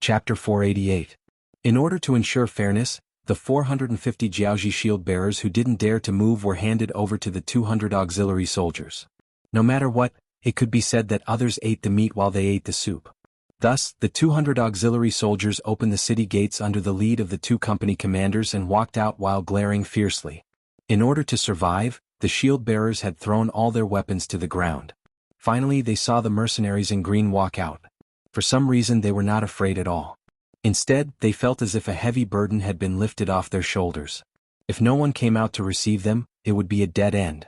Chapter 488. In order to ensure fairness, the 450 Jiaoji shield-bearers who didn't dare to move were handed over to the 200 auxiliary soldiers. No matter what, it could be said that others ate the meat while they ate the soup. Thus, the 200 auxiliary soldiers opened the city gates under the lead of the two company commanders and walked out while glaring fiercely. In order to survive, the shield-bearers had thrown all their weapons to the ground. Finally, they saw the mercenaries in green walk out. For some reason they were not afraid at all. Instead, they felt as if a heavy burden had been lifted off their shoulders. If no one came out to receive them, it would be a dead end.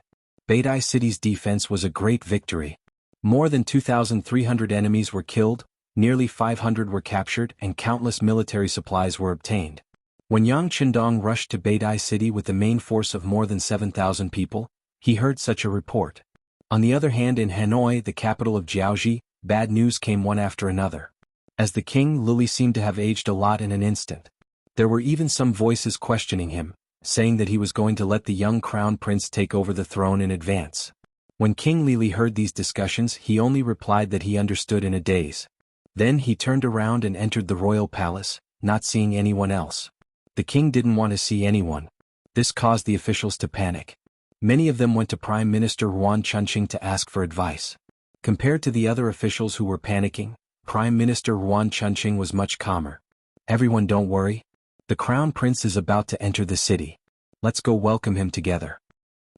Beidai City's defense was a great victory. More than 2,300 enemies were killed, nearly 500 were captured, and countless military supplies were obtained. When Yang Qindong rushed to Beidai City with the main force of more than 7,000 people, he heard such a report. On the other hand, in Hanoi, the capital of Jiaoji, bad news came one after another. As the king, Lily seemed to have aged a lot in an instant. There were even some voices questioning him, saying that he was going to let the young crown prince take over the throne in advance. When King Lili heard these discussions, he only replied that he understood in a daze. Then he turned around and entered the royal palace, not seeing anyone else. The king didn't want to see anyone. This caused the officials to panic. Many of them went to Prime Minister Yuan Chunqing to ask for advice. Compared to the other officials who were panicking, Prime Minister Yuan Chunqing was much calmer. Everyone, don't worry. The crown prince is about to enter the city. Let's go welcome him together.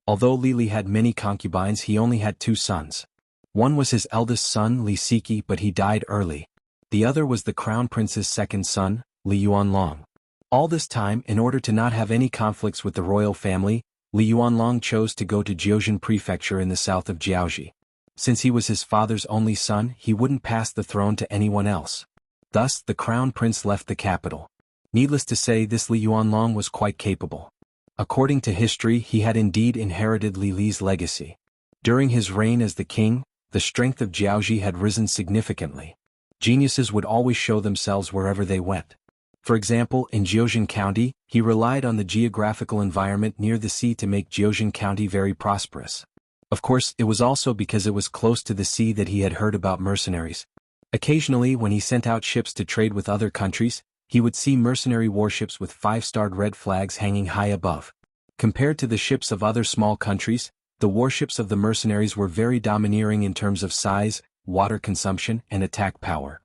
Although Lili had many concubines, he only had 2 sons. One was his eldest son, Li Siki, but he died early. The other was the crown prince's second son, Li Yuanlong. All this time, in order to not have any conflicts with the royal family, Li Yuanlong chose to go to Jiuzhen Prefecture in the south of Jiaoji. Since he was his father's only son, he wouldn't pass the throne to anyone else. Thus, the crown prince left the capital. Needless to say, this Li Yuanlong was quite capable. According to history, he had indeed inherited Li Li's legacy. During his reign as the king, the strength of Jiaoji had risen significantly. Geniuses would always show themselves wherever they went. For example, in Jiuzhen County, he relied on the geographical environment near the sea to make Jiuzhen County very prosperous. Of course, it was also because it was close to the sea that he had heard about mercenaries. Occasionally, when he sent out ships to trade with other countries, he would see mercenary warships with 5-starred red flags hanging high above. Compared to the ships of other small countries, the warships of the mercenaries were very domineering in terms of size, water consumption, and attack power.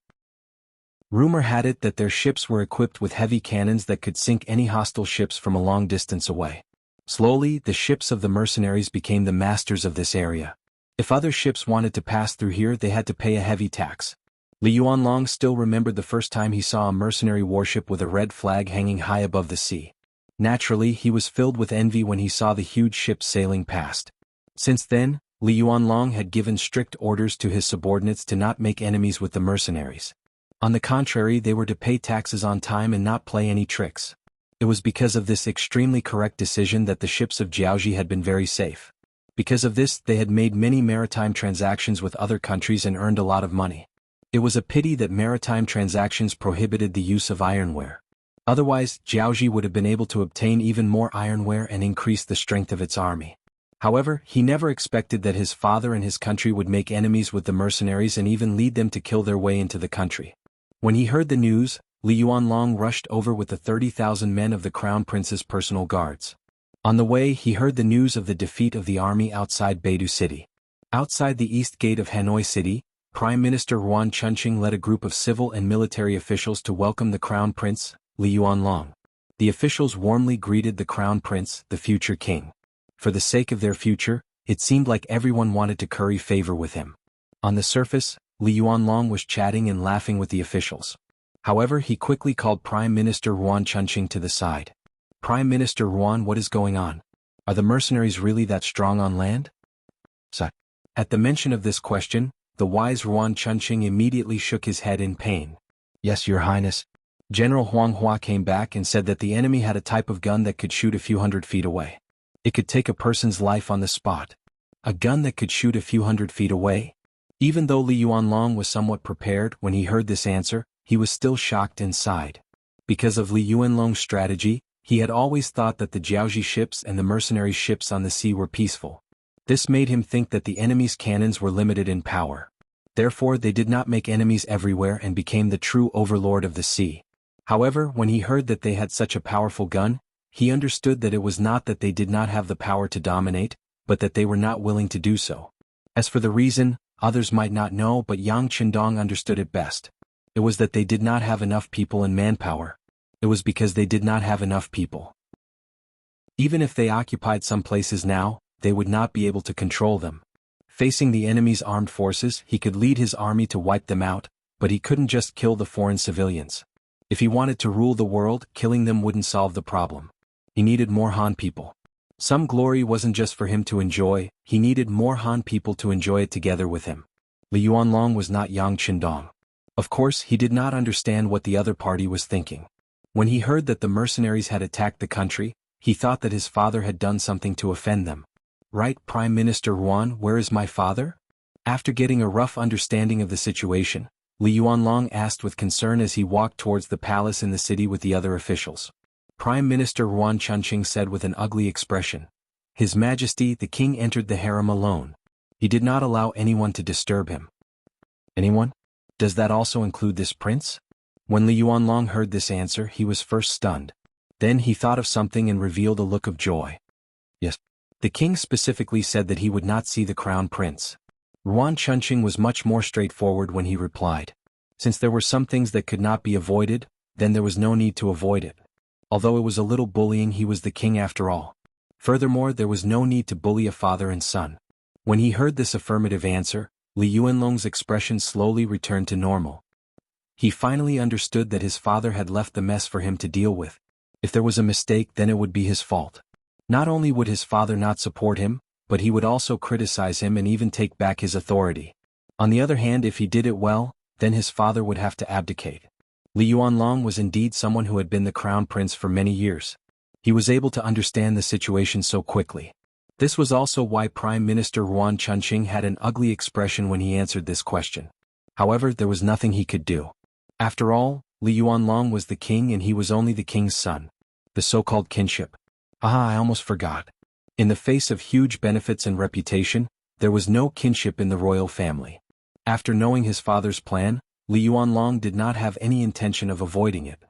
Rumor had it that their ships were equipped with heavy cannons that could sink any hostile ships from a long distance away. Slowly, the ships of the mercenaries became the masters of this area. If other ships wanted to pass through here, they had to pay a heavy tax. Li Yuanlong still remembered the first time he saw a mercenary warship with a red flag hanging high above the sea. Naturally, he was filled with envy when he saw the huge ships sailing past. Since then, Li Yuanlong had given strict orders to his subordinates to not make enemies with the mercenaries. On the contrary, they were to pay taxes on time and not play any tricks. It was because of this extremely correct decision that the ships of Jiaoji had been very safe. Because of this, they had made many maritime transactions with other countries and earned a lot of money. It was a pity that maritime transactions prohibited the use of ironware. Otherwise, Jiaoji would have been able to obtain even more ironware and increase the strength of its army. However, he never expected that his father and his country would make enemies with the mercenaries and even lead them to kill their way into the country. When he heard the news, Li Yuanlong rushed over with the 30,000 men of the crown prince's personal guards. On the way, he heard the news of the defeat of the army outside Beidai City. Outside the east gate of Hanoi City, Prime Minister Yuan Chunqing led a group of civil and military officials to welcome the crown prince, Li Yuanlong. The officials warmly greeted the crown prince, the future king. For the sake of their future, it seemed like everyone wanted to curry favor with him. On the surface, Li Yuanlong was chatting and laughing with the officials. However, he quickly called Prime Minister Yuan Chunqing to the side. Prime Minister Yuan, what is going on? Are the mercenaries really that strong on land? At the mention of this question, the wise Yuan Chunqing immediately shook his head in pain. Yes, Your Highness. General Huang Hua came back and said that the enemy had a type of gun that could shoot a few hundred feet away. It could take a person's life on the spot. A gun that could shoot a few hundred feet away? Even though Li Yuanlong was somewhat prepared when he heard this answer, he was still shocked and sighed. Because of Li Yuanlong's strategy, he had always thought that the Jiaoji ships and the mercenary ships on the sea were peaceful. This made him think that the enemy's cannons were limited in power. Therefore they did not make enemies everywhere and became the true overlord of the sea. However, when he heard that they had such a powerful gun, he understood that it was not that they did not have the power to dominate, but that they were not willing to do so. As for the reason, others might not know, but Yang Qindong understood it best. It was that they did not have enough people and manpower. It was because they did not have enough people. Even if they occupied some places now, they would not be able to control them. Facing the enemy's armed forces, he could lead his army to wipe them out, but he couldn't just kill the foreign civilians. If he wanted to rule the world, killing them wouldn't solve the problem. He needed more Han people. Some glory wasn't just for him to enjoy, he needed more Han people to enjoy it together with him. Li Yuanlong was not Yang Qindong. Of course, he did not understand what the other party was thinking. When he heard that the mercenaries had attacked the country, he thought that his father had done something to offend them. Right, Prime Minister Yuan, where is my father? After getting a rough understanding of the situation, Li Yuanlong asked with concern as he walked towards the palace in the city with the other officials. Prime Minister Yuan Chunqing said with an ugly expression. His Majesty the King entered the harem alone. He did not allow anyone to disturb him. Anyone? Does that also include this prince? When Li Yuanlong heard this answer, he was first stunned. Then he thought of something and revealed a look of joy. Yes. The king specifically said that he would not see the crown prince. Yuan Chunqing was much more straightforward when he replied. Since there were some things that could not be avoided, then there was no need to avoid it. Although it was a little bullying, he was the king after all. Furthermore, there was no need to bully a father and son. When he heard this affirmative answer, Li Yuanlong's expression slowly returned to normal. He finally understood that his father had left the mess for him to deal with. If there was a mistake, then it would be his fault. Not only would his father not support him, but he would also criticize him and even take back his authority. On the other hand, if he did it well, then his father would have to abdicate. Li Yuanlong was indeed someone who had been the crown prince for many years. He was able to understand the situation so quickly. This was also why Prime Minister Yuan Chunqing had an ugly expression when he answered this question. However, there was nothing he could do. After all, Li Yuanlong was the king and he was only the king's son. The so-called kinship. I almost forgot. In the face of huge benefits and reputation, there was no kinship in the royal family. After knowing his father's plan, Li Yuanlong did not have any intention of avoiding it.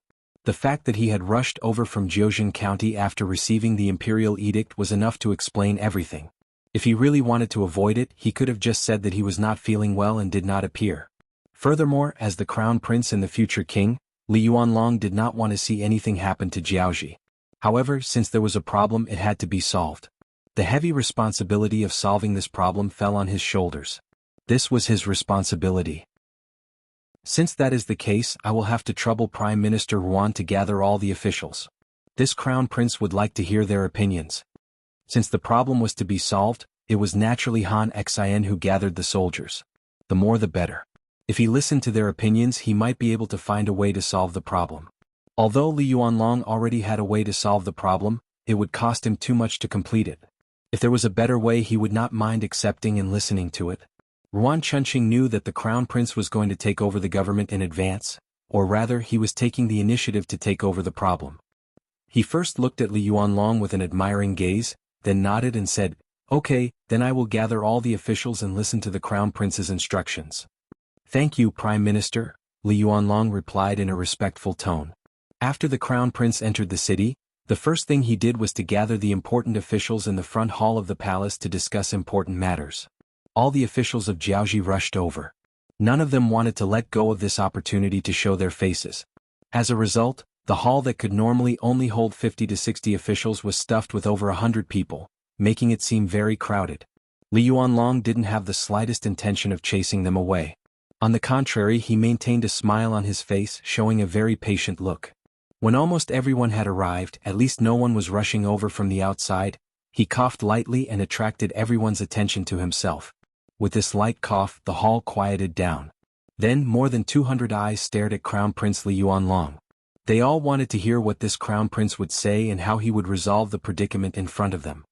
The fact that he had rushed over from Jianghu County after receiving the imperial edict was enough to explain everything. If he really wanted to avoid it, he could have just said that he was not feeling well and did not appear. Furthermore, as the crown prince and the future king, Li Yuanlong did not want to see anything happen to Jianghu. However, since there was a problem, it had to be solved. The heavy responsibility of solving this problem fell on his shoulders. This was his responsibility. Since that is the case, I will have to trouble Prime Minister Yuan to gather all the officials. This crown prince would like to hear their opinions. Since the problem was to be solved, it was naturally Han Xian who gathered the soldiers. The more the better. If he listened to their opinions, he might be able to find a way to solve the problem. Although Li Yuanlong already had a way to solve the problem, it would cost him too much to complete it. If there was a better way, he would not mind accepting and listening to it. Yuan Chunqing knew that the crown prince was going to take over the government in advance, or rather he was taking the initiative to take over the problem. He first looked at Li Yuanlong with an admiring gaze, then nodded and said, "Okay, then I will gather all the officials and listen to the crown prince's instructions." "Thank you, Prime Minister," Li Yuanlong replied in a respectful tone. After the crown prince entered the city, the first thing he did was to gather the important officials in the front hall of the palace to discuss important matters. All the officials of Jianghu rushed over. None of them wanted to let go of this opportunity to show their faces. As a result, the hall that could normally only hold 50 to 60 officials was stuffed with over 100 people, making it seem very crowded. Li Yuanlong didn't have the slightest intention of chasing them away. On the contrary, he maintained a smile on his face, showing a very patient look. When almost everyone had arrived, at least no one was rushing over from the outside, he coughed lightly and attracted everyone's attention to himself. With this light cough, the hall quieted down. Then more than 200 eyes stared at Crown Prince Li Yuanlong. They all wanted to hear what this Crown Prince would say and how he would resolve the predicament in front of them.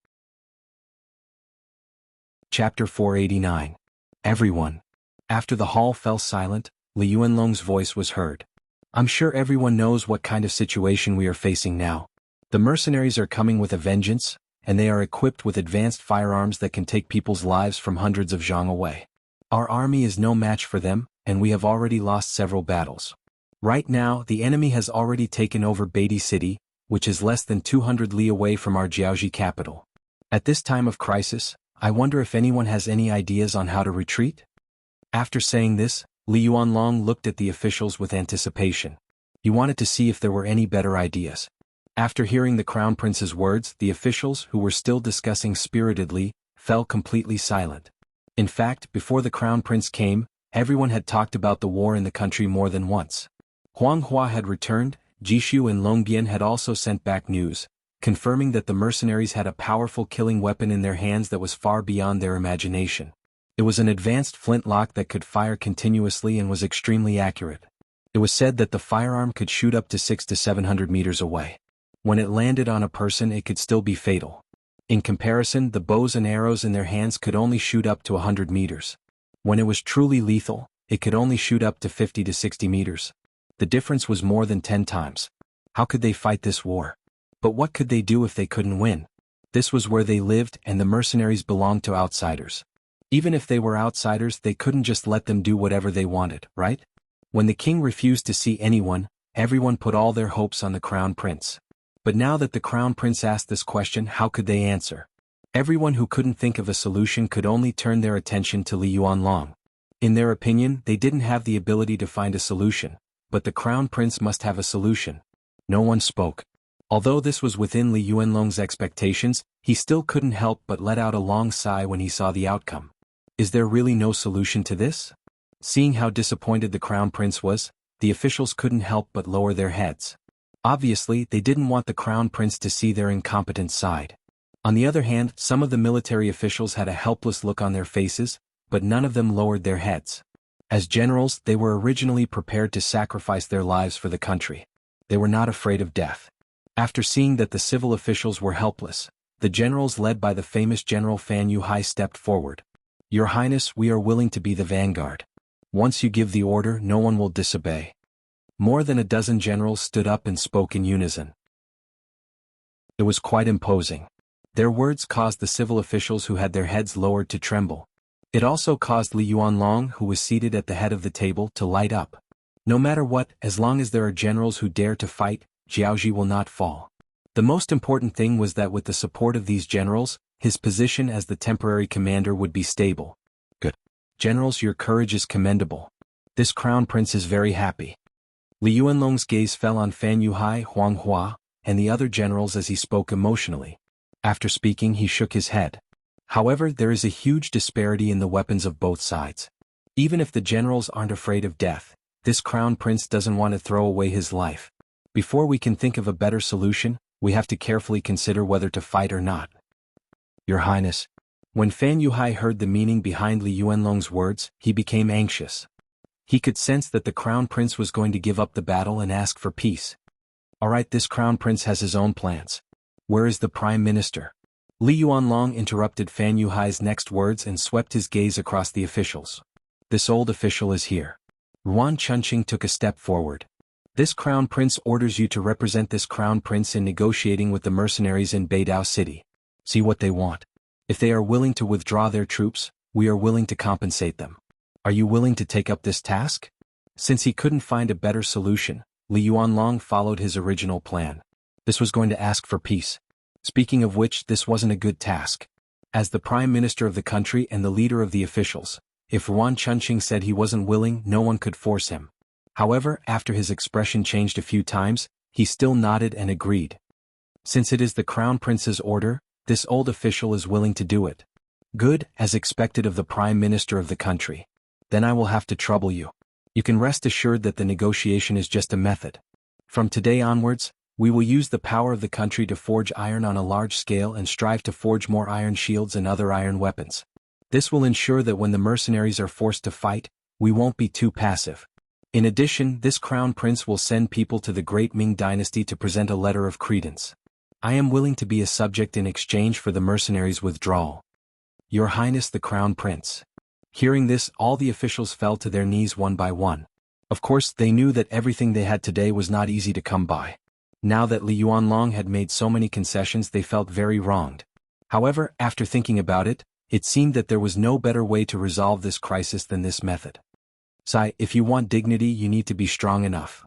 Chapter 489. Everyone. After the hall fell silent, Li Yuanlong's voice was heard. "I'm sure everyone knows what kind of situation we are facing now. The mercenaries are coming with a vengeance, and they are equipped with advanced firearms that can take people's lives from hundreds of zhang away. Our army is no match for them, and we have already lost several battles. Right now, the enemy has already taken over Beatty City, which is less than 200 li away from our Jianghu capital. At this time of crisis, I wonder if anyone has any ideas on how to retreat? After saying this, Li Yuanlong looked at the officials with anticipation. He wanted to see if there were any better ideas. After hearing the Crown Prince's words, the officials, who were still discussing spiritedly, fell completely silent. In fact, before the Crown Prince came, everyone had talked about the war in the country more than once. Huang Hua had returned, Jishu and Longbian had also sent back news, confirming that the mercenaries had a powerful killing weapon in their hands that was far beyond their imagination. It was an advanced flintlock that could fire continuously and was extremely accurate. It was said that the firearm could shoot up to 600 to 700 meters away. When it landed on a person, it could still be fatal. In comparison, the bows and arrows in their hands could only shoot up to 100 meters. When it was truly lethal, it could only shoot up to 50 to 60 meters. The difference was more than 10 times. How could they fight this war? But what could they do if they couldn't win? This was where they lived, and the mercenaries belonged to outsiders. Even if they were outsiders, they couldn't just let them do whatever they wanted, right? When the king refused to see anyone, everyone put all their hopes on the Crown Prince. But now that the Crown Prince asked this question, how could they answer? Everyone who couldn't think of a solution could only turn their attention to Li Yuanlong. In their opinion, they didn't have the ability to find a solution, but the Crown Prince must have a solution. No one spoke. Although this was within Li Yuanlong's expectations, he still couldn't help but let out a long sigh when he saw the outcome. Is there really no solution to this? Seeing how disappointed the Crown Prince was, the officials couldn't help but lower their heads. Obviously, they didn't want the Crown Prince to see their incompetent side. On the other hand, some of the military officials had a helpless look on their faces, but none of them lowered their heads. As generals, they were originally prepared to sacrifice their lives for the country. They were not afraid of death. After seeing that the civil officials were helpless, the generals led by the famous General Fan Yuhai stepped forward. Your Highness, we are willing to be the vanguard. Once you give the order, no one will disobey. More than a dozen generals stood up and spoke in unison. It was quite imposing. Their words caused the civil officials who had their heads lowered to tremble. It also caused Li Yuanlong, who was seated at the head of the table, to light up. No matter what, as long as there are generals who dare to fight, Jianghu will not fall. The most important thing was that with the support of these generals, his position as the temporary commander would be stable. Good. Generals, your courage is commendable. This Crown Prince is very happy. Li Yuanlong's gaze fell on Fan Yuhai, Huang Hua, and the other generals as he spoke emotionally. After speaking, he shook his head. However, there is a huge disparity in the weapons of both sides. Even if the generals aren't afraid of death, this Crown Prince doesn't want to throw away his life. Before we can think of a better solution, we have to carefully consider whether to fight or not. Your Highness. When Fan Yuhai heard the meaning behind Li Yuanlong's words, he became anxious. He could sense that the Crown Prince was going to give up the battle and ask for peace. Alright, this Crown Prince has his own plans. Where is the Prime Minister? Li Yuanlong interrupted Fan Yuhai's next words and swept his gaze across the officials. This old official is here. Ruan Chunqing took a step forward. This Crown Prince orders you to represent this Crown Prince in negotiating with the mercenaries in Beidao City. See what they want. If they are willing to withdraw their troops, we are willing to compensate them. Are you willing to take up this task? Since he couldn't find a better solution, Li Yuanlong followed his original plan. This was going to ask for peace. Speaking of which, this wasn't a good task. As the Prime Minister of the country and the leader of the officials, if Ruan Chunqing said he wasn't willing, no one could force him. However, after his expression changed a few times, he still nodded and agreed. Since it is the Crown Prince's order, this old official is willing to do it. Good, as expected of the Prime Minister of the country. Then I will have to trouble you. You can rest assured that the negotiation is just a method. From today onwards, we will use the power of the country to forge iron on a large scale and strive to forge more iron shields and other iron weapons. This will ensure that when the mercenaries are forced to fight, we won't be too passive. In addition, this Crown Prince will send people to the great Ming dynasty to present a letter of credence. I am willing to be a subject in exchange for the mercenaries' withdrawal. Your Highness the Crown Prince. Hearing this, all the officials fell to their knees one by one. Of course, they knew that everything they had today was not easy to come by. Now that Li Yuanlong had made so many concessions, they felt very wronged. However, after thinking about it, It seemed that there was no better way to resolve this crisis than this method. Sai, if you want dignity, you need to be strong enough.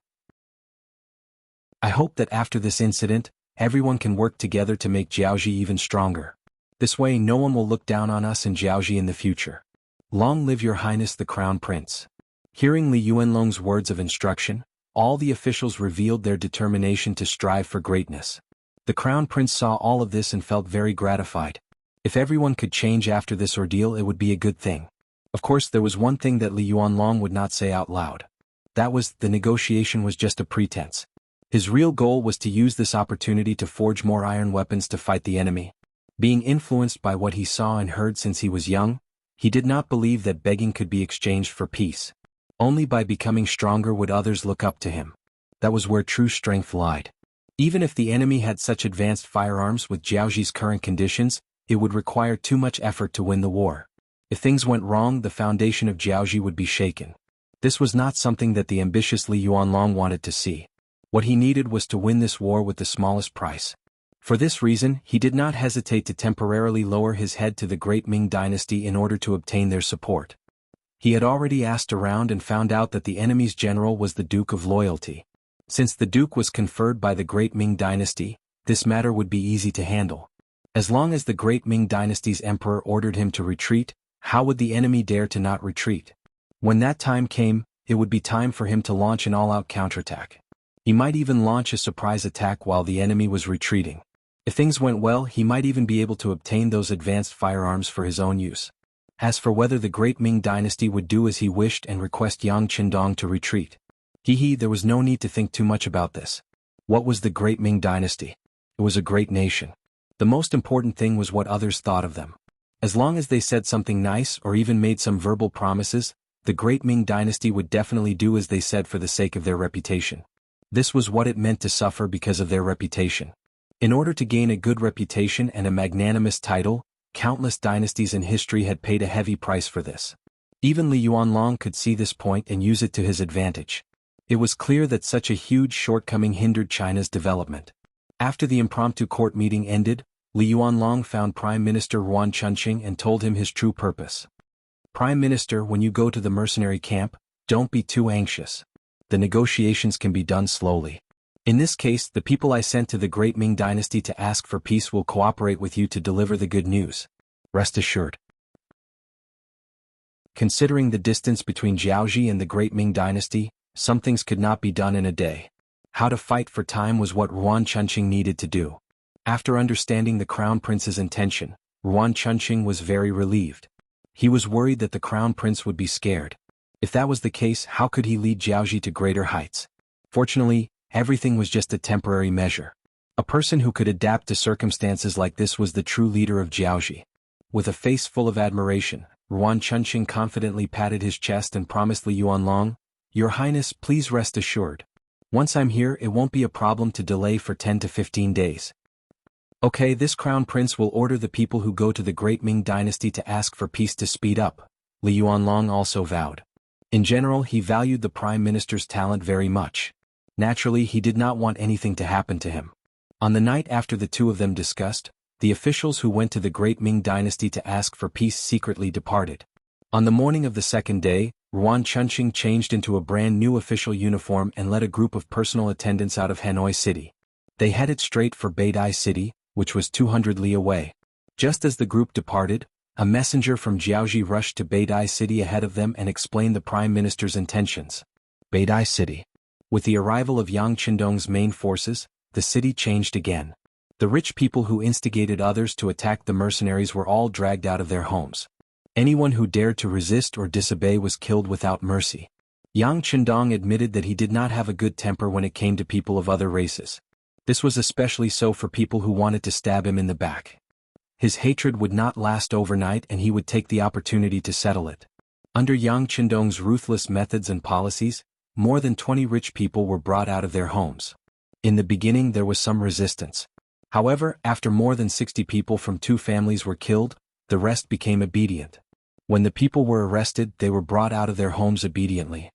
I hope that after this incident, everyone can work together to make Jiaoji even stronger. This way no one will look down on us and Jiaoji in the future. Long live your highness the crown prince. Hearing Li Yuanlong's words of instruction, all the officials revealed their determination to strive for greatness. The crown prince saw all of this and felt very gratified. If everyone could change after this ordeal, it would be a good thing. Of course, there was one thing that Li Yuanlong would not say out loud. That was, the negotiation was just a pretense. His real goal was to use this opportunity to forge more iron weapons to fight the enemy. Being influenced by what he saw and heard since he was young, he did not believe that begging could be exchanged for peace. Only by becoming stronger would others look up to him. That was where true strength lied. Even if the enemy had such advanced firearms with Jiaoji's current conditions, it would require too much effort to win the war. If things went wrong, the foundation of Jiaoji would be shaken. This was not something that the ambitious Li Yuanlong wanted to see. What he needed was to win this war with the smallest price. For this reason, he did not hesitate to temporarily lower his head to the great Ming dynasty in order to obtain their support. He had already asked around and found out that the enemy's general was the Duke of Loyalty. Since the Duke was conferred by the great Ming dynasty, this matter would be easy to handle. As long as the great Ming dynasty's emperor ordered him to retreat, how would the enemy dare to not retreat? When that time came, it would be time for him to launch an all-out counterattack. He might even launch a surprise attack while the enemy was retreating. If things went well, he might even be able to obtain those advanced firearms for his own use. As for whether the great Ming dynasty would do as he wished and request Yang Qindong to retreat, there was no need to think too much about this. What was the great Ming dynasty? It was a great nation. The most important thing was what others thought of them. As long as they said something nice or even made some verbal promises, the great Ming dynasty would definitely do as they said for the sake of their reputation. This was what it meant to suffer because of their reputation. In order to gain a good reputation and a magnanimous title, countless dynasties in history had paid a heavy price for this. Even Li Yuanlong could see this point and use it to his advantage. It was clear that such a huge shortcoming hindered China's development. After the impromptu court meeting ended, Li Yuanlong found Prime Minister Yuan Chunqing and told him his true purpose. Prime Minister, when you go to the mercenary camp, don't be too anxious. The negotiations can be done slowly. In this case, the people I sent to the great Ming dynasty to ask for peace will cooperate with you to deliver the good news. Rest assured. Considering the distance between Jiaoji and the great Ming dynasty, some things could not be done in a day. How to fight for time was what Yuan Chunqing needed to do. After understanding the crown prince's intention, Yuan Chunqing was very relieved. He was worried that the crown prince would be scared. If that was the case, how could he lead Jiaoji to greater heights? Fortunately, everything was just a temporary measure. A person who could adapt to circumstances like this was the true leader of Jiaoji. With a face full of admiration, Yuan Chunqing confidently patted his chest and promised Li Yuanlong, "Your Highness, please rest assured. Once I'm here, it won't be a problem to delay for 10 to 15 days. Okay, this crown prince will order the people who go to the great Ming dynasty to ask for peace to speed up," Li Yuanlong also vowed. In general, he valued the prime minister's talent very much. Naturally, he did not want anything to happen to him. On the night after the two of them discussed, the officials who went to the great Ming dynasty to ask for peace secretly departed. On the morning of the second day, Yuan Chunqing changed into a brand new official uniform and led a group of personal attendants out of Hanoi City. They headed straight for Beidai City, which was 200 li away. Just as the group departed, a messenger from Jiaoji rushed to Beidai City ahead of them and explained the prime minister's intentions. Beidai City. With the arrival of Yang Qindong's main forces, the city changed again. The rich people who instigated others to attack the mercenaries were all dragged out of their homes. Anyone who dared to resist or disobey was killed without mercy. Yang Qindong admitted that he did not have a good temper when it came to people of other races. This was especially so for people who wanted to stab him in the back. His hatred would not last overnight and he would take the opportunity to settle it. Under Yang Qindong's ruthless methods and policies, more than 20 rich people were brought out of their homes. In the beginning there was some resistance. However, after more than 60 people from 2 families were killed, the rest became obedient. When the people were arrested, they were brought out of their homes obediently.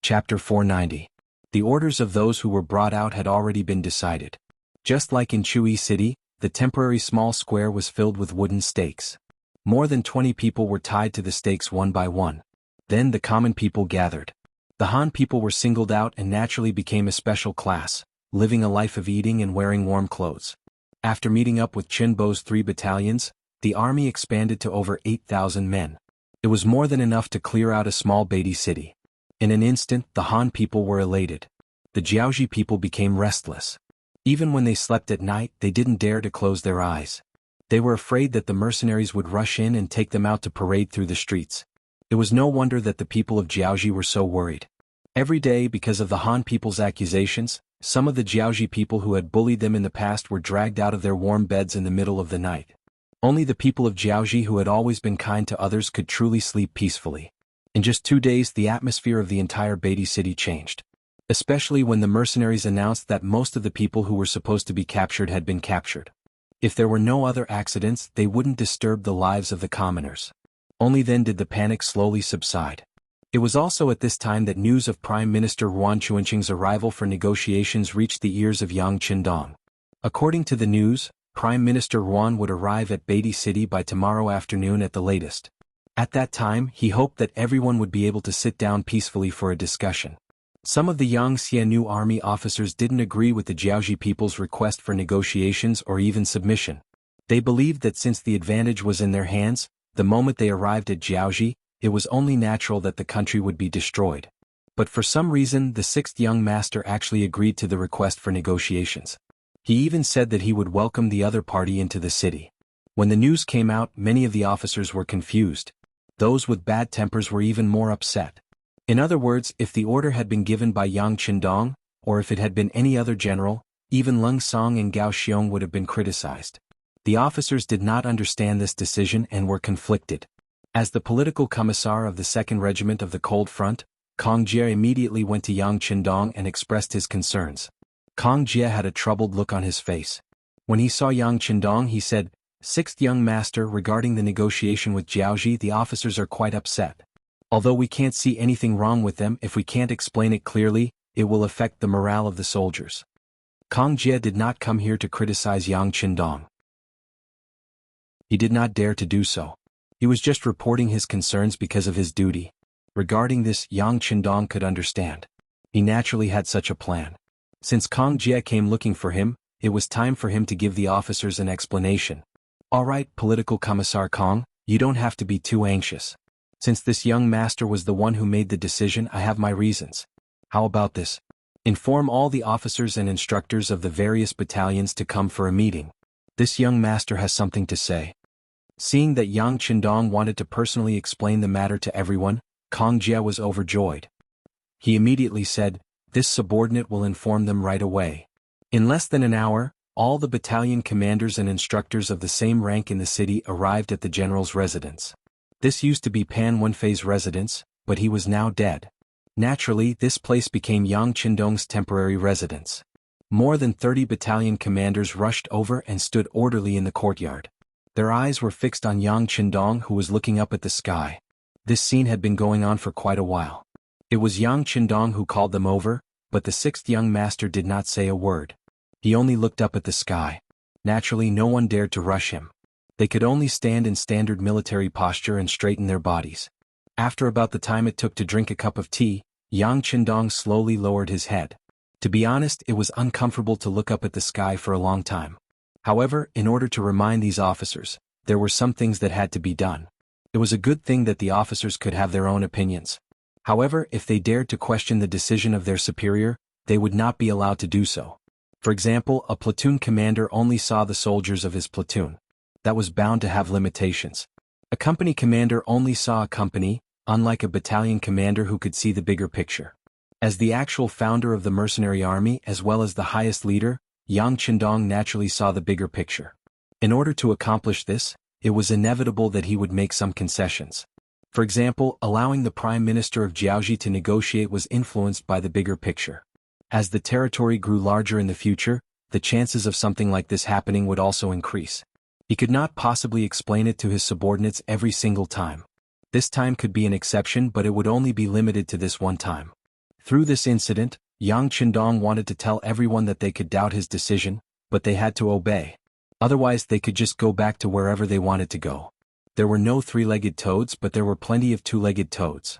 Chapter 490. The orders of those who were brought out had already been decided. Just like in Chui City, the temporary small square was filled with wooden stakes. More than 20 people were tied to the stakes one by one. Then the common people gathered. The Han people were singled out and naturally became a special class, living a life of eating and wearing warm clothes. After meeting up with Qin Bo's 3 battalions, the army expanded to over 8,000 men. It was more than enough to clear out a small Beatty city. In an instant, the Han people were elated. The Jianghu people became restless. Even when they slept at night, they didn't dare to close their eyes. They were afraid that the mercenaries would rush in and take them out to parade through the streets. It was no wonder that the people of Jianghu were so worried. Every day, because of the Han people's accusations, some of the Jianghu people who had bullied them in the past were dragged out of their warm beds in the middle of the night. Only the people of Jianghu who had always been kind to others could truly sleep peacefully. In just 2 days, the atmosphere of the entire Beatty city changed. Especially when the mercenaries announced that most of the people who were supposed to be captured had been captured. If there were no other accidents, they wouldn't disturb the lives of the commoners. Only then did the panic slowly subside. It was also at this time that news of Prime Minister Yuan Chuanqing's arrival for negotiations reached the ears of Yang Qindong. According to the news, Prime Minister Yuan would arrive at Beatty City by tomorrow afternoon at the latest. At that time, he hoped that everyone would be able to sit down peacefully for a discussion. Some of the Yangtze new army officers didn't agree with the Jianghu people's request for negotiations or even submission. They believed that since the advantage was in their hands, the moment they arrived at Jianghu, it was only natural that the country would be destroyed. But for some reason, the 6th young master actually agreed to the request for negotiations. He even said that he would welcome the other party into the city. When the news came out, many of the officers were confused. Those with bad tempers were even more upset. In other words, if the order had been given by Yang Qindong, or if it had been any other general, even Leng Song and Gao Xiong would have been criticized. The officers did not understand this decision and were conflicted. As the political commissar of the 2nd Regiment of the Cold Front, Kang Jie immediately went to Yang Qindong and expressed his concerns. Kang Jie had a troubled look on his face. When he saw Yang Qindong, he said, "6th young master, regarding the negotiation with Jianghu, the officers are quite upset. Although we can't see anything wrong with them, if we can't explain it clearly, it will affect the morale of the soldiers." Kang Jie did not come here to criticize Yang Qindong. He did not dare to do so. He was just reporting his concerns because of his duty. Regarding this, Yang Qindong could understand. He naturally had such a plan. Since Kang Jie came looking for him, it was time for him to give the officers an explanation. "All right, Political Commissar Kang, you don't have to be too anxious. Since this young master was the one who made the decision, I have my reasons. How about this? Inform all the officers and instructors of the various battalions to come for a meeting. This young master has something to say." Seeing that Yang Qindong wanted to personally explain the matter to everyone, Kang Jie was overjoyed. He immediately said, "This subordinate will inform them right away." In less than an hour, all the battalion commanders and instructors of the same rank in the city arrived at the general's residence. This used to be Pan Wenfei's residence, but he was now dead. Naturally, this place became Yang Qindong's temporary residence. More than 30 battalion commanders rushed over and stood orderly in the courtyard. Their eyes were fixed on Yang Qindong, who was looking up at the sky. This scene had been going on for quite a while. It was Yang Qindong who called them over, but the 6th young master did not say a word. He only looked up at the sky. Naturally, no one dared to rush him. They could only stand in standard military posture and straighten their bodies. After about the time it took to drink a cup of tea, Yang Qindong slowly lowered his head. To be honest, it was uncomfortable to look up at the sky for a long time. However, in order to remind these officers, there were some things that had to be done. It was a good thing that the officers could have their own opinions. However, if they dared to question the decision of their superior, they would not be allowed to do so. For example, a platoon commander only saw the soldiers of his platoon. That was bound to have limitations. A company commander only saw a company, unlike a battalion commander who could see the bigger picture. As the actual founder of the mercenary army as well as the highest leader, Yang Qindong naturally saw the bigger picture. In order to accomplish this, it was inevitable that he would make some concessions. For example, allowing the Prime Minister of Jianghu to negotiate was influenced by the bigger picture. As the territory grew larger in the future, the chances of something like this happening would also increase. He could not possibly explain it to his subordinates every single time. This time could be an exception, but it would only be limited to this one time. Through this incident, Yang Qindong wanted to tell everyone that they could doubt his decision, but they had to obey. Otherwise they could just go back to wherever they wanted to go. There were no three-legged toads, but there were plenty of two-legged toads.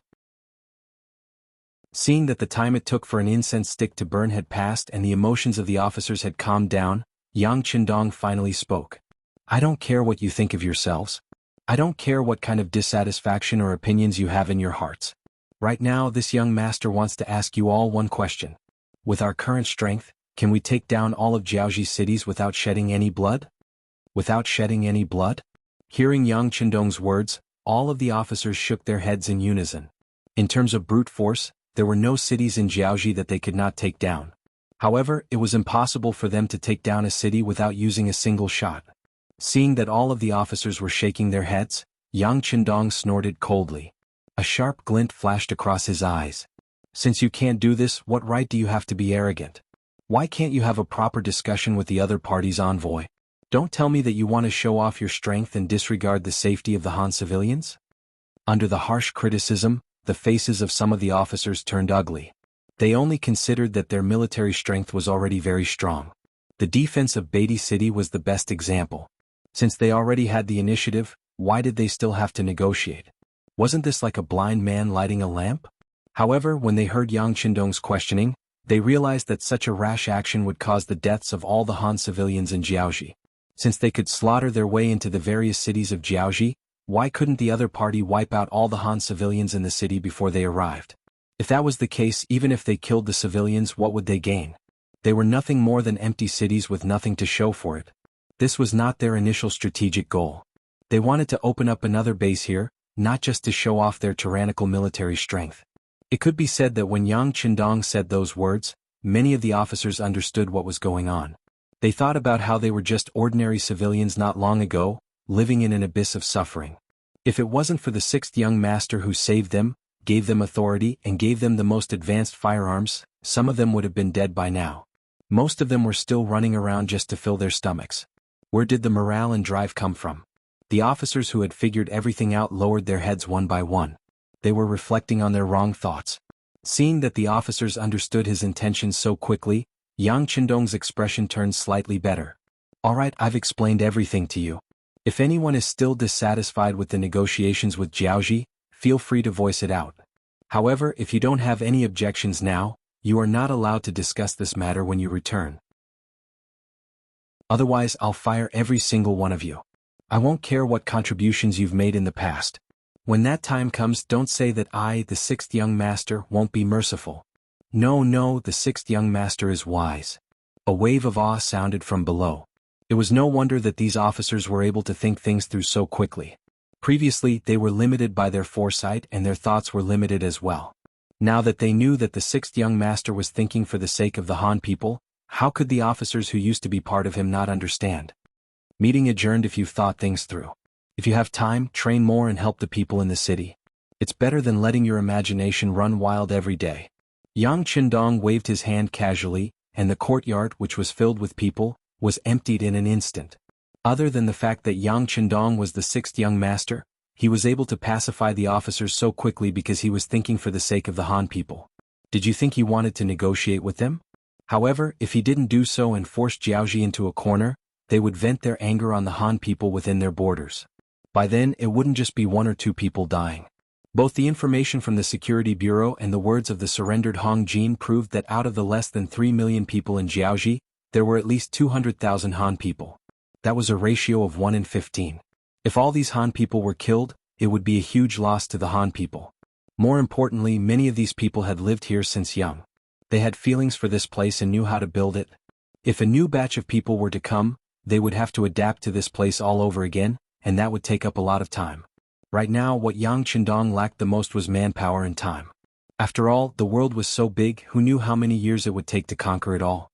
Seeing that the time it took for an incense stick to burn had passed and the emotions of the officers had calmed down, Yang Qindong finally spoke. I don't care what you think of yourselves. I don't care what kind of dissatisfaction or opinions you have in your hearts. Right now this young master wants to ask you all one question. With our current strength, can we take down all of Jiaoxi's cities without shedding any blood? Without shedding any blood? Hearing Yang Qindong's words, all of the officers shook their heads in unison. In terms of brute force, there were no cities in Jiaoxi that they could not take down. However, it was impossible for them to take down a city without using a single shot. Seeing that all of the officers were shaking their heads, Yang Qindong snorted coldly. A sharp glint flashed across his eyes. Since you can't do this, what right do you have to be arrogant? Why can't you have a proper discussion with the other party's envoy? Don't tell me that you want to show off your strength and disregard the safety of the Han civilians? Under the harsh criticism, the faces of some of the officers turned ugly. They only considered that their military strength was already very strong. The defense of Beatty City was the best example. Since they already had the initiative, why did they still have to negotiate? Wasn't this like a blind man lighting a lamp? However, when they heard Yang Qindong's questioning, they realized that such a rash action would cause the deaths of all the Han civilians in Jiaoxi. Since they could slaughter their way into the various cities of Jiaoxi, why couldn't the other party wipe out all the Han civilians in the city before they arrived? If that was the case, even if they killed the civilians, what would they gain? They were nothing more than empty cities with nothing to show for it. This was not their initial strategic goal. They wanted to open up another base here, not just to show off their tyrannical military strength. It could be said that when Yang Qindong said those words, many of the officers understood what was going on. They thought about how they were just ordinary civilians not long ago, living in an abyss of suffering. If it wasn't for the sixth young master who saved them, gave them authority and gave them the most advanced firearms, some of them would have been dead by now. Most of them were still running around just to fill their stomachs. Where did the morale and drive come from? The officers who had figured everything out lowered their heads one by one. They were reflecting on their wrong thoughts. Seeing that the officers understood his intentions so quickly, Yang Qindong's expression turned slightly better. All right, I've explained everything to you. If anyone is still dissatisfied with the negotiations with Jiaoxi, feel free to voice it out. However, if you don't have any objections now, you are not allowed to discuss this matter when you return. Otherwise, I'll fire every single one of you. I won't care what contributions you've made in the past. When that time comes, don't say that I, the sixth young master, won't be merciful. No, the sixth young master is wise. A wave of awe sounded from below. It was no wonder that these officers were able to think things through so quickly. Previously, they were limited by their foresight and their thoughts were limited as well. Now that they knew that the sixth young master was thinking for the sake of the Han people, how could the officers who used to be part of him not understand? Meeting adjourned. If you've thought things through. If you have time, train more and help the people in the city. It's better than letting your imagination run wild every day. Yang Qindong waved his hand casually, and the courtyard, which was filled with people, was emptied in an instant. Other than the fact that Yang Qindong was the sixth young master, he was able to pacify the officers so quickly because he was thinking for the sake of the Han people. Did you think he wanted to negotiate with them? However, if he didn't do so and forced Jiaoxi into a corner, they would vent their anger on the Han people within their borders. By then, it wouldn't just be one or two people dying. Both the information from the Security Bureau and the words of the surrendered Hong Jin proved that out of the less than 3 million people in Jiaoxi, there were at least 200,000 Han people. That was a ratio of 1 in 15. If all these Han people were killed, it would be a huge loss to the Han people. More importantly, many of these people had lived here since young. They had feelings for this place and knew how to build it. If a new batch of people were to come, they would have to adapt to this place all over again, and that would take up a lot of time. Right now, what Yang Qindong lacked the most was manpower and time. After all, the world was so big, who knew how many years it would take to conquer it all?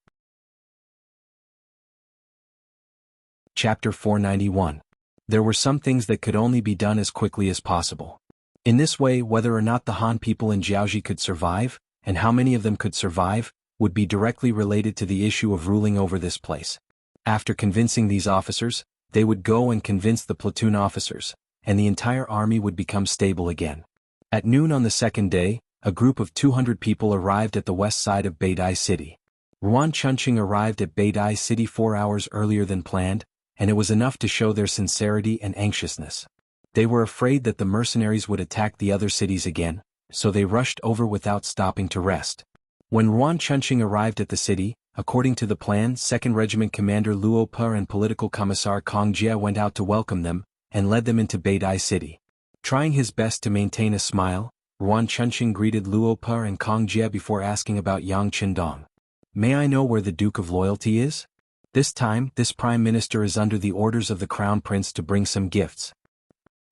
Chapter 491. There were some things that could only be done as quickly as possible. In this way, whether or not the Han people in Jiaoxi could survive, and how many of them could survive, would be directly related to the issue of ruling over this place. After convincing these officers, they would go and convince the platoon officers, and the entire army would become stable again. At noon on the second day, a group of 200 people arrived at the west side of Beidai City. Ruan Chunqing arrived at Beidai City 4 hours earlier than planned, and it was enough to show their sincerity and anxiousness. They were afraid that the mercenaries would attack the other cities again, so they rushed over without stopping to rest. When Ruan Chunqing arrived at the city, according to the plan, 2nd Regiment Commander Luo Per and Political Commissar Kong Jie went out to welcome them, and led them into Beidai City. Trying his best to maintain a smile, Ruan Chunqing greeted Luo Per and Kong Jie before asking about Yang Qindong. "May I know where the Duke of Loyalty is? This time, this Prime Minister is under the orders of the Crown Prince to bring some gifts.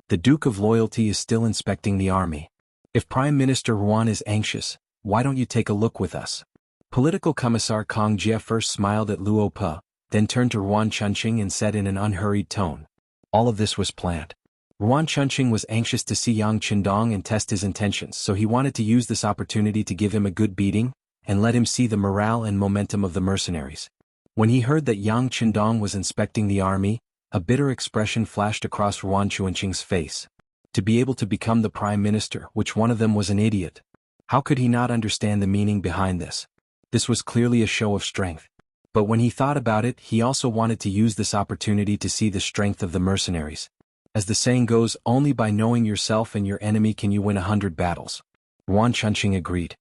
The Duke of Loyalty is still inspecting the army. If Prime Minister Ruan is anxious, why don't you take a look with us?" Political Commissar Kong Jie first smiled at Luo Per, then turned to Ruan Chunqing and said in an unhurried tone, "All of this was planned." Ruan Chunqing was anxious to see Yang Qindong and test his intentions, so he wanted to use this opportunity to give him a good beating, and let him see the morale and momentum of the mercenaries. When he heard that Yang Qindong was inspecting the army, a bitter expression flashed across Ruan Chunqing's face. To be able to become the Prime Minister, which one of them was an idiot? How could he not understand the meaning behind this? This was clearly a show of strength. But when he thought about it, he also wanted to use this opportunity to see the strength of the mercenaries. As the saying goes, only by knowing yourself and your enemy can you win 100 battles. Ruan Chunqing agreed.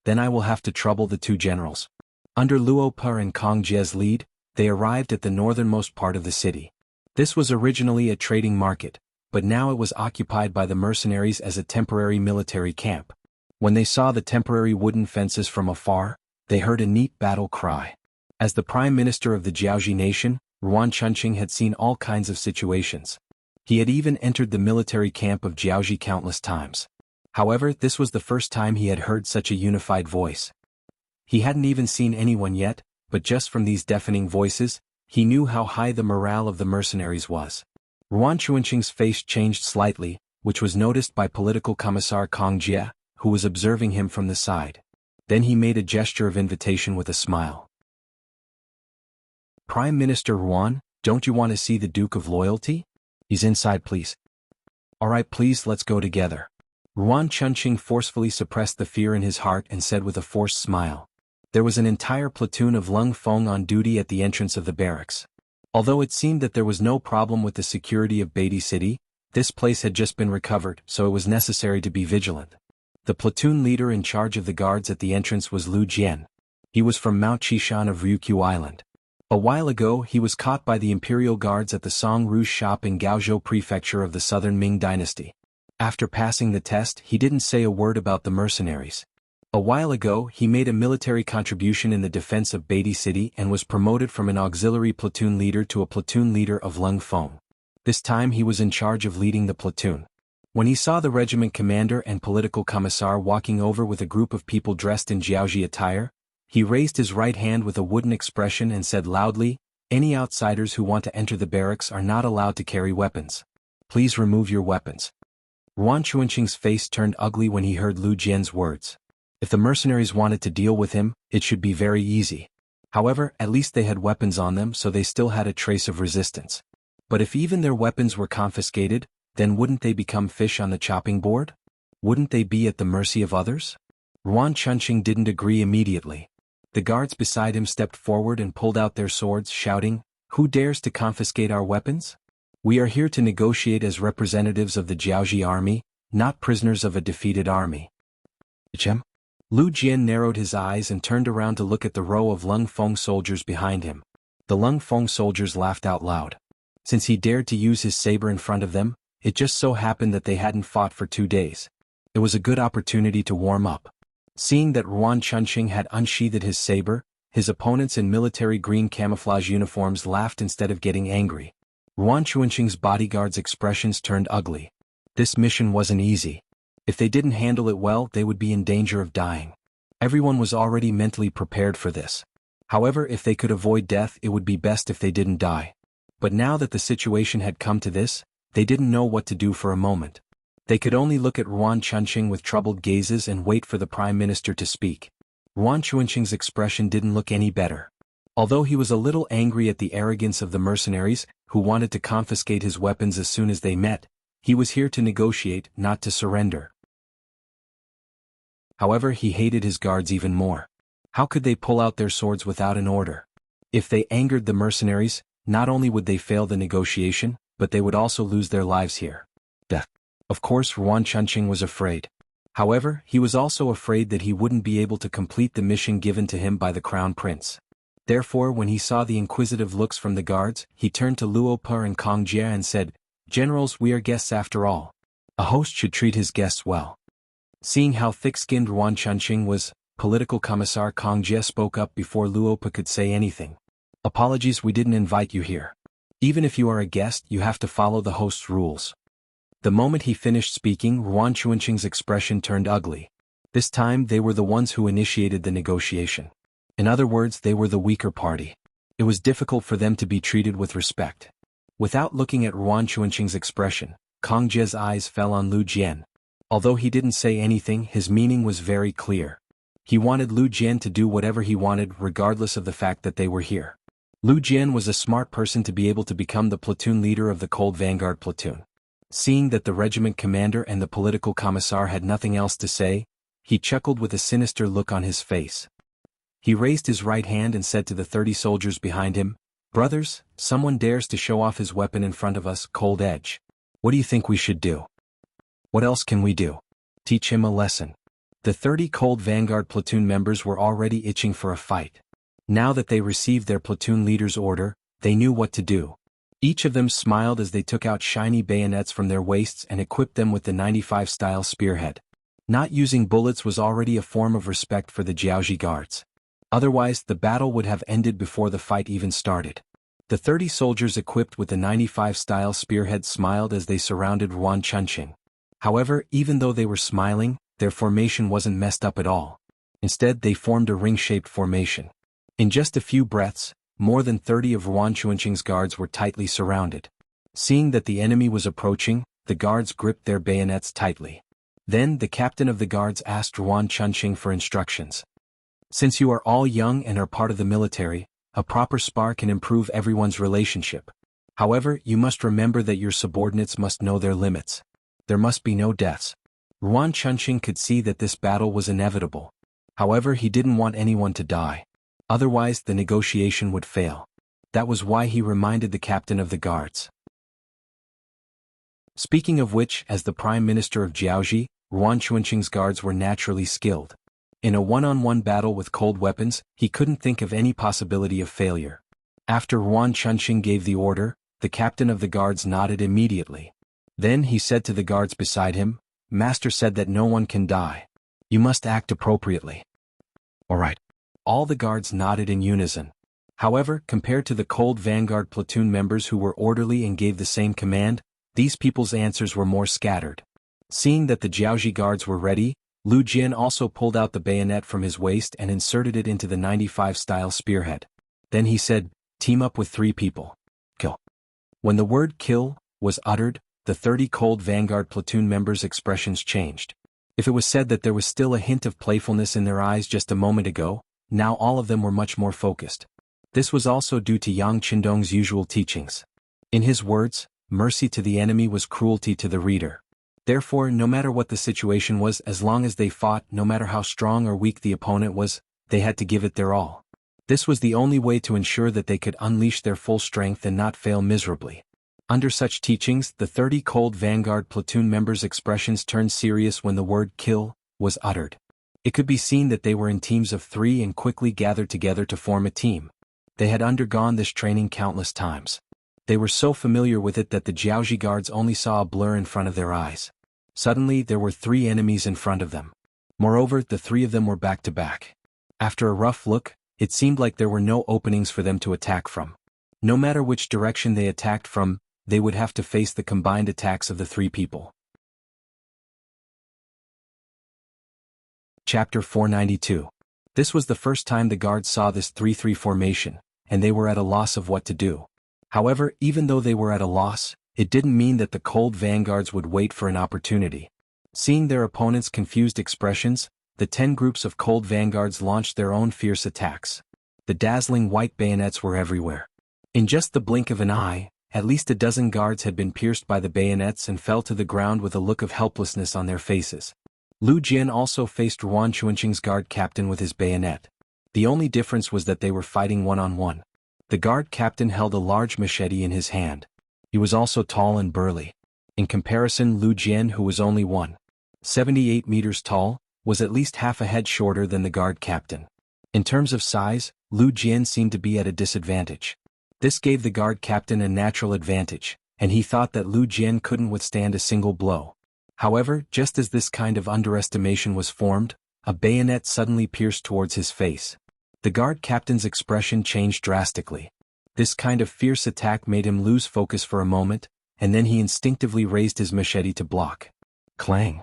Then I will have to trouble the two generals. Under Luo Per and Kong Jie's lead, they arrived at the northernmost part of the city. This was originally a trading market, but now it was occupied by the mercenaries as a temporary military camp. When they saw the temporary wooden fences from afar, they heard a neat battle cry. As the Prime Minister of the Jianghu nation, Ruan Chunqing had seen all kinds of situations. He had even entered the military camp of Jianghu countless times. However, this was the first time he had heard such a unified voice. He hadn't even seen anyone yet, but just from these deafening voices, he knew how high the morale of the mercenaries was. Ruan Chunqing's face changed slightly, which was noticed by Political Commissar Kong Jie, who was observing him from the side. Then he made a gesture of invitation with a smile. "Prime Minister Ruan, don't you want to see the Duke of Loyalty? He's inside, please." "All right, please, let's go together." Ruan Chunqing forcefully suppressed the fear in his heart and said with a forced smile. There was an entire platoon of Lung Feng on duty at the entrance of the barracks. Although it seemed that there was no problem with the security of Beidai City, this place had just been recovered, so it was necessary to be vigilant. The platoon leader in charge of the guards at the entrance was Lu Jian. He was from Mount Qishan of Ryukyu Island. A while ago he was caught by the imperial guards at the Song Rouge shop in Gaozhou prefecture of the southern Ming dynasty. After passing the test, he didn't say a word about the mercenaries. A while ago he made a military contribution in the defense of Beidai City and was promoted from an auxiliary platoon leader to a platoon leader of Lung Feng. This time he was in charge of leading the platoon. When he saw the regiment commander and political commissar walking over with a group of people dressed in Jianghu attire, he raised his right hand with a wooden expression and said loudly, "Any outsiders who want to enter the barracks are not allowed to carry weapons. Please remove your weapons." Ruan Chunqing's face turned ugly when he heard Lu Jian's words. If the mercenaries wanted to deal with him, it should be very easy. However, at least they had weapons on them, so they still had a trace of resistance. But if even their weapons were confiscated, then wouldn't they become fish on the chopping board? Wouldn't they be at the mercy of others? Ruan Chunqing didn't agree immediately. The guards beside him stepped forward and pulled out their swords, shouting, "Who dares to confiscate our weapons? We are here to negotiate as representatives of the Jianghu army, not prisoners of a defeated army." Lu Jian narrowed his eyes and turned around to look at the row of Lung Feng soldiers behind him. The Lung Feng soldiers laughed out loud. Since he dared to use his saber in front of them, it just so happened that they hadn't fought for 2 days. It was a good opportunity to warm up. Seeing that Ruan Chunqing had unsheathed his saber, his opponents in military green camouflage uniforms laughed instead of getting angry. Ruan Chunqing's bodyguards' expressions turned ugly. This mission wasn't easy. If they didn't handle it well, they would be in danger of dying. Everyone was already mentally prepared for this. However, if they could avoid death, it would be best if they didn't die. But now that the situation had come to this, they didn't know what to do for a moment. They could only look at Ruan Chunqing with troubled gazes and wait for the Prime Minister to speak. Ruan Chunqing's expression didn't look any better. Although he was a little angry at the arrogance of the mercenaries, who wanted to confiscate his weapons as soon as they met, he was here to negotiate, not to surrender. However, he hated his guards even more. How could they pull out their swords without an order? If they angered the mercenaries, not only would they fail the negotiation, but they would also lose their lives here. Death. Of course, Yuan Chunqing was afraid. However, he was also afraid that he wouldn't be able to complete the mission given to him by the Crown Prince. Therefore, when he saw the inquisitive looks from the guards, he turned to Luo Per and Kong Jie and said, "Generals, we are guests after all. A host should treat his guests well." Seeing how thick-skinned Yuan Chunqing was, Political Commissar Kong Jie spoke up before Luo Per could say anything. "Apologies, we didn't invite you here. Even if you are a guest, you have to follow the host's rules." The moment he finished speaking, Yuan Chunqing's expression turned ugly. This time they were the ones who initiated the negotiation. In other words, they were the weaker party. It was difficult for them to be treated with respect. Without looking at Yuan Chunqing's expression, Kong Jie's eyes fell on Lu Jian. Although he didn't say anything, his meaning was very clear. He wanted Lu Jian to do whatever he wanted regardless of the fact that they were here. Lu Jian was a smart person to be able to become the platoon leader of the Cold Vanguard platoon. Seeing that the regiment commander and the political commissar had nothing else to say, he chuckled with a sinister look on his face. He raised his right hand and said to the 30 soldiers behind him, "Brothers, someone dares to show off his weapon in front of us, Cold Edge. What do you think we should do? What else can we do? Teach him a lesson." The 30 Cold Vanguard platoon members were already itching for a fight. Now that they received their platoon leader's order, they knew what to do. Each of them smiled as they took out shiny bayonets from their waists and equipped them with the 95-style spearhead. Not using bullets was already a form of respect for the Jiaoji guards. Otherwise, the battle would have ended before the fight even started. The 30 soldiers equipped with the 95-style spearhead smiled as they surrounded Yuan Chunqing. However, even though they were smiling, their formation wasn't messed up at all. Instead, they formed a ring-shaped formation. In just a few breaths, more than 30 of Yuan Chunqing's guards were tightly surrounded. Seeing that the enemy was approaching, the guards gripped their bayonets tightly. Then the captain of the guards asked Yuan Chunqing for instructions. "Since you are all young and are part of the military, a proper spar can improve everyone's relationship. However, you must remember that your subordinates must know their limits. There must be no deaths." Yuan Chunqing could see that this battle was inevitable. However, he didn't want anyone to die. Otherwise, the negotiation would fail. That was why he reminded the captain of the guards. Speaking of which, as the Prime Minister of Jiaoji, Yuan Chunqing's guards were naturally skilled. In a one-on-one battle with cold weapons, he couldn't think of any possibility of failure. After Yuan Chunqing gave the order, the captain of the guards nodded immediately. Then he said to the guards beside him, "Master said that no one can die. You must act appropriately." "All right." All the guards nodded in unison. However, compared to the Cold Vanguard platoon members who were orderly and gave the same command, these people's answers were more scattered. Seeing that the Jiaoji guards were ready, Lu Jian also pulled out the bayonet from his waist and inserted it into the 95-style spearhead. Then he said, "Team up with 3 people. Kill." When the word "kill" was uttered, the 30 Cold Vanguard platoon members' expressions changed. If it was said that there was still a hint of playfulness in their eyes just a moment ago, now all of them were much more focused. This was also due to Yang Qindong's usual teachings. In his words, mercy to the enemy was cruelty to the reader. Therefore, no matter what the situation was, as long as they fought, no matter how strong or weak the opponent was, they had to give it their all. This was the only way to ensure that they could unleash their full strength and not fail miserably. Under such teachings, the 30 Cold Vanguard platoon members' expressions turned serious when the word "kill" was uttered. It could be seen that they were in teams of 3 and quickly gathered together to form a team. They had undergone this training countless times. They were so familiar with it that the Jiaoji guards only saw a blur in front of their eyes. Suddenly there were 3 enemies in front of them. Moreover, the 3 of them were back to back. After a rough look, it seemed like there were no openings for them to attack from. No matter which direction they attacked from, they would have to face the combined attacks of the 3 people. Chapter 492. This was the first time the guards saw this 3-3 formation, and they were at a loss of what to do. However, even though they were at a loss, it didn't mean that the Cold Vanguards would wait for an opportunity. Seeing their opponents' confused expressions, the 10 groups of Cold Vanguards launched their own fierce attacks. The dazzling white bayonets were everywhere. In just the blink of an eye, at least a dozen guards had been pierced by the bayonets and fell to the ground with a look of helplessness on their faces. Lu Jian also faced Yuan Chunqing's guard captain with his bayonet. The only difference was that they were fighting one-on-one. The guard captain held a large machete in his hand. He was also tall and burly. In comparison, Lu Jian, who was only 1.78 meters tall, was at least half a head shorter than the guard captain. In terms of size, Lu Jian seemed to be at a disadvantage. This gave the guard captain a natural advantage, and he thought that Lu Jian couldn't withstand a single blow. However, just as this kind of underestimation was formed, a bayonet suddenly pierced towards his face. The guard captain's expression changed drastically. This kind of fierce attack made him lose focus for a moment, and then he instinctively raised his machete to block. Clang!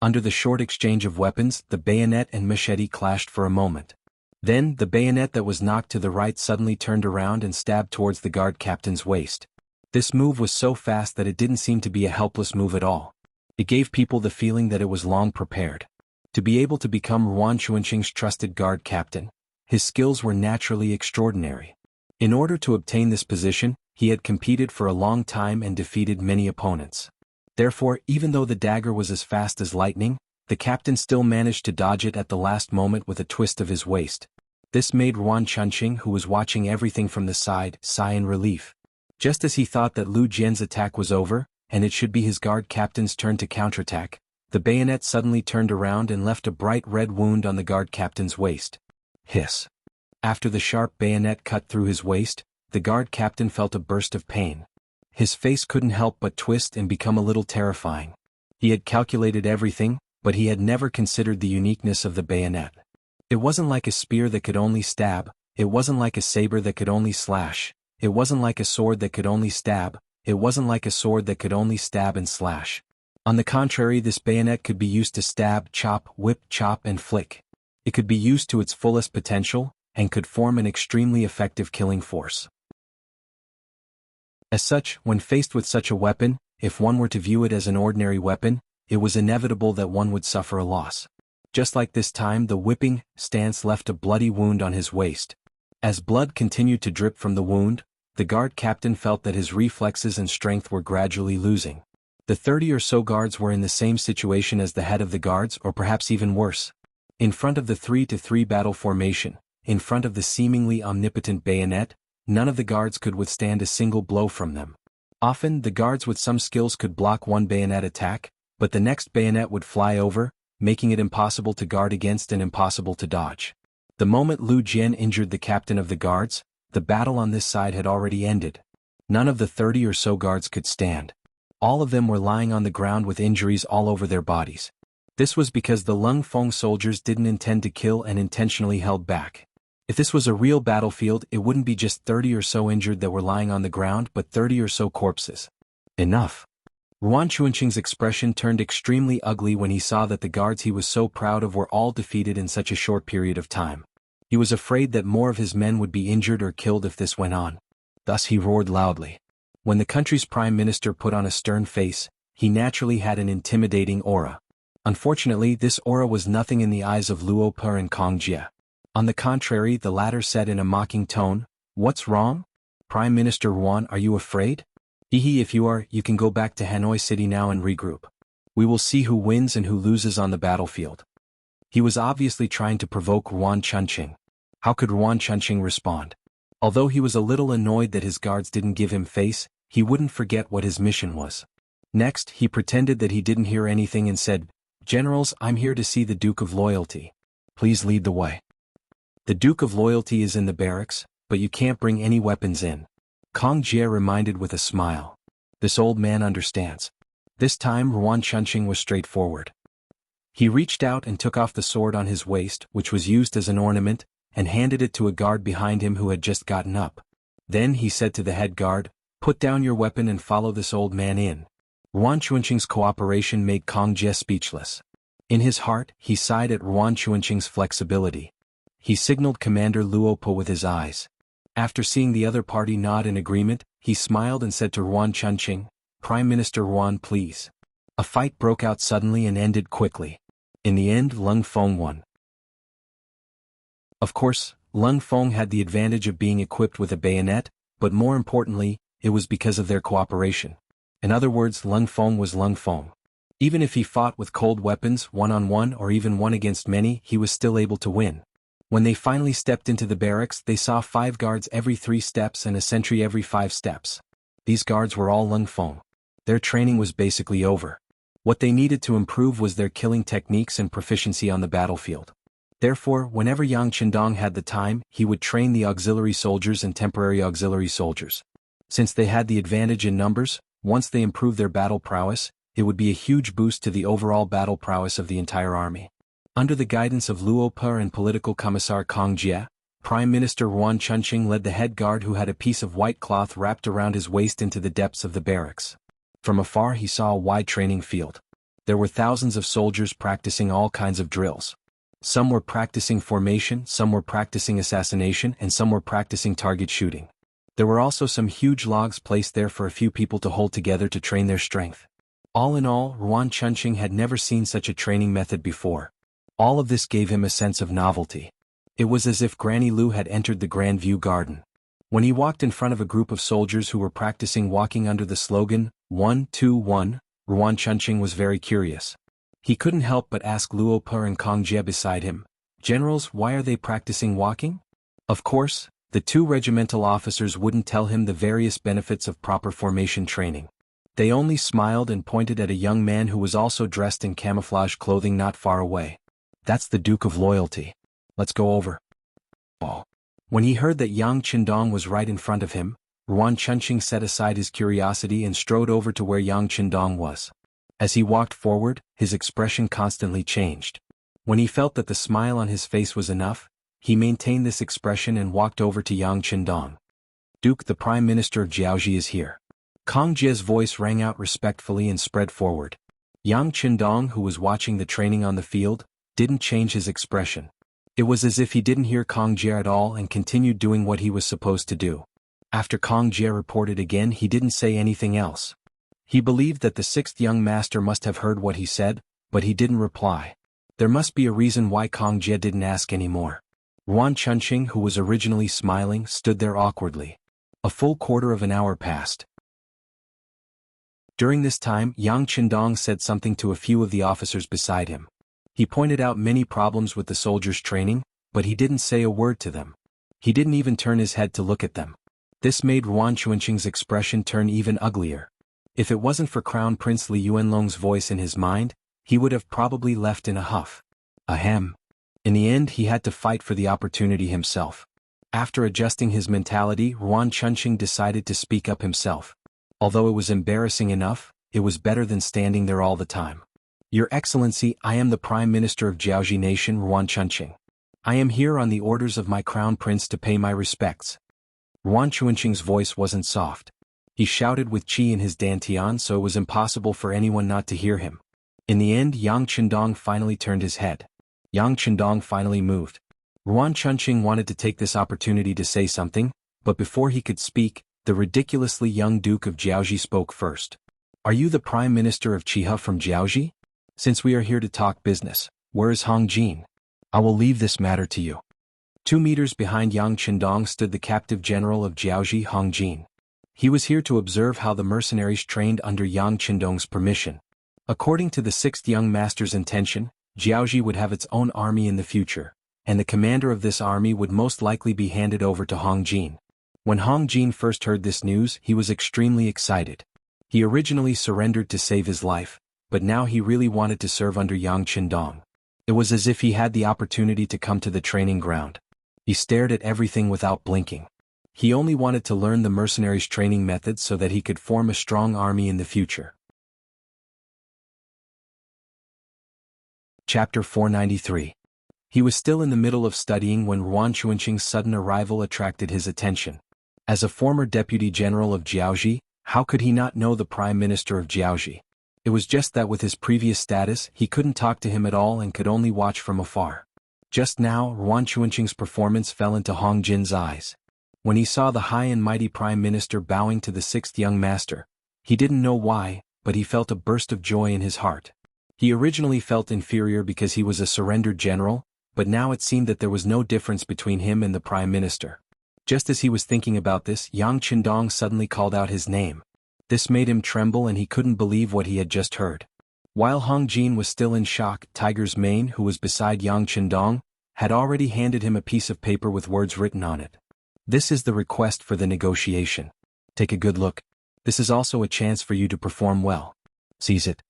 Under the short exchange of weapons, the bayonet and machete clashed for a moment. Then, the bayonet that was knocked to the right suddenly turned around and stabbed towards the guard captain's waist. This move was so fast that it didn't seem to be a helpless move at all. It gave people the feeling that it was long prepared. To be able to become Yuan Chuanqing's trusted guard captain, his skills were naturally extraordinary. In order to obtain this position, he had competed for a long time and defeated many opponents. Therefore, even though the dagger was as fast as lightning, the captain still managed to dodge it at the last moment with a twist of his waist. This made Yuan Chuanqing, who was watching everything from the side, sigh in relief. Just as he thought that Lu Jian's attack was over, and it should be his guard captain's turn to counterattack, the bayonet suddenly turned around and left a bright red wound on the guard captain's waist. Hiss. After the sharp bayonet cut through his waist, the guard captain felt a burst of pain. His face couldn't help but twist and become a little terrifying. He had calculated everything, but he had never considered the uniqueness of the bayonet. It wasn't like a spear that could only stab, it wasn't like a saber that could only slash, it wasn't like a sword that could only stab, it wasn't like a sword that could only stab and slash. On the contrary, this bayonet could be used to stab, chop, whip, chop, and flick. It could be used to its fullest potential, and could form an extremely effective killing force. As such, when faced with such a weapon, if one were to view it as an ordinary weapon, it was inevitable that one would suffer a loss. Just like this time, the whipping stance left a bloody wound on his waist. As blood continued to drip from the wound, the guard captain felt that his reflexes and strength were gradually losing. The 30 or so guards were in the same situation as the head of the guards, or perhaps even worse. In front of the 3-to-3 battle formation, in front of the seemingly omnipotent bayonet, none of the guards could withstand a single blow from them. Often, the guards with some skills could block one bayonet attack, but the next bayonet would fly over, making it impossible to guard against and impossible to dodge. The moment Lu Jian injured the captain of the guards, the battle on this side had already ended. None of the 30 or so guards could stand. All of them were lying on the ground with injuries all over their bodies. This was because the Lung Feng soldiers didn't intend to kill and intentionally held back. If this was a real battlefield, it wouldn't be just 30 or so injured that were lying on the ground, but 30 or so corpses. Enough. Yuan Chuanqing's expression turned extremely ugly when he saw that the guards he was so proud of were all defeated in such a short period of time. He was afraid that more of his men would be injured or killed if this went on. Thus he roared loudly. When the country's prime minister put on a stern face, he naturally had an intimidating aura. Unfortunately, this aura was nothing in the eyes of Luo Per and Kong Jie. On the contrary, the latter said in a mocking tone, "What's wrong? Prime Minister Yuan, are you afraid? Hehe, if you are, you can go back to Hanoi City now and regroup. We will see who wins and who loses on the battlefield." He was obviously trying to provoke Yuan Chuanqing. How could Yuan Chuanqing respond? Although he was a little annoyed that his guards didn't give him face, he wouldn't forget what his mission was. Next, he pretended that he didn't hear anything and said, "Generals, I'm here to see the Duke of Loyalty. Please lead the way." The Duke of Loyalty is in the barracks, but you can't bring any weapons in. Kong Jie reminded with a smile. This old man understands. This time Yuan Chuanqing was straightforward. He reached out and took off the sword on his waist, which was used as an ornament, and handed it to a guard behind him who had just gotten up. Then he said to the head guard, "Put down your weapon and follow this old man in." Yuan Chuanqing's cooperation made Kong Jie speechless. In his heart, he sighed at Yuan Chuanqing's flexibility. He signaled Commander Luopo with his eyes. After seeing the other party nod in agreement, he smiled and said to Yuan Chuanqing, "Prime Minister Yuan, please." A fight broke out suddenly and ended quickly. In the end, Lung Feng won. Of course, Lung Feng had the advantage of being equipped with a bayonet, but more importantly, it was because of their cooperation. In other words, Lung Feng was Lung Feng. Even if he fought with cold weapons, one-on-one or even one against many, he was still able to win. When they finally stepped into the barracks, they saw 5 guards every 3 steps and a sentry every 5 steps. These guards were all Lung Feng. Their training was basically over. What they needed to improve was their killing techniques and proficiency on the battlefield. Therefore, whenever Yang Qindong had the time, he would train the auxiliary soldiers and temporary auxiliary soldiers. Since they had the advantage in numbers, once they improved their battle prowess, it would be a huge boost to the overall battle prowess of the entire army. Under the guidance of Luo Pe and political commissar Kong Jie, Prime Minister Ruan Chunqing led the head guard who had a piece of white cloth wrapped around his waist into the depths of the barracks. From afar he saw a wide training field. There were thousands of soldiers practicing all kinds of drills. Some were practicing formation, some were practicing assassination, and some were practicing target shooting. There were also some huge logs placed there for a few people to hold together to train their strength. All in all, Ruan Chunqing had never seen such a training method before. All of this gave him a sense of novelty. It was as if Granny Lu had entered the Grand View Garden. When he walked in front of a group of soldiers who were practicing walking under the slogan, 1, 2, 1, Ruan Chunqing was very curious. He couldn't help but ask Luo Pe and Kong Jie beside him, "Generals, why are they practicing walking?" Of course, the 2 regimental officers wouldn't tell him the various benefits of proper formation training. They only smiled and pointed at a young man who was also dressed in camouflage clothing not far away. "That's the Duke of Loyalty. Let's go over." Oh. When he heard that Yang Qindong was right in front of him, Ruan Chunqing set aside his curiosity and strode over to where Yang Qindong was. As he walked forward, his expression constantly changed. When he felt that the smile on his face was enough, he maintained this expression and walked over to Yang Qindong. "Duke, the Prime Minister of Jianghu is here." Kong Jie's voice rang out respectfully and spread forward. Yang Qindong, who was watching the training on the field, didn't change his expression. It was as if he didn't hear Kong Jie at all and continued doing what he was supposed to do. After Kong Jie reported again, he didn't say anything else. He believed that the 6th young master must have heard what he said, but he didn't reply. There must be a reason why Kong Jie didn't ask anymore. Ruan Chunqing, who was originally smiling, stood there awkwardly. A full quarter of an hour passed. During this time, Yang Qindong said something to a few of the officers beside him. He pointed out many problems with the soldiers' training, but he didn't say a word to them. He didn't even turn his head to look at them. This made Ruan Chunqing's expression turn even uglier. If it wasn't for Crown Prince Li Yuanlong's voice in his mind, he would have probably left in a huff. Ahem. In the end, he had to fight for the opportunity himself. After adjusting his mentality, Ruan Chunqing decided to speak up himself. Although it was embarrassing enough, it was better than standing there all the time. "Your Excellency, I am the Prime Minister of Jianghu Nation, Ruan Chunqing. I am here on the orders of my Crown Prince to pay my respects." Ruan Chunqing's voice wasn't soft. He shouted with qi in his dantian, so it was impossible for anyone not to hear him. In the end, Yang Qindong finally turned his head. Yang Qindong finally moved. Ruan Chunqing wanted to take this opportunity to say something, but before he could speak, the ridiculously young Duke of Jianghu spoke first. "Are you the Prime Minister of Chiha from Jianghu? Since we are here to talk business, where is Hong Jin? I will leave this matter to you." 2 meters behind Yang Qindong stood the captive general of Jianghu, Hong Jin. He was here to observe how the mercenaries trained under Yang Qindong's permission. According to the 6th young master's intention, Jianghu would have its own army in the future, and the commander of this army would most likely be handed over to Hong Jin. When Hong Jin first heard this news, he was extremely excited. He originally surrendered to save his life, but now he really wanted to serve under Yang Qindong. It was as if he had the opportunity to come to the training ground. He stared at everything without blinking. He only wanted to learn the mercenaries' training methods so that he could form a strong army in the future. Chapter 493. He was still in the middle of studying when Ruan Chunqing's sudden arrival attracted his attention. As a former deputy general of Jianghu, how could he not know the Prime Minister of Jianghu? It was just that with his previous status, he couldn't talk to him at all and could only watch from afar. Just now, Ruan Chunqing's performance fell into Hong Jin's eyes. When he saw the high and mighty Prime Minister bowing to the 6th young master, he didn't know why, but he felt a burst of joy in his heart. He originally felt inferior because he was a surrendered general, but now it seemed that there was no difference between him and the Prime Minister. Just as he was thinking about this, Yang Qindong suddenly called out his name. This made him tremble and he couldn't believe what he had just heard. While Hong Jin was still in shock, Tiger's Mane, who was beside Yang Qindong, had already handed him a piece of paper with words written on it. This is the request for the negotiation. Take a good look. This is also a chance for you to perform well. Seize it.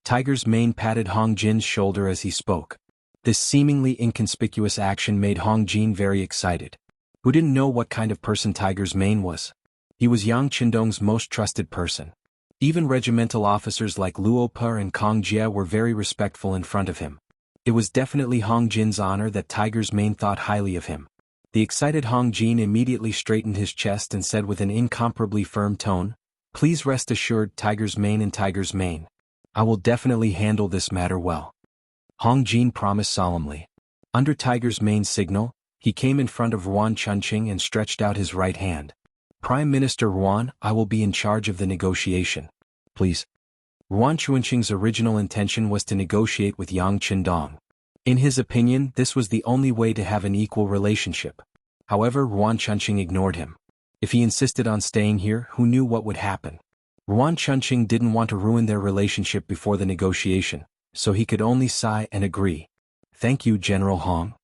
Tiger's mane patted Hong Jin's shoulder as he spoke. This seemingly inconspicuous action made Hong Jin very excited. Who didn't know what kind of person Tiger's mane was? He was Yang Qindong's most trusted person. Even regimental officers like Luo Per and Kong Jie were very respectful in front of him. It was definitely Hong Jin's honor that Tiger's mane thought highly of him. The excited Hong Jin immediately straightened his chest and said with an incomparably firm tone, "Please rest assured, Tiger's mane and Tiger's mane. I will definitely handle this matter well." Hong Jin promised solemnly. Under Tiger's mane's signal, he came in front of Yuan Chunqing and stretched out his right hand. "Prime Minister Yuan, I will be in charge of the negotiation. Please." Yuan Chunqing's original intention was to negotiate with Yang Qindong. In his opinion, this was the only way to have an equal relationship. However, Yuan Chunqing ignored him. If he insisted on staying here, who knew what would happen? Yuan Chunqing didn't want to ruin their relationship before the negotiation, so he could only sigh and agree. "Thank you, General Hong."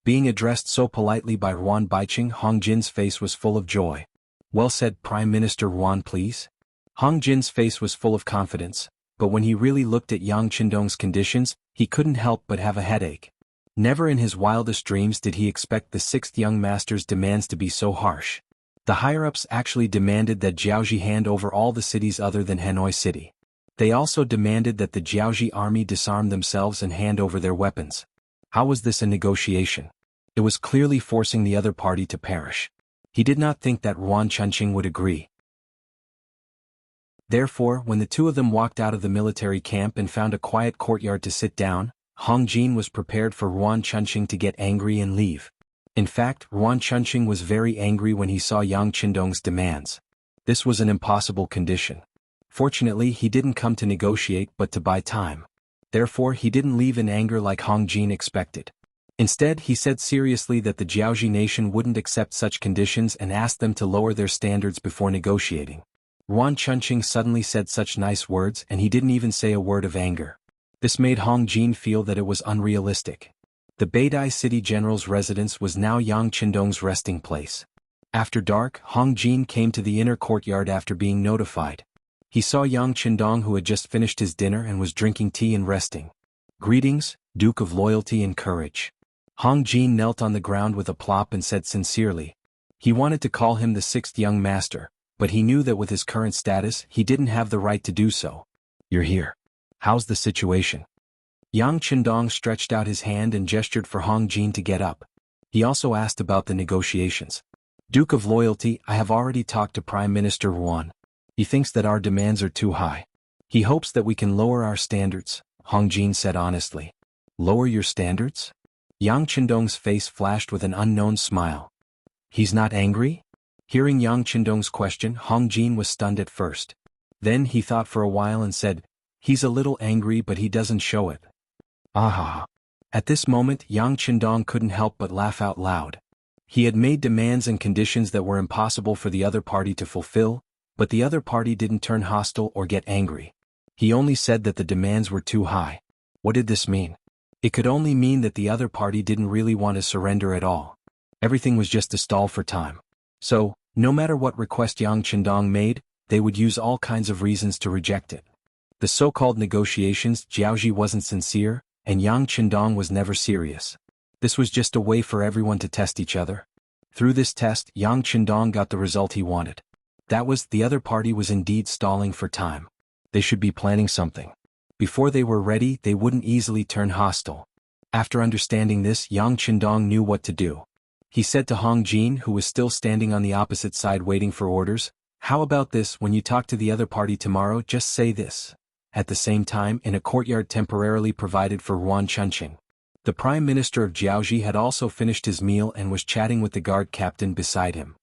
Being addressed so politely by Yuan Baiqing, Hong Jin's face was full of joy. "Well said, Prime Minister Yuan, please." Hong Jin's face was full of confidence, but when he really looked at Yang Qindong's conditions, he couldn't help but have a headache. Never in his wildest dreams did he expect the sixth young master's demands to be so harsh. The higher-ups actually demanded that Jiaoji hand over all the cities other than Hanoi City. They also demanded that the Jiaoji army disarm themselves and hand over their weapons. How was this a negotiation? It was clearly forcing the other party to perish. He did not think that Yuan Chunqing would agree. Therefore, when the two of them walked out of the military camp and found a quiet courtyard to sit down, Hong Jin was prepared for Yuan Chunqing to get angry and leave. In fact, Yuan Chunqing was very angry when he saw Yang Qindong's demands. This was an impossible condition. Fortunately, he didn't come to negotiate but to buy time. Therefore, he didn't leave in anger like Hong Jin expected. Instead, he said seriously that the Jiaoji nation wouldn't accept such conditions and asked them to lower their standards before negotiating. Yuan Chunqing suddenly said such nice words and he didn't even say a word of anger. This made Hong Jin feel that it was unrealistic. The Beidai city general's residence was now Yang Qindong's resting place. After dark, Hong Jin came to the inner courtyard after being notified. He saw Yang Qindong, who had just finished his dinner and was drinking tea and resting. "Greetings, Duke of Loyalty and Courage." Hong Jin knelt on the ground with a plop and said sincerely. He wanted to call him the sixth young master, but he knew that with his current status, he didn't have the right to do so. "You're here. How's the situation?" Yang Qindong stretched out his hand and gestured for Hong Jin to get up. He also asked about the negotiations. "Duke of Loyalty, I have already talked to Prime Minister Yuan. He thinks that our demands are too high. He hopes that we can lower our standards," Hong Jin said honestly. "Lower your standards?" Yang Qindong's face flashed with an unknown smile. "He's not angry?" Hearing Yang Qindong's question, Hong Jin was stunned at first. Then he thought for a while and said, "He's a little angry but he doesn't show it." "Ah." At this moment, Yang Qindong couldn't help but laugh out loud. He had made demands and conditions that were impossible for the other party to fulfill, but the other party didn't turn hostile or get angry. He only said that the demands were too high. What did this mean? It could only mean that the other party didn't really want to surrender at all. Everything was just a stall for time. So, no matter what request Yang Qindong made, they would use all kinds of reasons to reject it. The so-called negotiations, Jiaoji wasn't sincere, and Yang Qindong was never serious. This was just a way for everyone to test each other. Through this test, Yang Qindong got the result he wanted. That was, the other party was indeed stalling for time. They should be planning something. Before they were ready, they wouldn't easily turn hostile. After understanding this, Yang Qindong knew what to do. He said to Hong Jin, who was still standing on the opposite side waiting for orders, "How about this, when you talk to the other party tomorrow, just say this." At the same time, in a courtyard temporarily provided for Yuan Chunqing, the Prime Minister of Jiaoji had also finished his meal and was chatting with the guard captain beside him.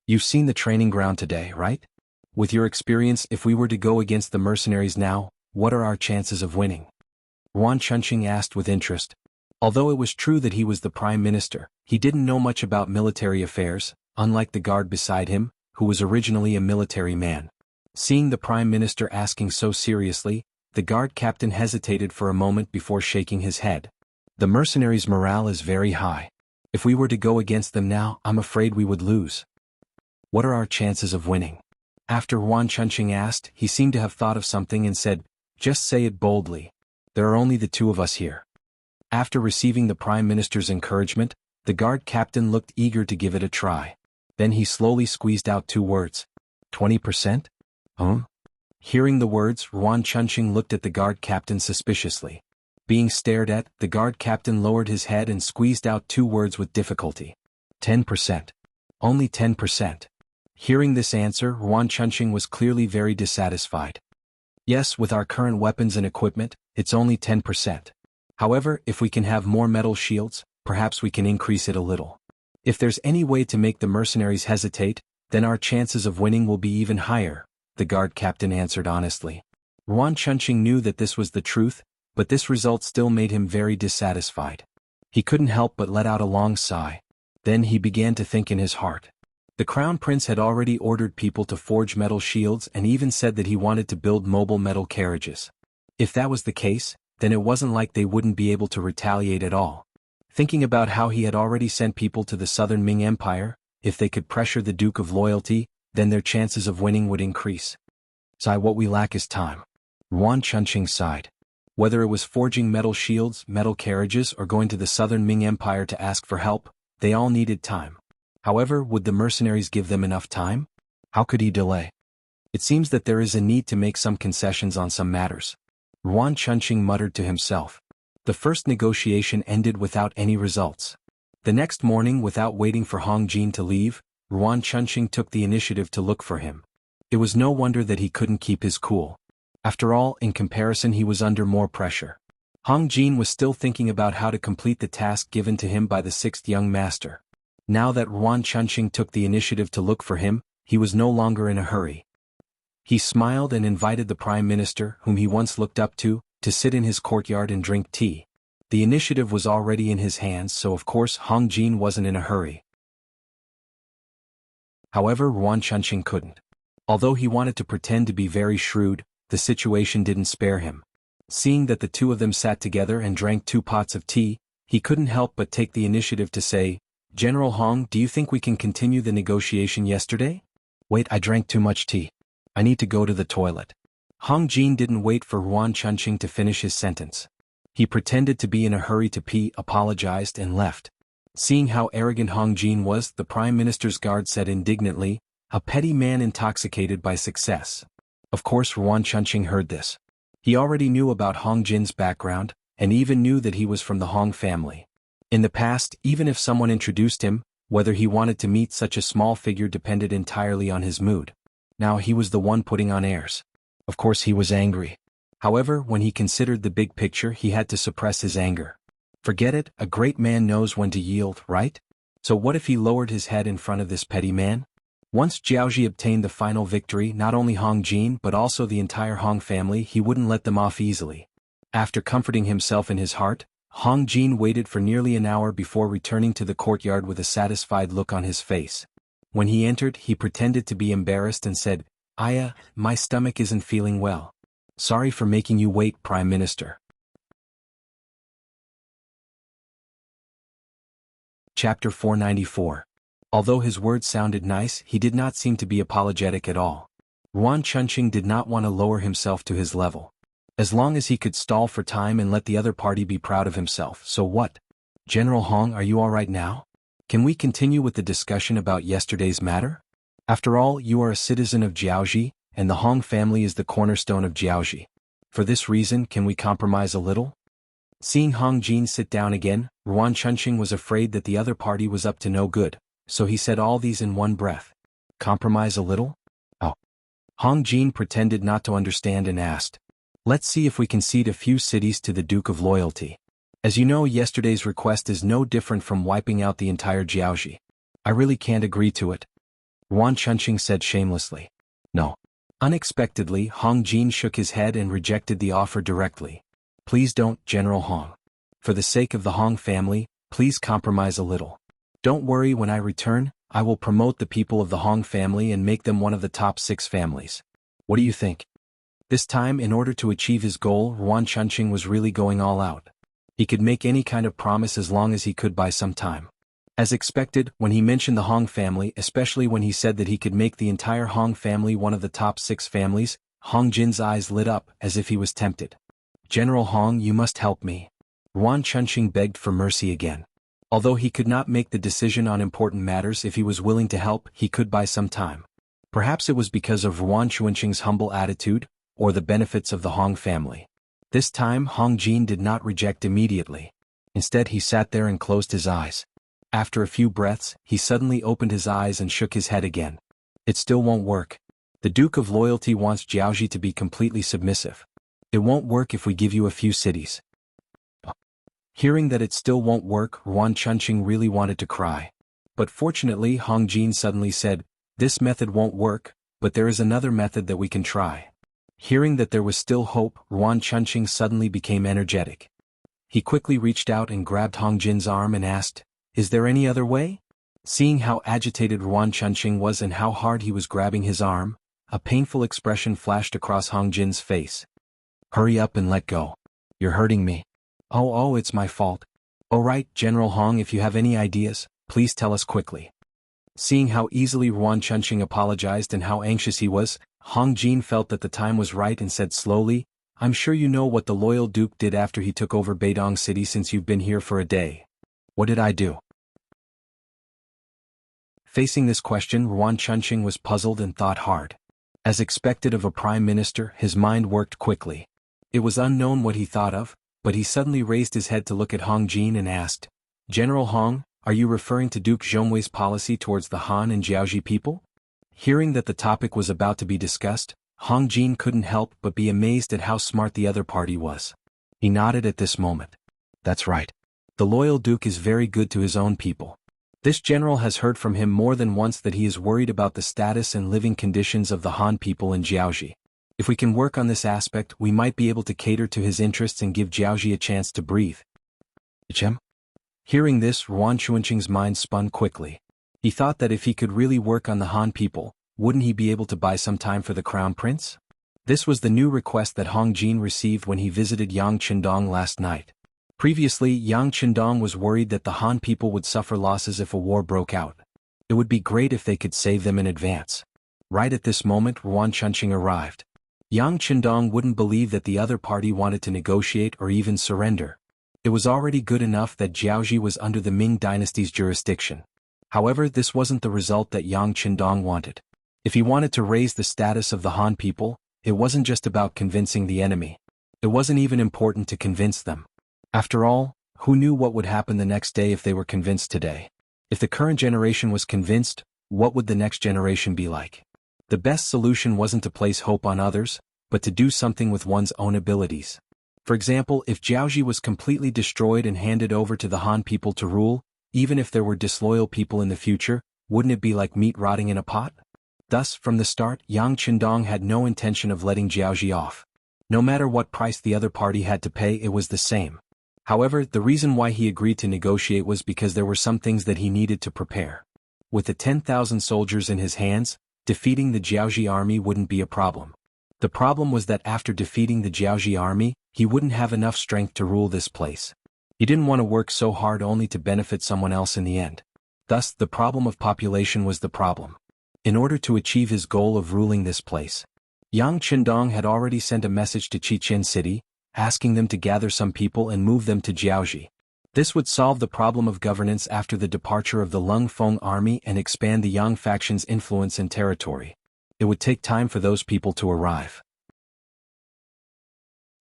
"You've seen the training ground today, right? With your experience, if we were to go against the mercenaries now, what are our chances of winning?" Yuan Chunqing asked with interest. Although it was true that he was the Prime Minister, he didn't know much about military affairs, unlike the guard beside him, who was originally a military man. Seeing the Prime Minister asking so seriously, the guard captain hesitated for a moment before shaking his head. The mercenaries' morale is very high. If we were to go against them now, I'm afraid we would lose. What are our chances of winning? After Yuan Chunqing asked, he seemed to have thought of something and said, just say it boldly. There are only the two of us here. After receiving the Prime Minister's encouragement, the guard captain looked eager to give it a try. Then he slowly squeezed out 2 words. 20%? Hearing the words, Yuan Chunqing looked at the guard captain suspiciously. Being stared at, the guard captain lowered his head and squeezed out 2 words with difficulty. 10%. Only 10%. Hearing this answer, Yuan Chunqing was clearly very dissatisfied. Yes, with our current weapons and equipment, it's only 10%. However, if we can have more metal shields, perhaps we can increase it a little. If there's any way to make the mercenaries hesitate, then our chances of winning will be even higher, the guard captain answered honestly. Yuan Chunqing knew that this was the truth, but this result still made him very dissatisfied. He couldn't help but let out a long sigh. Then he began to think in his heart. The Crown Prince had already ordered people to forge metal shields and even said that he wanted to build mobile metal carriages. If that was the case, then it wasn't like they wouldn't be able to retaliate at all. Thinking about how he had already sent people to the southern Ming Empire, if they could pressure the Duke of Loyalty, then their chances of winning would increase. What we lack is time. Yuan Chunqing sighed. Whether it was forging metal shields, metal carriages, or going to the southern Ming Empire to ask for help, they all needed time. However, would the mercenaries give them enough time? How could he delay? It seems that there is a need to make some concessions on some matters. Yuan Chunqing muttered to himself. The first negotiation ended without any results. The next morning, without waiting for Hong Jin to leave, Yuan Chunqing took the initiative to look for him. It was no wonder that he couldn't keep his cool. After all, in comparison he was under more pressure. Hong Jin was still thinking about how to complete the task given to him by the 6th young master. Now that Yuan Chunqing took the initiative to look for him, he was no longer in a hurry. He smiled and invited the Prime Minister, whom he once looked up to sit in his courtyard and drink tea. The initiative was already in his hands, so of course Hong Jin wasn't in a hurry. However, Yuan Chunqing couldn't. Although he wanted to pretend to be very shrewd, the situation didn't spare him. Seeing that the two of them sat together and drank 2 pots of tea, he couldn't help but take the initiative to say, General Hong, do you think we can continue the negotiation yesterday? Wait, I drank too much tea. I need to go to the toilet. Hong Jin didn't wait for Yuan Chunqing to finish his sentence. He pretended to be in a hurry to pee, apologized and left. Seeing how arrogant Hong Jin was, the Prime Minister's guard said indignantly, a petty man intoxicated by success. Of course Yuan Chunqing heard this. He already knew about Hong Jin's background, and even knew that he was from the Hong family. In the past, even if someone introduced him, whether he wanted to meet such a small figure depended entirely on his mood. Now he was the one putting on airs. Of course he was angry. However, when he considered the big picture, he had to suppress his anger. Forget it, a great man knows when to yield, right? So what if he lowered his head in front of this petty man? Once Jianghu obtained the final victory, not only Hong Jin but also the entire Hong family, he wouldn't let them off easily. After comforting himself in his heart, Hong Jin waited for nearly an hour before returning to the courtyard with a satisfied look on his face. When he entered, he pretended to be embarrassed and said, Aya, my stomach isn't feeling well. Sorry for making you wait, Prime Minister. Chapter 494. Although his words sounded nice, he did not seem to be apologetic at all. Yuan Chunqing did not want to lower himself to his level. As long as he could stall for time and let the other party be proud of himself, so what? General Hong, are you all right now? Can we continue with the discussion about yesterday's matter? After all, you are a citizen of Jianghu, and the Hong family is the cornerstone of Jianghu. For this reason, can we compromise a little? Seeing Hong Jin sit down again, Yuan Chunqing was afraid that the other party was up to no good, so he said all these in one breath. Compromise a little? Oh. Hong Jin pretended not to understand and asked. Let's see if we can cede a few cities to the Duke of Loyalty. As you know, yesterday's request is no different from wiping out the entire Jianghu. I really can't agree to it. Yuan Chunqing said shamelessly. No. Unexpectedly, Hong Jin shook his head and rejected the offer directly. Please don't, General Hong. For the sake of the Hong family, please compromise a little. Don't worry, when I return, I will promote the people of the Hong family and make them one of the top 6 families. What do you think? This time, in order to achieve his goal, Yuan Chunqing was really going all out. He could make any kind of promise as long as he could buy some time. As expected, when he mentioned the Hong family, especially when he said that he could make the entire Hong family one of the top 6 families, Hong Jin's eyes lit up as if he was tempted. "General Hong, you must help me." Yuan Chunqing begged for mercy again. Although he could not make the decision on important matters, if he was willing to help, he could buy some time. Perhaps it was because of Yuan Chunqing's humble attitude, or the benefits of the Hong family. This time Hong Jin did not reject immediately. Instead he sat there and closed his eyes. After a few breaths, he suddenly opened his eyes and shook his head again. "It still won't work. The Duke of Loyalty wants Jiaoji to be completely submissive. It won't work if we give you a few cities." Hearing that it still won't work, Yuan Chunqing really wanted to cry. But fortunately Hong Jin suddenly said, "This method won't work, but there is another method that we can try." Hearing that there was still hope, Yuan Chunqing suddenly became energetic. He quickly reached out and grabbed Hong Jin's arm and asked, "Is there any other way?" Seeing how agitated Yuan Chunqing was and how hard he was grabbing his arm, a painful expression flashed across Hong Jin's face. "Hurry up and let go. You're hurting me." Oh, it's my fault." "All right, General Hong, if you have any ideas, please tell us quickly." Seeing how easily Yuan Chunqing apologized and how anxious he was, Hong Jin felt that the time was right and said slowly, "I'm sure you know what the loyal Duke did after he took over Beidong City since you've been here for a day." "What did I do?" Facing this question, Yuan Chunqing was puzzled and thought hard. As expected of a prime minister, his mind worked quickly. It was unknown what he thought of, but he suddenly raised his head to look at Hong Jin and asked, "General Hong, are you referring to Duke Zhongwei's policy towards the Han and Jiaoji people?" Hearing that the topic was about to be discussed, Hong Jin couldn't help but be amazed at how smart the other party was. He nodded at this moment. "That's right. The loyal Duke is very good to his own people. This general has heard from him more than once that he is worried about the status and living conditions of the Han people in Jiaoji. If we can work on this aspect, we might be able to cater to his interests and give Jiaoji a chance to breathe." Hearing this, Yuan Chunqing's mind spun quickly. He thought that if he could really work on the Han people, wouldn't he be able to buy some time for the crown prince? This was the new request that Hong Jin received when he visited Yang Qindong last night. Previously, Yang Qindong was worried that the Han people would suffer losses if a war broke out. It would be great if they could save them in advance. Right at this moment, Yuan Chunqing arrived. Yang Qindong wouldn't believe that the other party wanted to negotiate or even surrender. It was already good enough that Jiaoji was under the Ming dynasty's jurisdiction. However, this wasn't the result that Yang Qindong wanted. If he wanted to raise the status of the Han people, it wasn't just about convincing the enemy. It wasn't even important to convince them. After all, who knew what would happen the next day if they were convinced today? If the current generation was convinced, what would the next generation be like? The best solution wasn't to place hope on others, but to do something with one's own abilities. For example, if Jiaoji was completely destroyed and handed over to the Han people to rule, even if there were disloyal people in the future, wouldn't it be like meat rotting in a pot? Thus, from the start, Yang Qindong had no intention of letting Jiaoji off. No matter what price the other party had to pay, it was the same. However, the reason why he agreed to negotiate was because there were some things that he needed to prepare. With the 10,000 soldiers in his hands, defeating the Jiaoji army wouldn't be a problem. The problem was that after defeating the Jiaoji army, he wouldn't have enough strength to rule this place. He didn't want to work so hard only to benefit someone else in the end. Thus, the problem of population was the problem. In order to achieve his goal of ruling this place, Yang Qindong had already sent a message to Qichen City, asking them to gather some people and move them to Jiaoji. This would solve the problem of governance after the departure of the Lung Feng army and expand the Yang faction's influence and territory. It would take time for those people to arrive.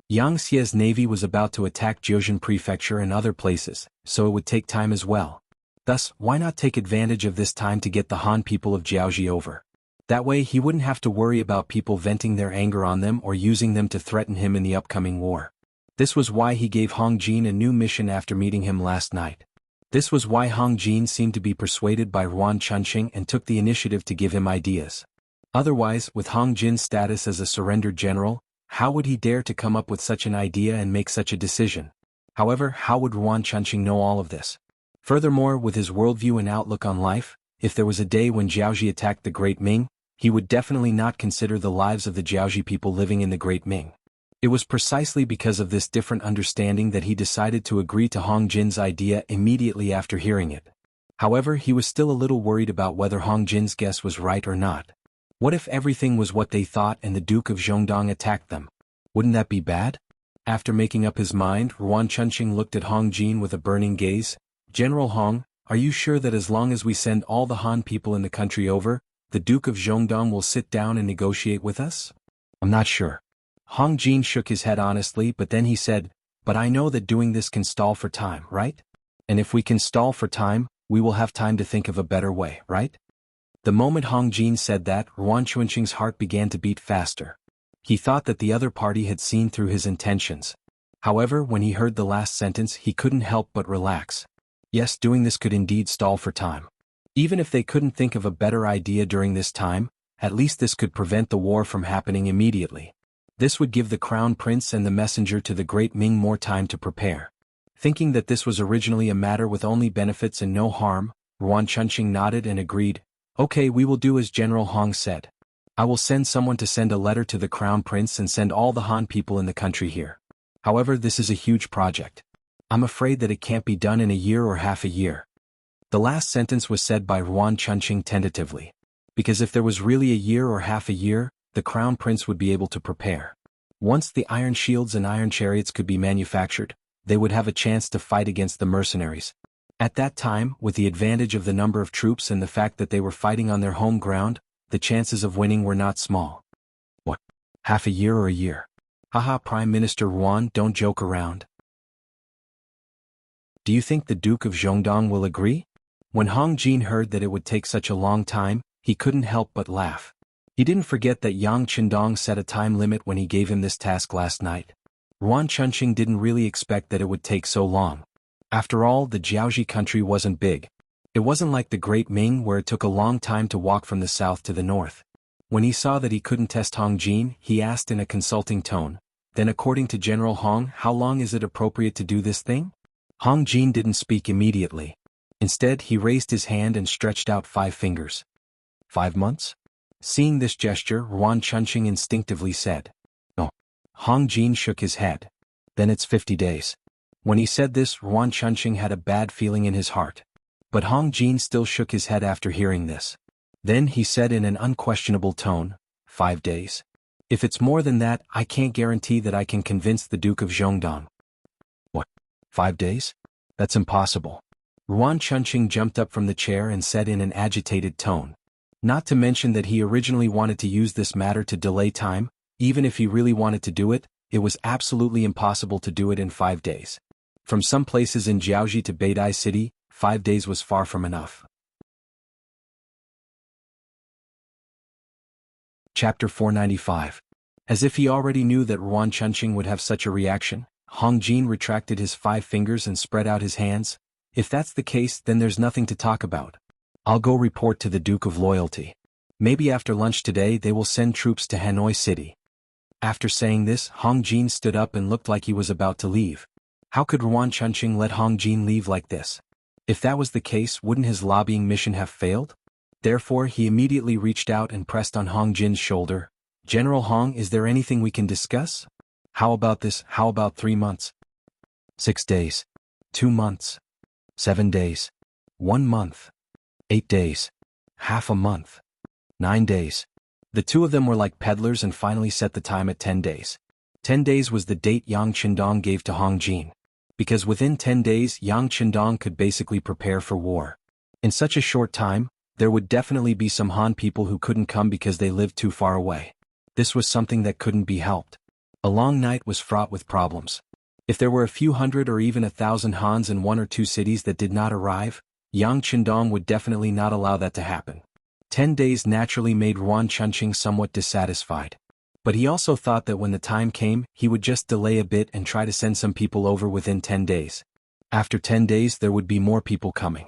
Yang Xie's navy was about to attack Jiuzhen Prefecture and other places, so it would take time as well. Thus, why not take advantage of this time to get the Han people of Jiaoji over? That way he wouldn't have to worry about people venting their anger on them or using them to threaten him in the upcoming war. This was why he gave Hong Jin a new mission after meeting him last night. This was why Hong Jin seemed to be persuaded by Yuan Chunqing and took the initiative to give him ideas. Otherwise, with Hong Jin's status as a surrendered general, how would he dare to come up with such an idea and make such a decision? However, how would Yuan Chunqing know all of this? Furthermore, with his worldview and outlook on life, if there was a day when Jiaoji attacked the Great Ming, he would definitely not consider the lives of the Jiaoji people living in the Great Ming. It was precisely because of this different understanding that he decided to agree to Hong Jin's idea immediately after hearing it. However, he was still a little worried about whether Hong Jin's guess was right or not. What if everything was what they thought and the Duke of Zhongdong attacked them? Wouldn't that be bad? After making up his mind, Ruan Chunqing looked at Hong Jin with a burning gaze. General Hong, are you sure that as long as we send all the Han people in the country over, the Duke of Zhongdong will sit down and negotiate with us? I'm not sure. Hong Jin shook his head honestly, but then he said, but I know that doing this can stall for time, right? And if we can stall for time, we will have time to think of a better way, right? The moment Hong Jin said that, Ruan Chunqing's heart began to beat faster. He thought that the other party had seen through his intentions. However, when he heard the last sentence, he couldn't help but relax. Yes, doing this could indeed stall for time. Even if they couldn't think of a better idea during this time, at least this could prevent the war from happening immediately. This would give the Crown Prince and the messenger to the great Ming more time to prepare. Thinking that this was originally a matter with only benefits and no harm, Ruan Chunqing nodded and agreed. Okay, we will do as General Hong said. I will send someone to send a letter to the Crown Prince and send all the Han people in the country here. However, this is a huge project. I'm afraid that it can't be done in a year or half a year. The last sentence was said by Ruan Chunqing tentatively. Because if there was really a year or half a year, the Crown Prince would be able to prepare. Once the iron shields and iron chariots could be manufactured, they would have a chance to fight against the mercenaries. At that time, with the advantage of the number of troops and the fact that they were fighting on their home ground, the chances of winning were not small. What? Half a year or a year? Haha, Prime Minister Ruan, don't joke around. Do you think the Duke of Zhongdong will agree? When Hong Jin heard that it would take such a long time, he couldn't help but laugh. He didn't forget that Yang Qindong set a time limit when he gave him this task last night. Ruan Chunqing didn't really expect that it would take so long. After all, the Jiaoxi country wasn't big. It wasn't like the Great Ming where it took a long time to walk from the south to the north. When he saw that he couldn't test Hong Jin, he asked in a consulting tone, then according to General Hong, how long is it appropriate to do this thing? Hong Jin didn't speak immediately. Instead, he raised his hand and stretched out 5 fingers. 5 months? Seeing this gesture, Ruan Chunqing instinctively said, "No." Hong Jin shook his head. "Then it's 50 days. When he said this, Ruan Chunqing had a bad feeling in his heart. But Hong Jin still shook his head after hearing this. Then he said in an unquestionable tone, 5 days. If it's more than that, I can't guarantee that I can convince the Duke of Zhongdong. What? 5 days? That's impossible. Ruan Chunqing jumped up from the chair and said in an agitated tone. Not to mention that he originally wanted to use this matter to delay time, even if he really wanted to do it, it was absolutely impossible to do it in 5 days. From some places in Jiaoxi to Beidai City, 5 days was far from enough. Chapter 495. As if he already knew that Ruan Chunqing would have such a reaction, Hong Jin retracted his 5 fingers and spread out his hands. If that's the case, then there's nothing to talk about. I'll go report to the Duke of Loyalty. Maybe after lunch today they will send troops to Hanoi City. After saying this, Hong Jin stood up and looked like he was about to leave. How could Ruan Chunqing let Hong Jin leave like this? If that was the case, wouldn't his lobbying mission have failed? Therefore, he immediately reached out and pressed on Hong Jin's shoulder. General Hong, is there anything we can discuss? How about this? How about 3 months? 6 days. 2 months. 7 days. 1 month. 8 days. Half a month. 9 days. The two of them were like peddlers and finally set the time at 10 days. 10 days was the date Yang Qindong gave to Hong Jin. Because within 10 days Yang Qindong could basically prepare for war. In such a short time, there would definitely be some Han people who couldn't come because they lived too far away. This was something that couldn't be helped. A long night was fraught with problems. If there were a few hundred or even 1,000 Hans in 1 or 2 cities that did not arrive, Yang Qindong would definitely not allow that to happen. 10 days naturally made Ruan Chunqing somewhat dissatisfied. But he also thought that when the time came, he would just delay a bit and try to send some people over within 10 days. After 10 days there would be more people coming.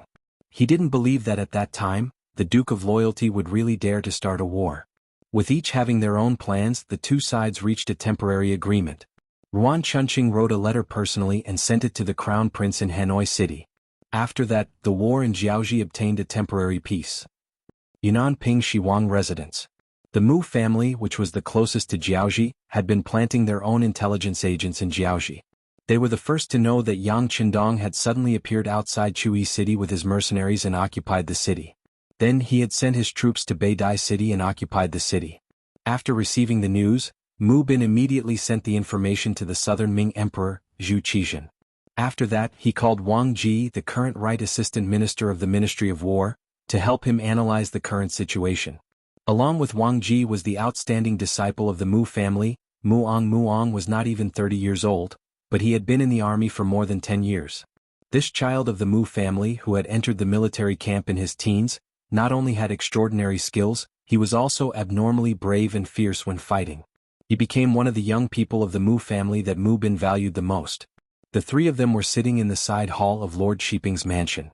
He didn't believe that at that time, the Duke of Loyalty would really dare to start a war. With each having their own plans, the two sides reached a temporary agreement. Ruan Chunqing wrote a letter personally and sent it to the Crown Prince in Hanoi City. After that, the war in Jiaoxi obtained a temporary peace. Yunnan Ping Shiwang Residence. The Mu family, which was the closest to Jiaoji, had been planting their own intelligence agents in Jiaoji. They were the first to know that Yang Qindong had suddenly appeared outside Chui City with his mercenaries and occupied the city. Then he had sent his troops to Beidai City and occupied the city. After receiving the news, Mu Bin immediately sent the information to the southern Ming Emperor, Zhu Qizhen. After that, he called Wang Ji, the current Right Assistant Minister of the Ministry of War, to help him analyze the current situation. Along with Wang Ji was the outstanding disciple of the Mu family, Muong. Muong was not even 30 years old, but he had been in the army for more than 10 years. This child of the Mu family who had entered the military camp in his teens, not only had extraordinary skills, he was also abnormally brave and fierce when fighting. He became one of the young people of the Mu family that Mu Bin valued the most. The three of them were sitting in the side hall of Lord Shiping's mansion.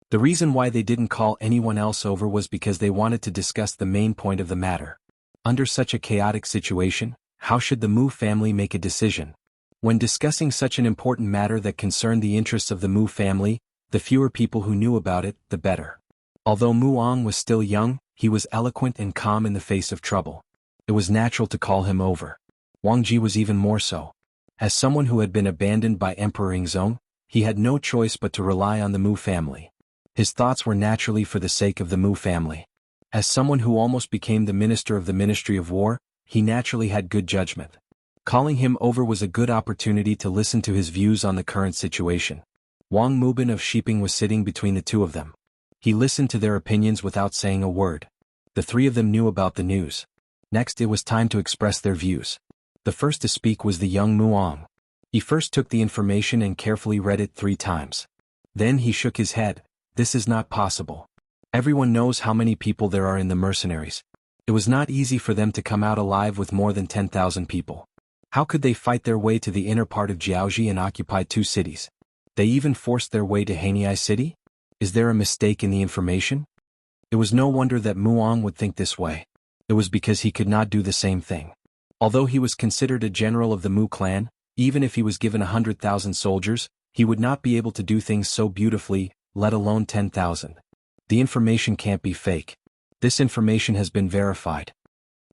The reason why they didn't call anyone else over was because they wanted to discuss the main point of the matter. Under such a chaotic situation, how should the Mu family make a decision? When discussing such an important matter that concerned the interests of the Mu family, the fewer people who knew about it, the better. Although Muong was still young, he was eloquent and calm in the face of trouble. It was natural to call him over. Wang Ji was even more so. As someone who had been abandoned by Emperor Yingzong, he had no choice but to rely on the Mu family. His thoughts were naturally for the sake of the Mu family. As someone who almost became the minister of the Ministry of War, he naturally had good judgment. Calling him over was a good opportunity to listen to his views on the current situation. Wang Mubin of Shiping was sitting between the two of them. He listened to their opinions without saying a word. The three of them knew about the news. Next, it was time to express their views. The first to speak was the young Muong. He first took the information and carefully read it 3 times. Then he shook his head. This is not possible. Everyone knows how many people there are in the mercenaries. It was not easy for them to come out alive with more than 10,000 people. How could they fight their way to the inner part of Jiaoji and occupy 2 cities? They even forced their way to Haniai City? Is there a mistake in the information? It was no wonder that Muong would think this way. It was because he could not do the same thing. Although he was considered a general of the Mu clan, even if he was given 100,000 soldiers, he would not be able to do things so beautifully, let alone 10,000. The information can't be fake. This information has been verified.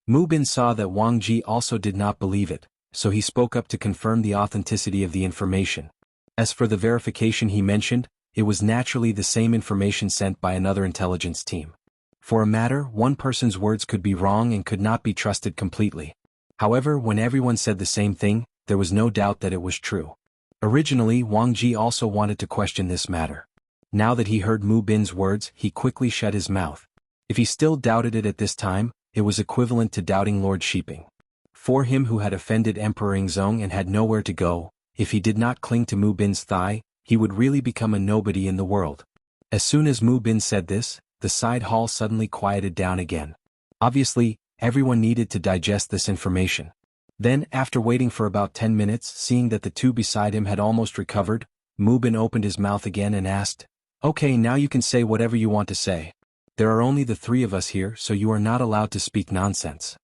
Mu Bin saw that Wang Ji also did not believe it, so he spoke up to confirm the authenticity of the information. As for the verification he mentioned, it was naturally the same information sent by another intelligence team. For a matter, one person's words could be wrong and could not be trusted completely. However, when everyone said the same thing, there was no doubt that it was true. Originally, Wang Ji also wanted to question this matter. Now that he heard Mu Bin's words, he quickly shut his mouth. If he still doubted it at this time, it was equivalent to doubting Lord Shiping. For him who had offended Emperor Yingzong and had nowhere to go, if he did not cling to Mu Bin's thigh, he would really become a nobody in the world. As soon as Mu Bin said this, the side hall suddenly quieted down again. Obviously, everyone needed to digest this information. Then, after waiting for about 10 minutes, seeing that the two beside him had almost recovered, Mu Bin opened his mouth again and asked, "Okay, now you can say whatever you want to say. There are only the 3 of us here, so you are not allowed to speak nonsense."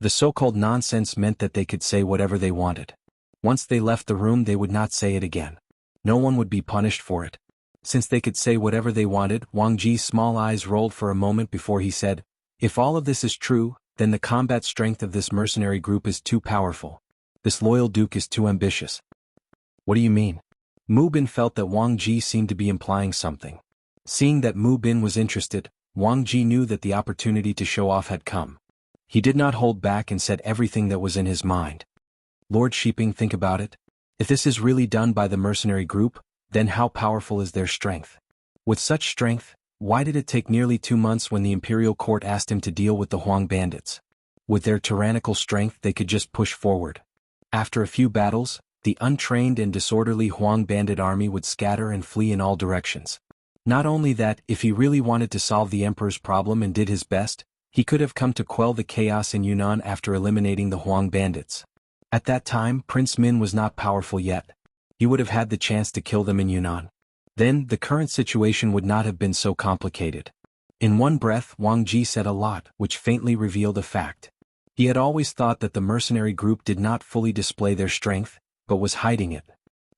The so-called nonsense meant that they could say whatever they wanted. Once they left the room, they would not say it again. No one would be punished for it. Since they could say whatever they wanted, Wang Ji's small eyes rolled for a moment before he said, "If all of this is true, then the combat strength of this mercenary group is too powerful. This loyal duke is too ambitious." "What do you mean?" Mu Bin felt that Wang Ji seemed to be implying something. Seeing that Mu Bin was interested, Wang Ji knew that the opportunity to show off had come. He did not hold back and said everything that was in his mind. "Lord Shiping, think about it. If this is really done by the mercenary group, then how powerful is their strength? With such strength, why did it take nearly 2 months when the imperial court asked him to deal with the Huang bandits? With their tyrannical strength they could just push forward. After a few battles, the untrained and disorderly Huang bandit army would scatter and flee in all directions. Not only that, if he really wanted to solve the emperor's problem and did his best, he could have come to quell the chaos in Yunnan after eliminating the Huang bandits. At that time, Prince Min was not powerful yet. He would have had the chance to kill them in Yunnan. Then, the current situation would not have been so complicated. In one breath, Wang Ji said a lot, which faintly revealed a fact. He had always thought that the mercenary group did not fully display their strength, but was hiding it.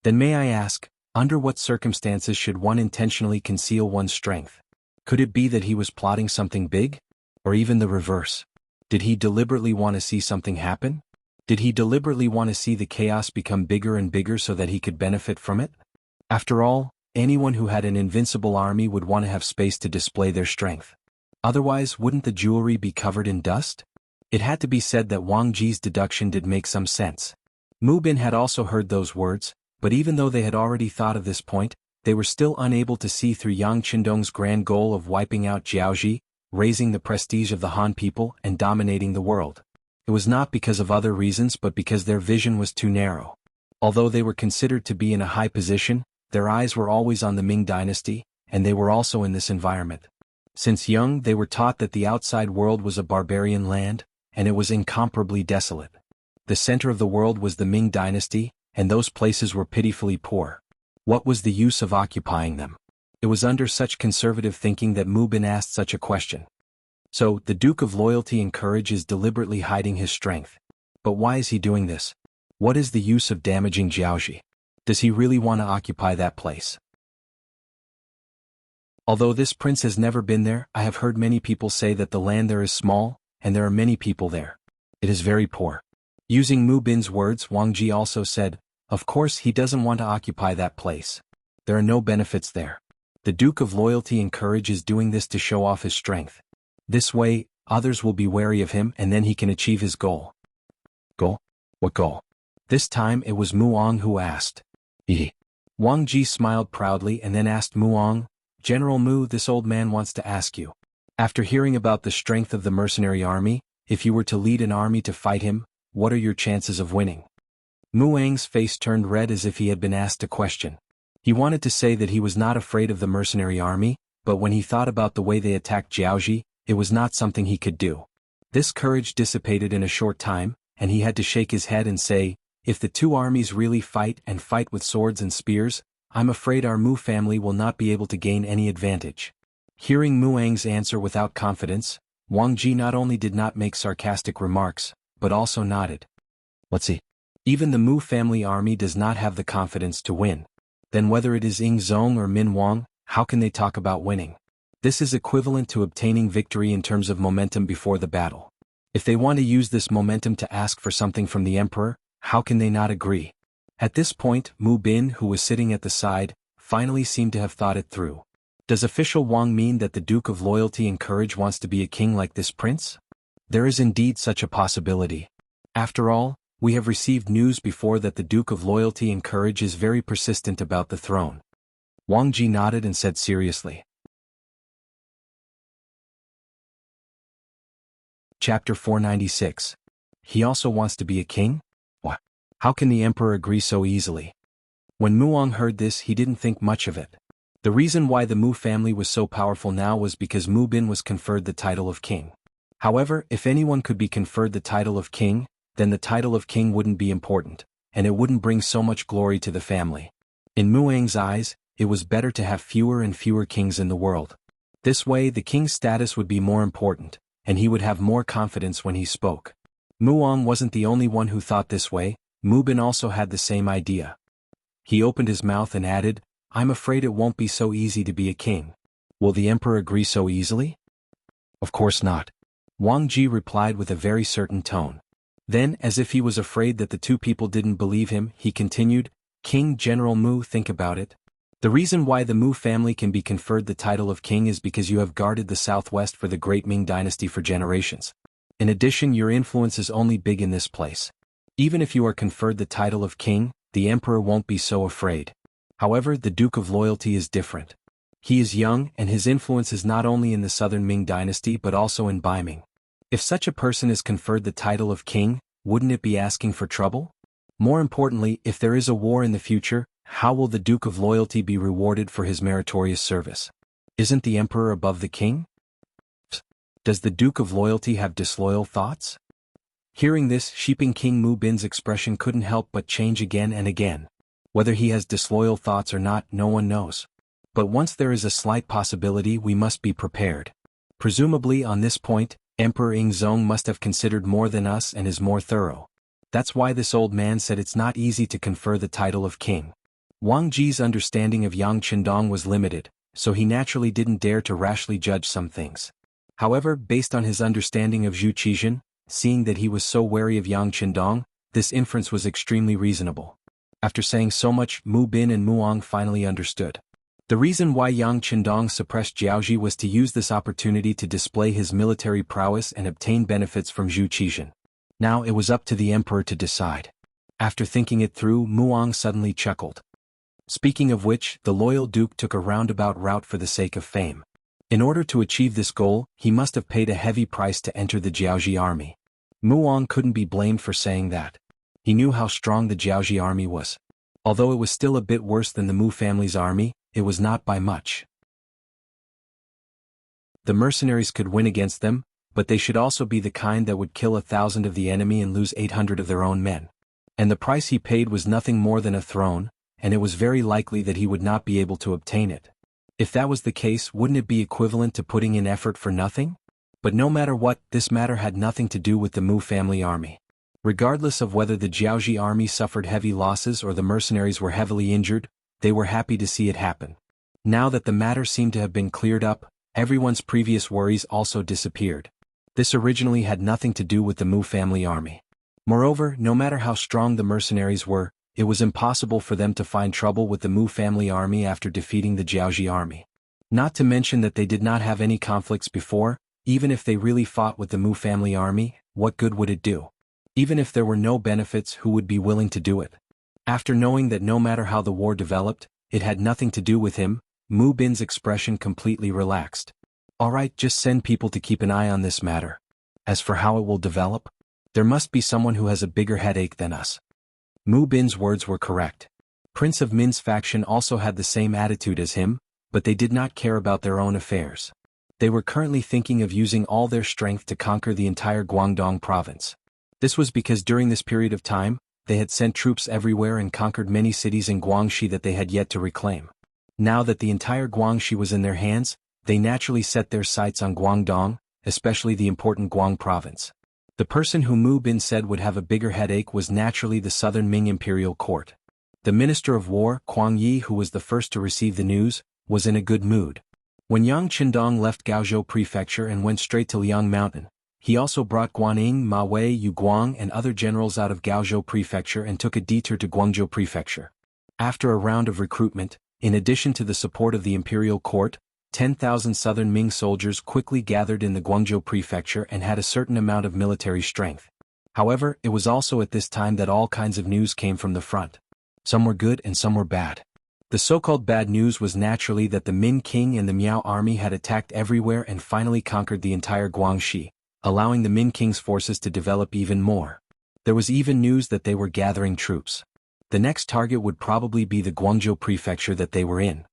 Then may I ask, under what circumstances should one intentionally conceal one's strength? Could it be that he was plotting something big? Or even the reverse? Did he deliberately want to see something happen? Did he deliberately want to see the chaos become bigger and bigger so that he could benefit from it? After all, anyone who had an invincible army would want to have space to display their strength. Otherwise, wouldn't the jewelry be covered in dust? It had to be said that Wang Ji's deduction did make some sense. Mu Bin had also heard those words, but even though they had already thought of this point, they were still unable to see through Yang Qindong's grand goal of wiping out Jiaoji, raising the prestige of the Han people and dominating the world. It was not because of other reasons but because their vision was too narrow. Although they were considered to be in a high position, their eyes were always on the Ming dynasty, and they were also in this environment. Since young, they were taught that the outside world was a barbarian land, and it was incomparably desolate. The center of the world was the Ming dynasty, and those places were pitifully poor. What was the use of occupying them? It was under such conservative thinking that Mu Bin asked such a question. So, the Duke of Loyalty and Courage is deliberately hiding his strength. But why is he doing this? What is the use of damaging Jiaoji? Does he really want to occupy that place? Although this prince has never been there, I have heard many people say that the land there is small, and there are many people there. It is very poor. Using Mu Bin's words, Wang Ji also said, of course he doesn't want to occupy that place. There are no benefits there. The Duke of Loyalty and Courage is doing this to show off his strength. This way, others will be wary of him and then he can achieve his goal. Goal? What goal? This time it was Muong who asked. Wang Ji smiled proudly and then asked Muong, General Mu, this old man wants to ask you. After hearing about the strength of the mercenary army, if you were to lead an army to fight him, what are your chances of winning? Muang's face turned red as if he had been asked a question. He wanted to say that he was not afraid of the mercenary army, but when he thought about the way they attacked Jiaoji, it was not something he could do. This courage dissipated in a short time, and he had to shake his head and say, if the two armies really fight and fight with swords and spears, I'm afraid our Mu family will not be able to gain any advantage. Hearing Muang's answer without confidence, Wang Ji not only did not make sarcastic remarks, but also nodded. Let's see. Even the Mu family army does not have the confidence to win. Then whether it is Ying Zong or Min Wang, how can they talk about winning? This is equivalent to obtaining victory in terms of momentum before the battle. If they want to use this momentum to ask for something from the emperor, how can they not agree? At this point, Mu Bin, who was sitting at the side, finally seemed to have thought it through. Does official Wang mean that the Duke of Loyalty and Courage wants to be a king like this prince? There is indeed such a possibility. After all, we have received news before that the Duke of Loyalty and Courage is very persistent about the throne. Wang Ji nodded and said seriously. Chapter 496. He also wants to be a king? What? How can the emperor agree so easily? When Muong heard this, he didn't think much of it. The reason why the Mu family was so powerful now was because Mu Bin was conferred the title of king. However, if anyone could be conferred the title of king, then the title of king wouldn't be important, and it wouldn't bring so much glory to the family. In Muang's eyes, it was better to have fewer and fewer kings in the world. This way the king's status would be more important, and he would have more confidence when he spoke. Muong wasn't the only one who thought this way, Mu Bin also had the same idea. He opened his mouth and added, I'm afraid it won't be so easy to be a king. Will the emperor agree so easily? Of course not. Wang Ji replied with a very certain tone. Then, as if he was afraid that the two people didn't believe him, he continued, King General Mu, think about it. The reason why the Mu family can be conferred the title of king is because you have guarded the southwest for the great Ming dynasty for generations. In addition, your influence is only big in this place. Even if you are conferred the title of king, the emperor won't be so afraid. However, the Duke of Loyalty is different. He is young and his influence is not only in the southern Ming dynasty but also in Baiming. If such a person is conferred the title of king, wouldn't it be asking for trouble? More importantly, if there is a war in the future, how will the Duke of Loyalty be rewarded for his meritorious service? Isn't the emperor above the king? Does the Duke of Loyalty have disloyal thoughts? Hearing this, Shiping King Mu Bin's expression couldn't help but change again and again. Whether he has disloyal thoughts or not, no one knows. But once there is a slight possibility, we must be prepared. Presumably on this point, Emperor Yingzong must have considered more than us and is more thorough. That's why this old man said it's not easy to confer the title of king. Wang Ji's understanding of Yang Qindong was limited, so he naturally didn't dare to rashly judge some things. However, based on his understanding of Zhu Qizhen, seeing that he was so wary of Yang Qindong, this inference was extremely reasonable. After saying so much, Mu Bin and Muong finally understood. The reason why Yang Qindong suppressed Jiaoji was to use this opportunity to display his military prowess and obtain benefits from Zhu Qizhen. Now it was up to the emperor to decide. After thinking it through, Muong suddenly chuckled. Speaking of which, the loyal duke took a roundabout route for the sake of fame. In order to achieve this goal, he must have paid a heavy price to enter the Jiaoji army. Muong couldn't be blamed for saying that. He knew how strong the Jiaoji army was. Although it was still a bit worse than the Mu family's army, it was not by much. The mercenaries could win against them, but they should also be the kind that would kill 1,000 of the enemy and lose 800 of their own men. And the price he paid was nothing more than a throne, and it was very likely that he would not be able to obtain it. If that was the case, wouldn't it be equivalent to putting in effort for nothing? But no matter what, this matter had nothing to do with the Mu family army. Regardless of whether the Jiaoji army suffered heavy losses or the mercenaries were heavily injured, they were happy to see it happen. Now that the matter seemed to have been cleared up, everyone's previous worries also disappeared. This originally had nothing to do with the Mu family army. Moreover, no matter how strong the mercenaries were, it was impossible for them to find trouble with the Mu family army after defeating the Jiaoji army. Not to mention that they did not have any conflicts before. Even if they really fought with the Mu family army, what good would it do? Even if there were no benefits, who would be willing to do it? After knowing that no matter how the war developed, it had nothing to do with him, Mu Bin's expression completely relaxed. Alright, just send people to keep an eye on this matter. As for how it will develop, there must be someone who has a bigger headache than us. Mu Bin's words were correct. Prince of Min's faction also had the same attitude as him, but they did not care about their own affairs. They were currently thinking of using all their strength to conquer the entire Guangdong province. This was because during this period of time, they had sent troops everywhere and conquered many cities in Guangxi that they had yet to reclaim. Now that the entire Guangxi was in their hands, they naturally set their sights on Guangdong, especially the important Guang province. The person who Mu Bin said would have a bigger headache was naturally the southern Ming imperial court. The Minister of War, Kuang Yi, who was the first to receive the news, was in a good mood. When Yang Qindong left Gaozhou Prefecture and went straight to Liang Mountain, he also brought Guanyin, Ma Wei, Yu Guang and other generals out of Gaozhou Prefecture and took a detour to Guangzhou Prefecture. After a round of recruitment, in addition to the support of the imperial court, 10,000 southern Ming soldiers quickly gathered in the Guangzhou Prefecture and had a certain amount of military strength. However, it was also at this time that all kinds of news came from the front. Some were good and some were bad. The so-called bad news was naturally that the Min King and the Miao army had attacked everywhere and finally conquered the entire Guangxi, allowing the Min King's forces to develop even more. There was even news that they were gathering troops. The next target would probably be the Guangzhou Prefecture that they were in.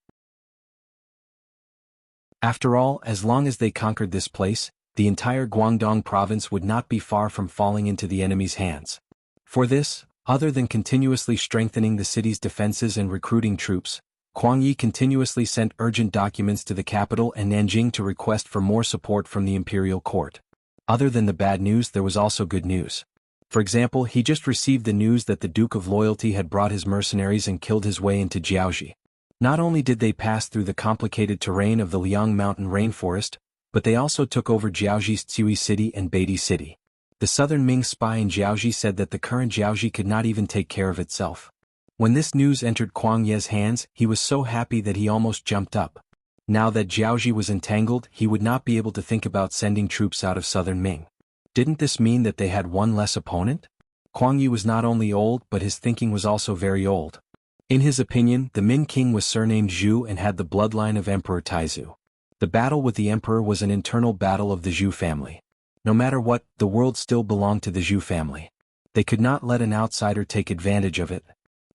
After all, as long as they conquered this place, the entire Guangdong province would not be far from falling into the enemy's hands. For this, other than continuously strengthening the city's defenses and recruiting troops, Kuang Yi continuously sent urgent documents to the capital and Nanjing to request for more support from the imperial court. Other than the bad news, there was also good news. For example, he just received the news that the Duke of Loyalty had brought his mercenaries and killed his way into Jiaoji. Not only did they pass through the complicated terrain of the Liang Mountain rainforest, but they also took over Jiaoji's Tsui city and Beidi city. The southern Ming spy in Jiaoji said that the current Jiaoji could not even take care of itself. When this news entered Kuang Ye's hands, he was so happy that he almost jumped up. Now that Jiaoji was entangled, he would not be able to think about sending troops out of southern Ming. Didn't this mean that they had one less opponent? Kuang Yi was not only old, but his thinking was also very old. In his opinion, the Min King was surnamed Zhu and had the bloodline of Emperor Taizu. The battle with the emperor was an internal battle of the Zhu family. No matter what, the world still belonged to the Zhu family. They could not let an outsider take advantage of it.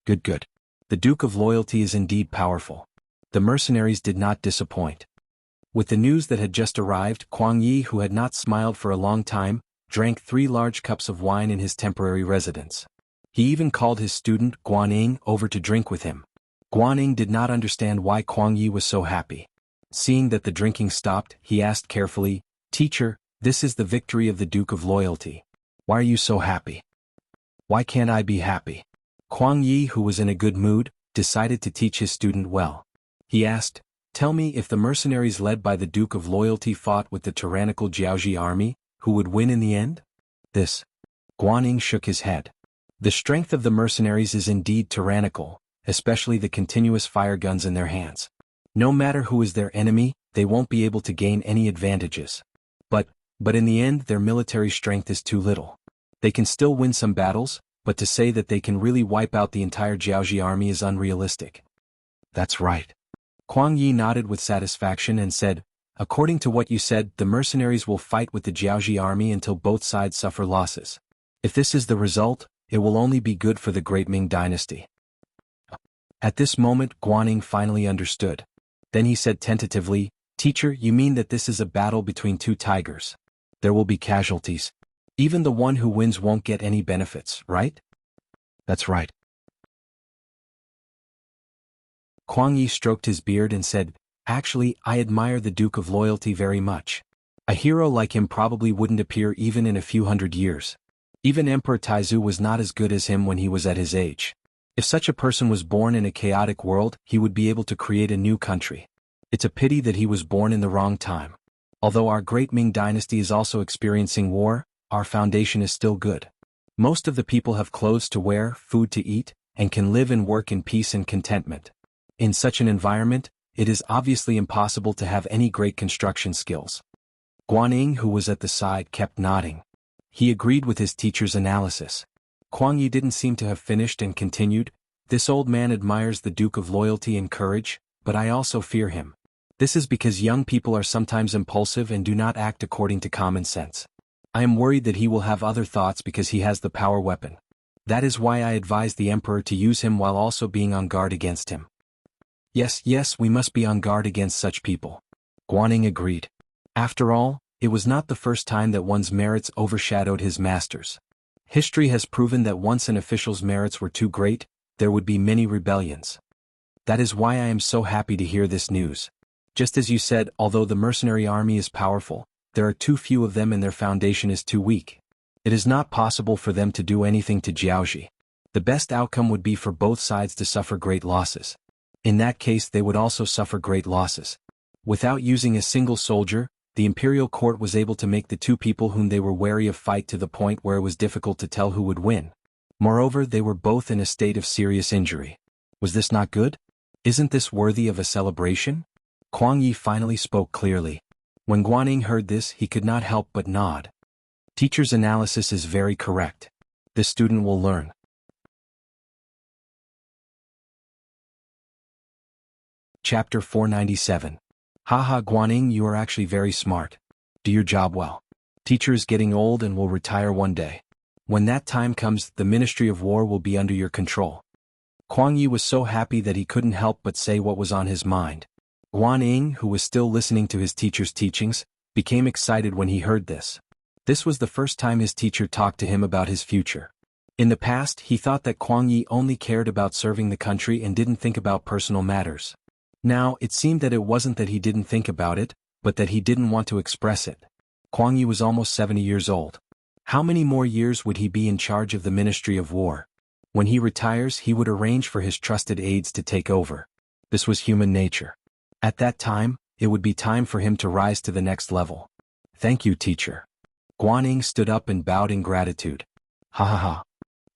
Good. The Duke of Loyalty is indeed powerful. The mercenaries did not disappoint. With the news that had just arrived, Kuang Yi, who had not smiled for a long time, drank 3 large cups of wine in his temporary residence. He even called his student, Guanyin, over to drink with him. Guanyin did not understand why Kuang Yi was so happy. Seeing that the drinking stopped, he asked carefully, "Teacher, this is the victory of the Duke of Loyalty. Why are you so happy? Why can't I be happy?" Kuang Yi, who was in a good mood, decided to teach his student well. He asked, Tell me, if the mercenaries led by the Duke of Loyalty fought with the tyrannical Jiaoji army, who would win in the end? This. Guanyin shook his head. The strength of the mercenaries is indeed tyrannical, especially the continuous fire guns in their hands. No matter who is their enemy, they won't be able to gain any advantages. But in the end their military strength is too little. They can still win some battles, but to say that they can really wipe out the entire Jiaoji army is unrealistic. That's right. Kuang Yi nodded with satisfaction and said, according to what you said, the mercenaries will fight with the Jiaoji army until both sides suffer losses. If this is the result, it will only be good for the great Ming dynasty. At this moment Guanyin finally understood. Then he said tentatively, Teacher, you mean that this is a battle between two tigers? There will be casualties. Even the one who wins won't get any benefits, right? That's right. Kuang Yi stroked his beard and said, actually, I admire the Duke of Loyalty very much. A hero like him probably wouldn't appear even in a few hundred years. Even Emperor Taizu was not as good as him when he was at his age. If such a person was born in a chaotic world, he would be able to create a new country. It's a pity that he was born in the wrong time. Although our great Ming dynasty is also experiencing war, our foundation is still good. Most of the people have clothes to wear, food to eat, and can live and work in peace and contentment. In such an environment, it is obviously impossible to have any great construction skills. Guanyin, who was at the side, kept nodding. He agreed with his teacher's analysis. Kuang Yi didn't seem to have finished and continued, this old man admires the Duke of Loyalty and courage, but I also fear him. This is because young people are sometimes impulsive and do not act according to common sense. I am worried that he will have other thoughts because he has the power weapon. That is why I advise the Emperor to use him while also being on guard against him. Yes, we must be on guard against such people. Guanyin agreed. After all, it was not the first time that one's merits overshadowed his master's. History has proven that once an official's merits were too great, there would be many rebellions. That is why I am so happy to hear this news. Just as you said, although the mercenary army is powerful, there are too few of them and their foundation is too weak. It is not possible for them to do anything to Jiaoji. The best outcome would be for both sides to suffer great losses. In that case they would also suffer great losses. Without using a single soldier, the imperial court was able to make the two people whom they were wary of fight to the point where it was difficult to tell who would win. Moreover, they were both in a state of serious injury. Was this not good? Isn't this worthy of a celebration? Kuang Yi finally spoke clearly. When Guanyin heard this, he could not help but nod. Teacher's analysis is very correct. The student will learn. Chapter 497. Haha, Guanyin, you are actually very smart. Do your job well. Teacher is getting old and will retire one day. When that time comes, the Ministry of War will be under your control. Kuang Yi was so happy that he couldn't help but say what was on his mind. Guanyin, who was still listening to his teacher's teachings, became excited when he heard this. This was the first time his teacher talked to him about his future. In the past, he thought that Kuang Yi only cared about serving the country and didn't think about personal matters. Now, it seemed that it wasn't that he didn't think about it, but that he didn't want to express it. Kuang Yi was almost 70 years old. How many more years would he be in charge of the Ministry of War? When he retires, he would arrange for his trusted aides to take over. This was human nature. At that time, it would be time for him to rise to the next level. Thank you, teacher. Guanyin stood up and bowed in gratitude. Ha ha ha.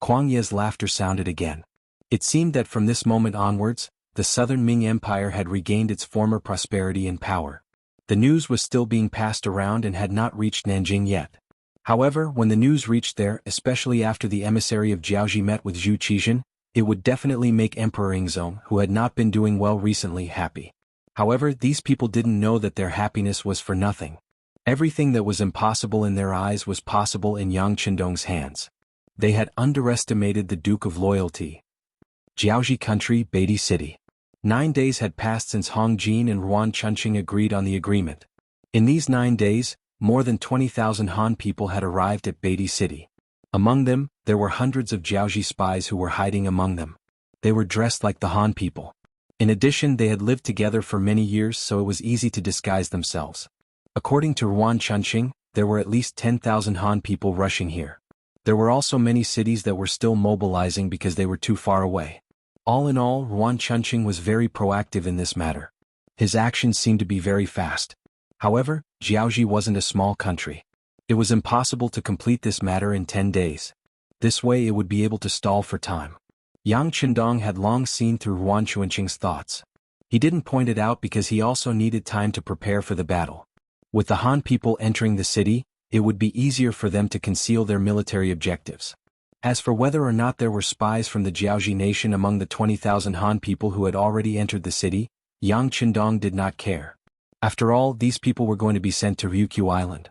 Kuang Yi's laughter sounded again. It seemed that from this moment onwards, the southern Ming Empire had regained its former prosperity and power. The news was still being passed around and had not reached Nanjing yet. However, when the news reached there, especially after the emissary of Jiaoji met with Zhu Qizhen, it would definitely make Emperor Yingzong, who had not been doing well recently, happy. However, these people didn't know that their happiness was for nothing. Everything that was impossible in their eyes was possible in Yang Qindong's hands. They had underestimated the Duke of Loyalty. Jiaoji Country, Beatty City. 9 days had passed since Hong Jin and Ruan Chunqing agreed on the agreement. In these 9 days, more than 20,000 Han people had arrived at Beatty City. Among them, there were hundreds of Jiaoji spies who were hiding among them. They were dressed like the Han people. In addition, they had lived together for many years, so it was easy to disguise themselves. According to Ruan Chunqing, there were at least 10,000 Han people rushing here. There were also many cities that were still mobilizing because they were too far away. All in all, Ruan Chunqing was very proactive in this matter. His actions seemed to be very fast. However, Jianghu wasn't a small country. It was impossible to complete this matter in 10 days. This way it would be able to stall for time. Yang Qindong had long seen through Huan Chuanqing's thoughts. He didn't point it out because he also needed time to prepare for the battle. With the Han people entering the city, it would be easier for them to conceal their military objectives. As for whether or not there were spies from the Jianghu nation among the 20,000 Han people who had already entered the city, Yang Qindong did not care. After all, these people were going to be sent to Ryukyu Island.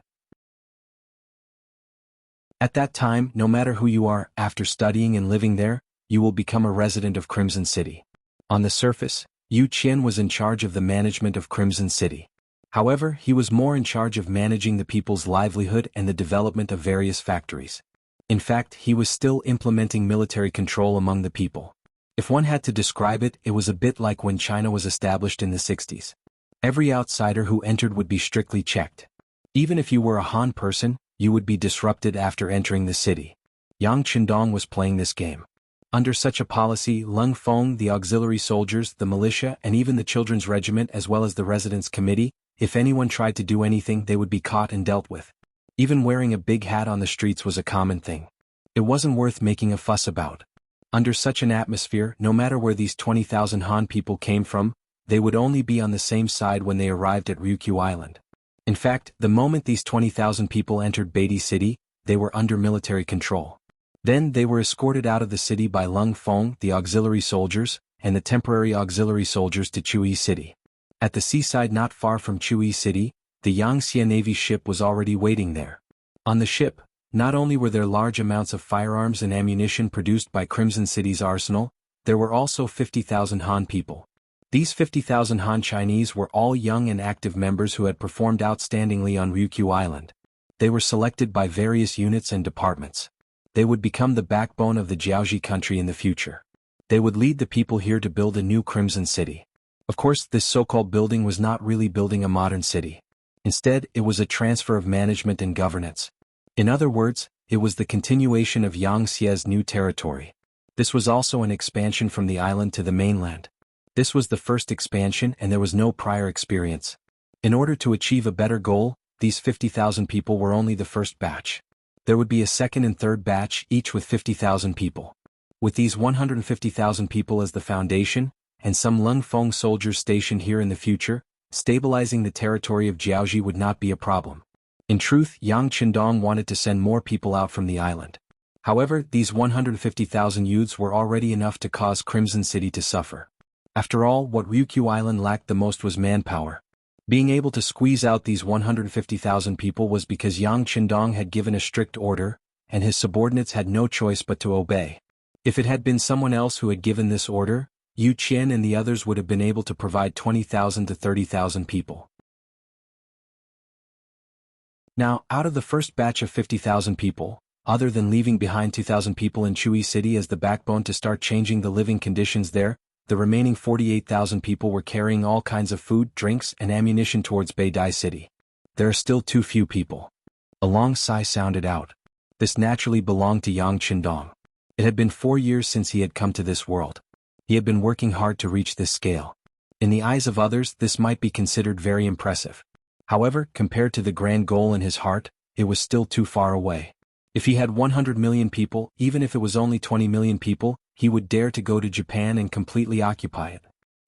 At that time, no matter who you are, after studying and living there, you will become a resident of Crimson City. On the surface, Yu Qian was in charge of the management of Crimson City. However, he was more in charge of managing the people's livelihood and the development of various factories. In fact, he was still implementing military control among the people. If one had to describe it, it was a bit like when China was established in the 60s. Every outsider who entered would be strictly checked. Even if you were a Han person, you would be disrupted after entering the city. Yang Qindong was playing this game. Under such a policy, Lung Feng, the auxiliary soldiers, the militia, and even the children's regiment as well as the residence committee, if anyone tried to do anything they would be caught and dealt with. Even wearing a big hat on the streets was a common thing. It wasn't worth making a fuss about. Under such an atmosphere, no matter where these 20,000 Han people came from, they would only be on the same side when they arrived at Ryukyu Island. In fact, the moment these 20,000 people entered Beatty City, they were under military control. Then they were escorted out of the city by Lung Feng, the auxiliary soldiers, and the temporary auxiliary soldiers to Chui City. At the seaside not far from Chui City, the Yangtze Navy ship was already waiting there. On the ship, not only were there large amounts of firearms and ammunition produced by Crimson City's arsenal, there were also 50,000 Han people. These 50,000 Han Chinese were all young and active members who had performed outstandingly on Ryukyu Island. They were selected by various units and departments. They would become the backbone of the Jianghu country in the future. They would lead the people here to build a new Crimson City. Of course, this so-called building was not really building a modern city. Instead, it was a transfer of management and governance. In other words, it was the continuation of Yangtze's new territory. This was also an expansion from the island to the mainland. This was the first expansion and there was no prior experience. In order to achieve a better goal, these 50,000 people were only the first batch. There would be a second and third batch, each with 50,000 people. With these 150,000 people as the foundation, and some Lung Feng soldiers stationed here in the future, stabilizing the territory of Jianghu would not be a problem. In truth, Yang Qindong wanted to send more people out from the island. However, these 150,000 youths were already enough to cause Crimson City to suffer. After all, what Ryukyu Island lacked the most was manpower. Being able to squeeze out these 150,000 people was because Yang Qindong had given a strict order, and his subordinates had no choice but to obey. If it had been someone else who had given this order, Yu Qian and the others would have been able to provide 20,000 to 30,000 people. Now, out of the first batch of 50,000 people, other than leaving behind 2,000 people in Chui City as the backbone to start changing the living conditions there, the remaining 48,000 people were carrying all kinds of food, drinks, and ammunition towards Beidai City. There are still too few people. A long sigh sounded out. This naturally belonged to Yang Qindong. It had been 4 years since he had come to this world. He had been working hard to reach this scale. In the eyes of others, this might be considered very impressive. However, compared to the grand goal in his heart, it was still too far away. If he had 100 million people, even if it was only 20 million people, he would dare to go to Japan and completely occupy it.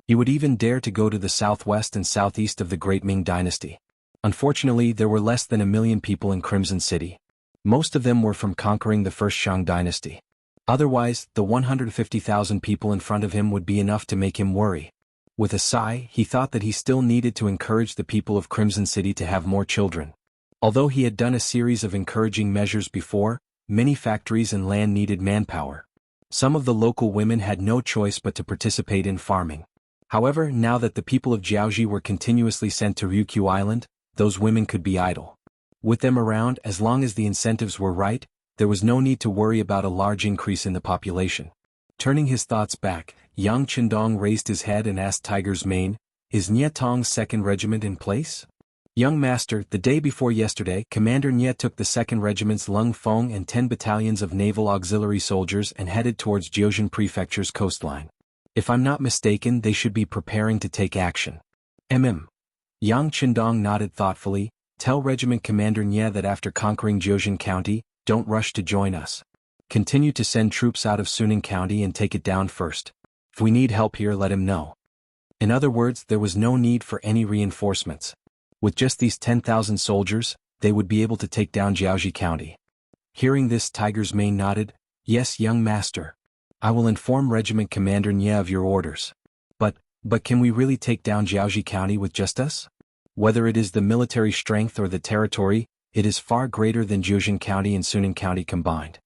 He would even dare to go to the southwest and southeast of the Great Ming dynasty. Unfortunately, there were less than 1 million people in Crimson City. Most of them were from conquering the first Shang dynasty. Otherwise, the 150,000 people in front of him would be enough to make him worry. With a sigh, he thought that he still needed to encourage the people of Crimson City to have more children. Although he had done a series of encouraging measures before, many factories and land needed manpower. Some of the local women had no choice but to participate in farming. However, now that the people of Jianghu were continuously sent to Ryukyu Island, those women could be idle. With them around, as long as the incentives were right, there was no need to worry about a large increase in the population. Turning his thoughts back, Yang Qindong raised his head and asked Tiger's Mane, "Is Nye Tong's 2nd Regiment in place?" "Young master, the day before yesterday, Commander Nye took the 2nd Regiment's Lung Feng and 10 battalions of naval auxiliary soldiers and headed towards Jiuzhen Prefecture's coastline. If I'm not mistaken, they should be preparing to take action." Yang Qindong nodded thoughtfully. Tell Regiment Commander Nye that after conquering Jiuzhen County, don't rush to join us. Continue to send troops out of Suning County and take it down first. If we need help here, let him know. In other words, there was no need for any reinforcements. With just these 10,000 soldiers, they would be able to take down Jiaoji County. Hearing this, Tiger's Mane nodded. Yes, young master. I will inform Regiment Commander Nye of your orders. But can we really take down Jiaoji County with just us? Whether it is the military strength or the territory, it is far greater than Jiuzhen County and Suning County combined.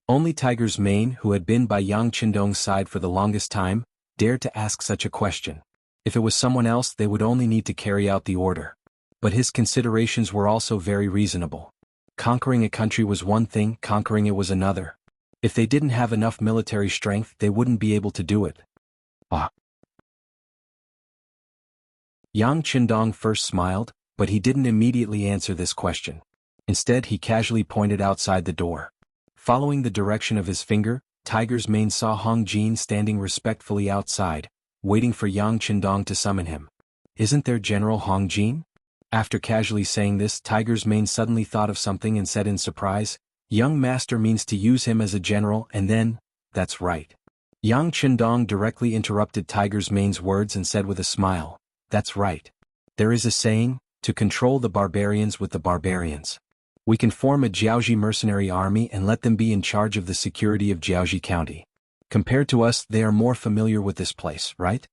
Only Tiger's Mane, who had been by Yang Qindong's side for the longest time, dared to ask such a question. If it was someone else, they would only need to carry out the order. But his considerations were also very reasonable. Conquering a country was one thing, conquering it was another. If they didn't have enough military strength, they wouldn't be able to do it. Yang Qindong first smiled, but he didn't immediately answer this question. Instead, he casually pointed outside the door. Following the direction of his finger, Tiger's Mane saw Hong Jin standing respectfully outside, waiting for Yang Qindong to summon him. Isn't there General Hong Jin? After casually saying this, Tiger's Mane suddenly thought of something and said in surprise, Young master means to use him as a general and then, that's right. Yang Qindong directly interrupted Tiger's Mane's words and said with a smile, that's right. There is a saying, to control the barbarians with the barbarians. We can form a Jiaoji mercenary army and let them be in charge of the security of Jiaoji County. Compared to us, they are more familiar with this place, right?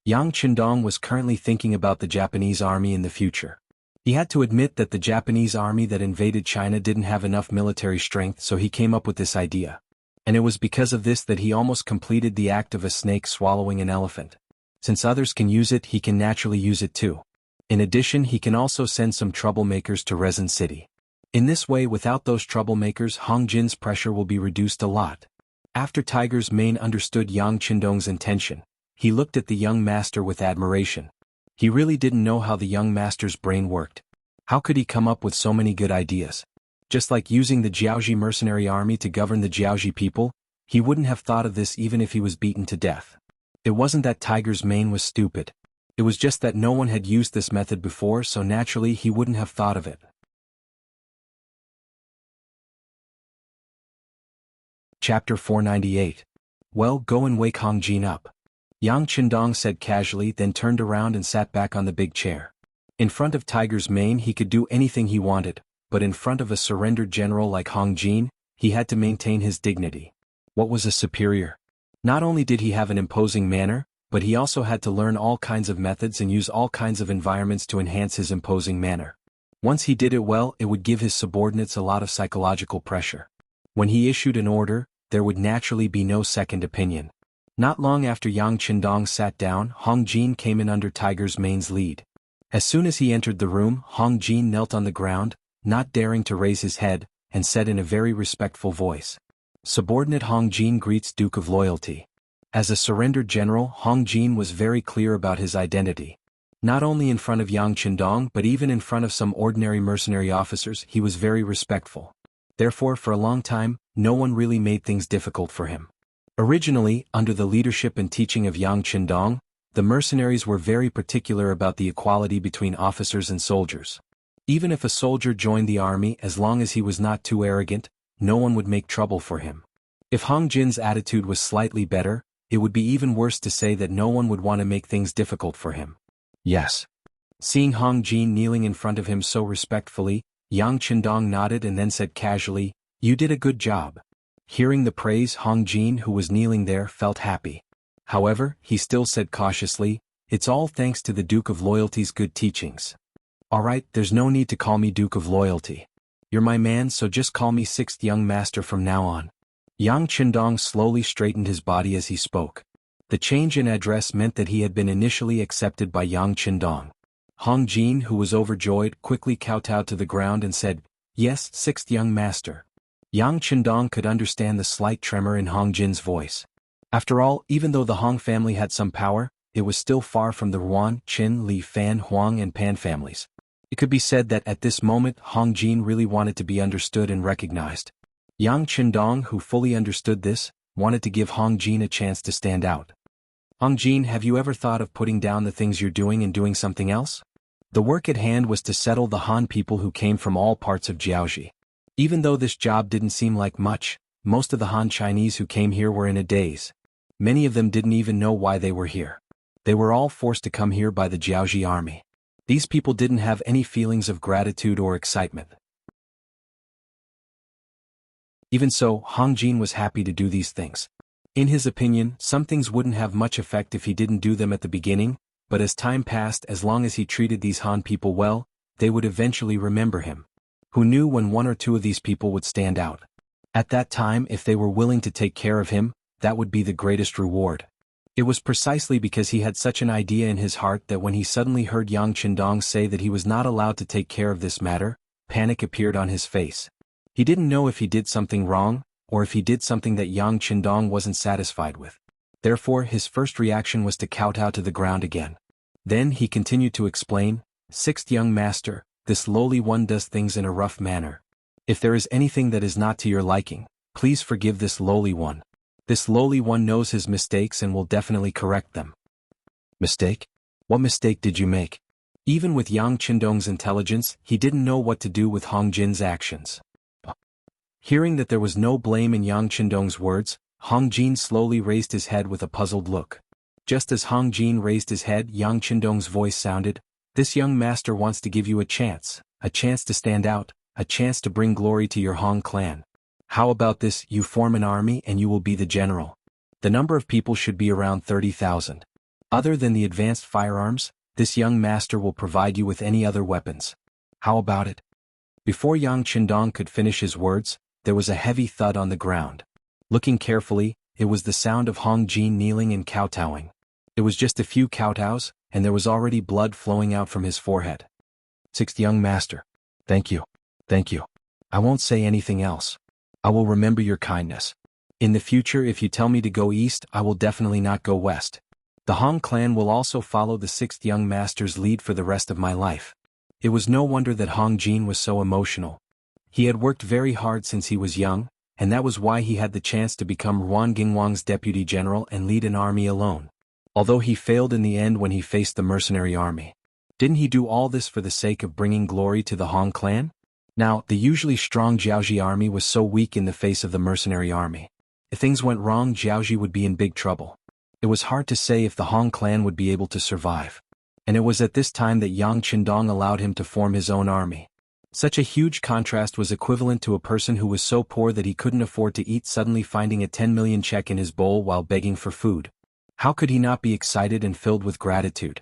Yang Qindong was currently thinking about the Japanese army in the future. He had to admit that the Japanese army that invaded China didn't have enough military strength, so he came up with this idea. And it was because of this that he almost completed the act of a snake swallowing an elephant. Since others can use it, he can naturally use it too. In addition, he can also send some troublemakers to Resin City. In this way, without those troublemakers, Hong Jin's pressure will be reduced a lot. After Tiger's Mane understood Yang Qindong's intention, he looked at the young master with admiration. He really didn't know how the young master's brain worked. How could he come up with so many good ideas? Just like using the Jiaoji mercenary army to govern the Jiaoji people, he wouldn't have thought of this even if he was beaten to death. It wasn't that Tiger's Mane was stupid. It was just that no one had used this method before, so naturally he wouldn't have thought of it. Chapter 498. Well, go and wake Hong Jin up. Yang Qindong said casually, then turned around and sat back on the big chair. In front of Tiger's Mane he could do anything he wanted, but in front of a surrendered general like Hong Jin, he had to maintain his dignity. What was a superior? Not only did he have an imposing manner, but he also had to learn all kinds of methods and use all kinds of environments to enhance his imposing manner. Once he did it well, it would give his subordinates a lot of psychological pressure. When he issued an order, there would naturally be no second opinion. Not long after Yang Qindong sat down, Hong Jin came in under Tiger's Mane's lead. As soon as he entered the room, Hong Jin knelt on the ground, not daring to raise his head, and said in a very respectful voice, Subordinate Hong Jin greets Duke of Loyalty. As a surrendered general, Hong Jin was very clear about his identity. Not only in front of Yang Qindong but even in front of some ordinary mercenary officers, he was very respectful. Therefore, for a long time, no one really made things difficult for him. Originally, under the leadership and teaching of Yang Qindong, the mercenaries were very particular about the equality between officers and soldiers. Even if a soldier joined the army, as long as he was not too arrogant, no one would make trouble for him. If Hong Jin's attitude was slightly better, it would be even worse to say that no one would want to make things difficult for him. Yes. Seeing Hong Jin kneeling in front of him so respectfully, Yang Qindong nodded and then said casually, You did a good job. Hearing the praise, Hong Jin, who was kneeling there, felt happy. However, he still said cautiously, It's all thanks to the Duke of Loyalty's good teachings. Alright, there's no need to call me Duke of Loyalty. You're my man, so just call me Sixth Young Master from now on. Yang Qindong slowly straightened his body as he spoke. The change in address meant that he had been initially accepted by Yang Qindong. Hong Jin, who was overjoyed, quickly kowtowed to the ground and said, Yes, Sixth Young Master. Yang Qindong could understand the slight tremor in Hong Jin's voice. After all, even though the Hong family had some power, it was still far from the Yuan, Qin, Li, Fan, Huang and Pan families. It could be said that at this moment Hong Jin really wanted to be understood and recognized. Yang Qindong, who fully understood this, wanted to give Hong Jin a chance to stand out. Hong Jin, have you ever thought of putting down the things you're doing and doing something else? The work at hand was to settle the Han people who came from all parts of Jianghu. Even though this job didn't seem like much, most of the Han Chinese who came here were in a daze. Many of them didn't even know why they were here. They were all forced to come here by the Jianghu army. These people didn't have any feelings of gratitude or excitement. Even so, Hong Jin was happy to do these things. In his opinion, some things wouldn't have much effect if he didn't do them at the beginning, but as time passed, as long as he treated these Han people well, they would eventually remember him. Who knew when one or two of these people would stand out? At that time, if they were willing to take care of him, that would be the greatest reward. It was precisely because he had such an idea in his heart that when he suddenly heard Yang Qindong say that he was not allowed to take care of this matter, panic appeared on his face. He didn't know if he did something wrong, or if he did something that Yang Qindong wasn't satisfied with. Therefore, his first reaction was to kowtow to the ground again. Then he continued to explain, "Sixth young master, this lowly one does things in a rough manner. If there is anything that is not to your liking, please forgive this lowly one. This lowly one knows his mistakes and will definitely correct them." Mistake? What mistake did you make? Even with Yang Qindong's intelligence, he didn't know what to do with Hong Jin's actions. Hearing that there was no blame in Yang Qindong's words, Hong Jin slowly raised his head with a puzzled look. Just as Hong Jin raised his head, Yang Qindong's voice sounded, "This young master wants to give you a chance to stand out, a chance to bring glory to your Hong clan. How about this? You form an army and you will be the general. The number of people should be around 30,000. Other than the advanced firearms, this young master will provide you with any other weapons. How about it?" Before Yang Qindong could finish his words, there was a heavy thud on the ground. Looking carefully, it was the sound of Hong Jin kneeling and kowtowing. It was just a few kowtows, and there was already blood flowing out from his forehead. "Sixth young master. Thank you. Thank you. I won't say anything else. I will remember your kindness. In the future, if you tell me to go east, I will definitely not go west. The Hong clan will also follow the sixth young master's lead for the rest of my life." It was no wonder that Hong Jin was so emotional. He had worked very hard since he was young, and that was why he had the chance to become Ruan Gingwang's deputy general and lead an army alone. Although he failed in the end when he faced the mercenary army. Didn't he do all this for the sake of bringing glory to the Hong clan? Now, the usually strong Jianghu army was so weak in the face of the mercenary army. If things went wrong, Jianghu would be in big trouble. It was hard to say if the Hong clan would be able to survive. And it was at this time that Yang Qindong allowed him to form his own army. Such a huge contrast was equivalent to a person who was so poor that he couldn't afford to eat suddenly finding a 10 million check in his bowl while begging for food. How could he not be excited and filled with gratitude?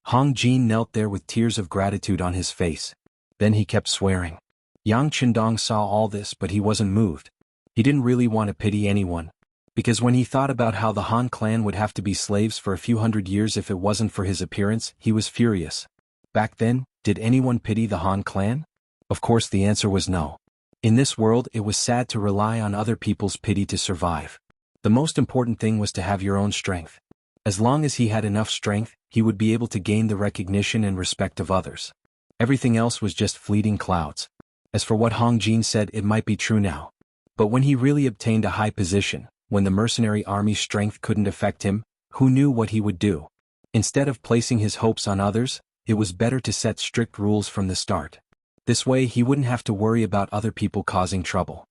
Hong Jin knelt there with tears of gratitude on his face. Then he kept swearing. Yang Qindong saw all this, but he wasn't moved. He didn't really want to pity anyone. Because when he thought about how the Han clan would have to be slaves for a few hundred years if it wasn't for his appearance, he was furious. Back then, did anyone pity the Han clan? Of course the answer was no. In this world, it was sad to rely on other people's pity to survive. The most important thing was to have your own strength. As long as he had enough strength, he would be able to gain the recognition and respect of others. Everything else was just fleeting clouds. As for what Hong Jin said, it might be true now. But when he really obtained a high position, when the mercenary army's strength couldn't affect him, who knew what he would do? Instead of placing his hopes on others, it was better to set strict rules from the start. This way he wouldn't have to worry about other people causing trouble.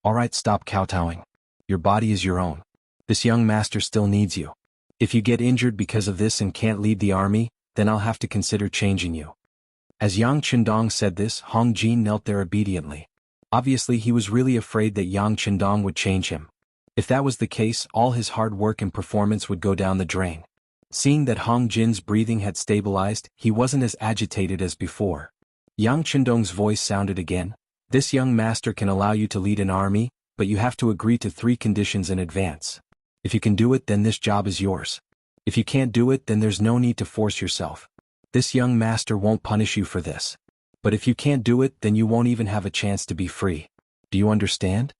Alright, stop kowtowing. Your body is your own. This young master still needs you. If you get injured because of this and can't lead the army, then I'll have to consider changing you. As Yang Qindong said this, Hong Jin knelt there obediently. Obviously he was really afraid that Yang Qindong would change him. If that was the case, all his hard work and performance would go down the drain. Seeing that Hong Jin's breathing had stabilized, he wasn't as agitated as before. Yang Qindong's voice sounded again. "This young master can allow you to lead an army, but you have to agree to 3 conditions in advance. If you can do it, then this job is yours. If you can't do it, then there's no need to force yourself. This young master won't punish you for this. But if you can't do it, then you won't even have a chance to be free. Do you understand?"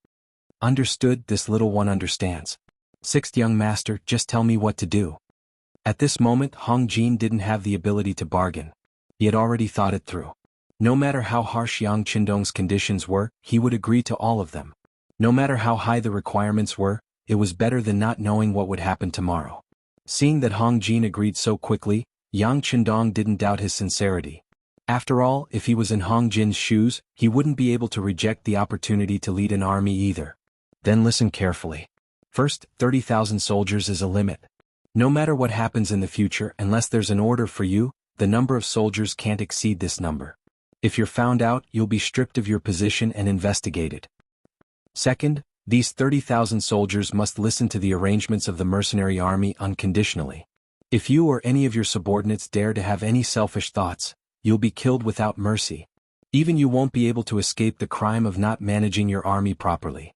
"Understood, this little one understands. Sixth young master, just tell me what to do." At this moment, Hong Jin didn't have the ability to bargain. He had already thought it through. No matter how harsh Yang Qindong's conditions were, he would agree to all of them. No matter how high the requirements were, it was better than not knowing what would happen tomorrow. Seeing that Hong Jin agreed so quickly, Yang Qindong didn't doubt his sincerity. After all, if he was in Hong Jin's shoes, he wouldn't be able to reject the opportunity to lead an army either. Then listen carefully. First, 30,000 soldiers is a limit. No matter what happens in the future, unless there's an order for you, the number of soldiers can't exceed this number. If you're found out, you'll be stripped of your position and investigated. Second, these 30,000 soldiers must listen to the arrangements of the mercenary army unconditionally. If you or any of your subordinates dare to have any selfish thoughts, you'll be killed without mercy. Even you won't be able to escape the crime of not managing your army properly.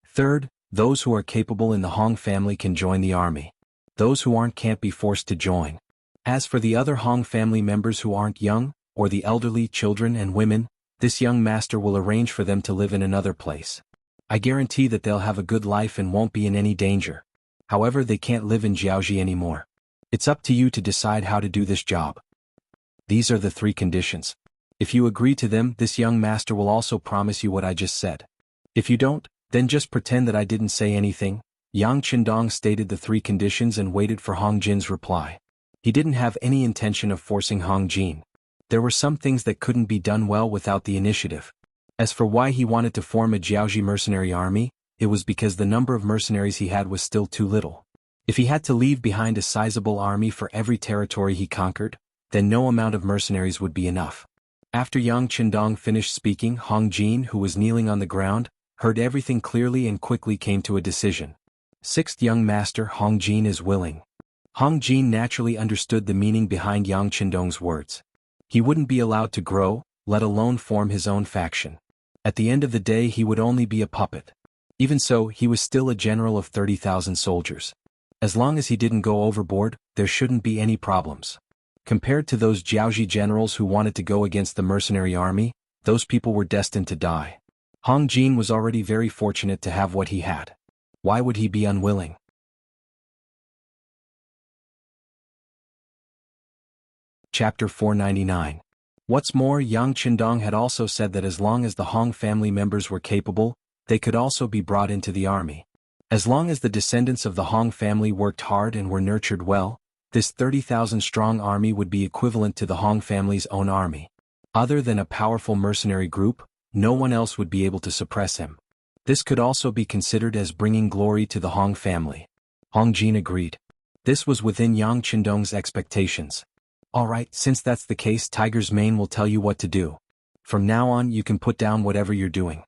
Third, those who are capable in the Hong family can join the army. Those who aren't can't be forced to join. As for the other Hong family members who aren't young, or the elderly, children and women, this young master will arrange for them to live in another place. I guarantee that they'll have a good life and won't be in any danger. However, they can't live in Jianghu anymore. It's up to you to decide how to do this job. These are the 3 conditions. If you agree to them, this young master will also promise you what I just said. If you don't, then just pretend that I didn't say anything. Yang Qindong stated the 3 conditions and waited for Hong Jin's reply. He didn't have any intention of forcing Hong Jin. There were some things that couldn't be done well without the initiative. As for why he wanted to form a Jianghu mercenary army, it was because the number of mercenaries he had was still too little. If he had to leave behind a sizable army for every territory he conquered, then no amount of mercenaries would be enough. After Yang Qindong finished speaking, Hong Jin, who was kneeling on the ground, heard everything clearly and quickly came to a decision. 6th young master Hong Jin is willing. Hong Jin naturally understood the meaning behind Yang Qindong's words. He wouldn't be allowed to grow, let alone form his own faction. At the end of the day he would only be a puppet. Even so, he was still a general of 30,000 soldiers. As long as he didn't go overboard, there shouldn't be any problems. Compared to those Jianghu generals who wanted to go against the mercenary army, those people were destined to die. Hong Jin was already very fortunate to have what he had. Why would he be unwilling? Chapter 499. What's more, Yang Qindong had also said that as long as the Hong family members were capable, they could also be brought into the army. As long as the descendants of the Hong family worked hard and were nurtured well, this 30,000-strong army would be equivalent to the Hong family's own army. Other than a powerful mercenary group, no one else would be able to suppress him. This could also be considered as bringing glory to the Hong family. Hong Jin agreed. This was within Yang Qindong's expectations. Alright, since that's the case, Tiger's Mane will tell you what to do. From now on you can put down whatever you're doing.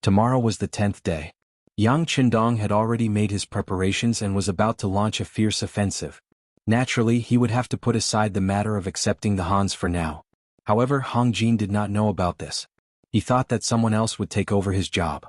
Tomorrow was the 10th day. Yang Qindong had already made his preparations and was about to launch a fierce offensive. Naturally, he would have to put aside the matter of accepting the Hans for now. However, Hong Jin did not know about this. He thought that someone else would take over his job.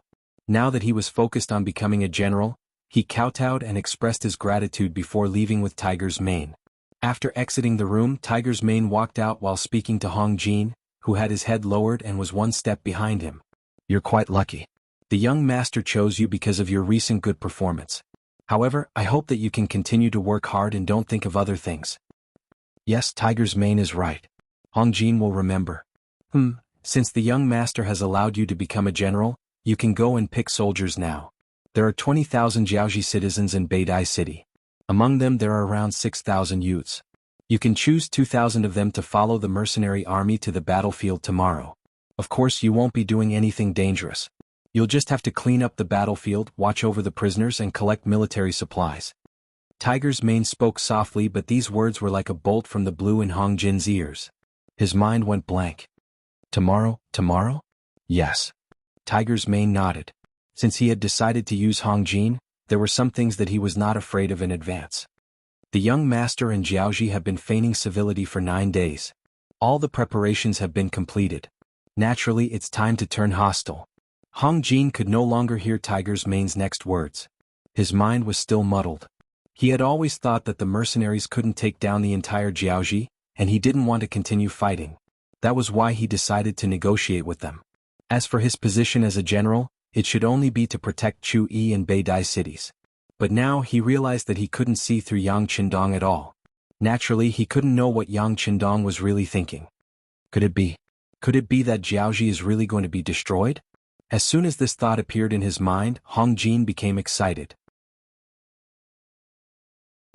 Now that he was focused on becoming a general, he kowtowed and expressed his gratitude before leaving with Tiger's Mane. After exiting the room, Tiger's Mane walked out while speaking to Hong Jin, who had his head lowered and was one step behind him. You're quite lucky. The young master chose you because of your recent good performance. However, I hope that you can continue to work hard and don't think of other things. Yes, Tiger's Mane is right. Hong Jin will remember. Since the young master has allowed you to become a general, you can go and pick soldiers now. There are 20,000 Jianghu citizens in Beidai City. Among them there are around 6,000 youths. You can choose 2,000 of them to follow the mercenary army to the battlefield tomorrow. Of course you won't be doing anything dangerous. You'll just have to clean up the battlefield, watch over the prisoners and collect military supplies. Tiger's Mane spoke softly, but these words were like a bolt from the blue in Hong Jin's ears. His mind went blank. Tomorrow? Yes. Tiger's Mane nodded. Since he had decided to use Hong Jin, there were some things that he was not afraid of in advance. The young master and Jianghu have been feigning civility for 9 days. All the preparations have been completed. Naturally, it's time to turn hostile. Hong Jin could no longer hear Tiger's Mane's next words. His mind was still muddled. He had always thought that the mercenaries couldn't take down the entire Jianghu, and he didn't want to continue fighting. That was why he decided to negotiate with them. As for his position as a general, it should only be to protect Chu-yi and Beidai cities. But now he realized that he couldn't see through Yang Qindong at all. Naturally, he couldn't know what Yang Qindong was really thinking. Could it be that Jianghu is really going to be destroyed? As soon as this thought appeared in his mind, Hong Jin became excited.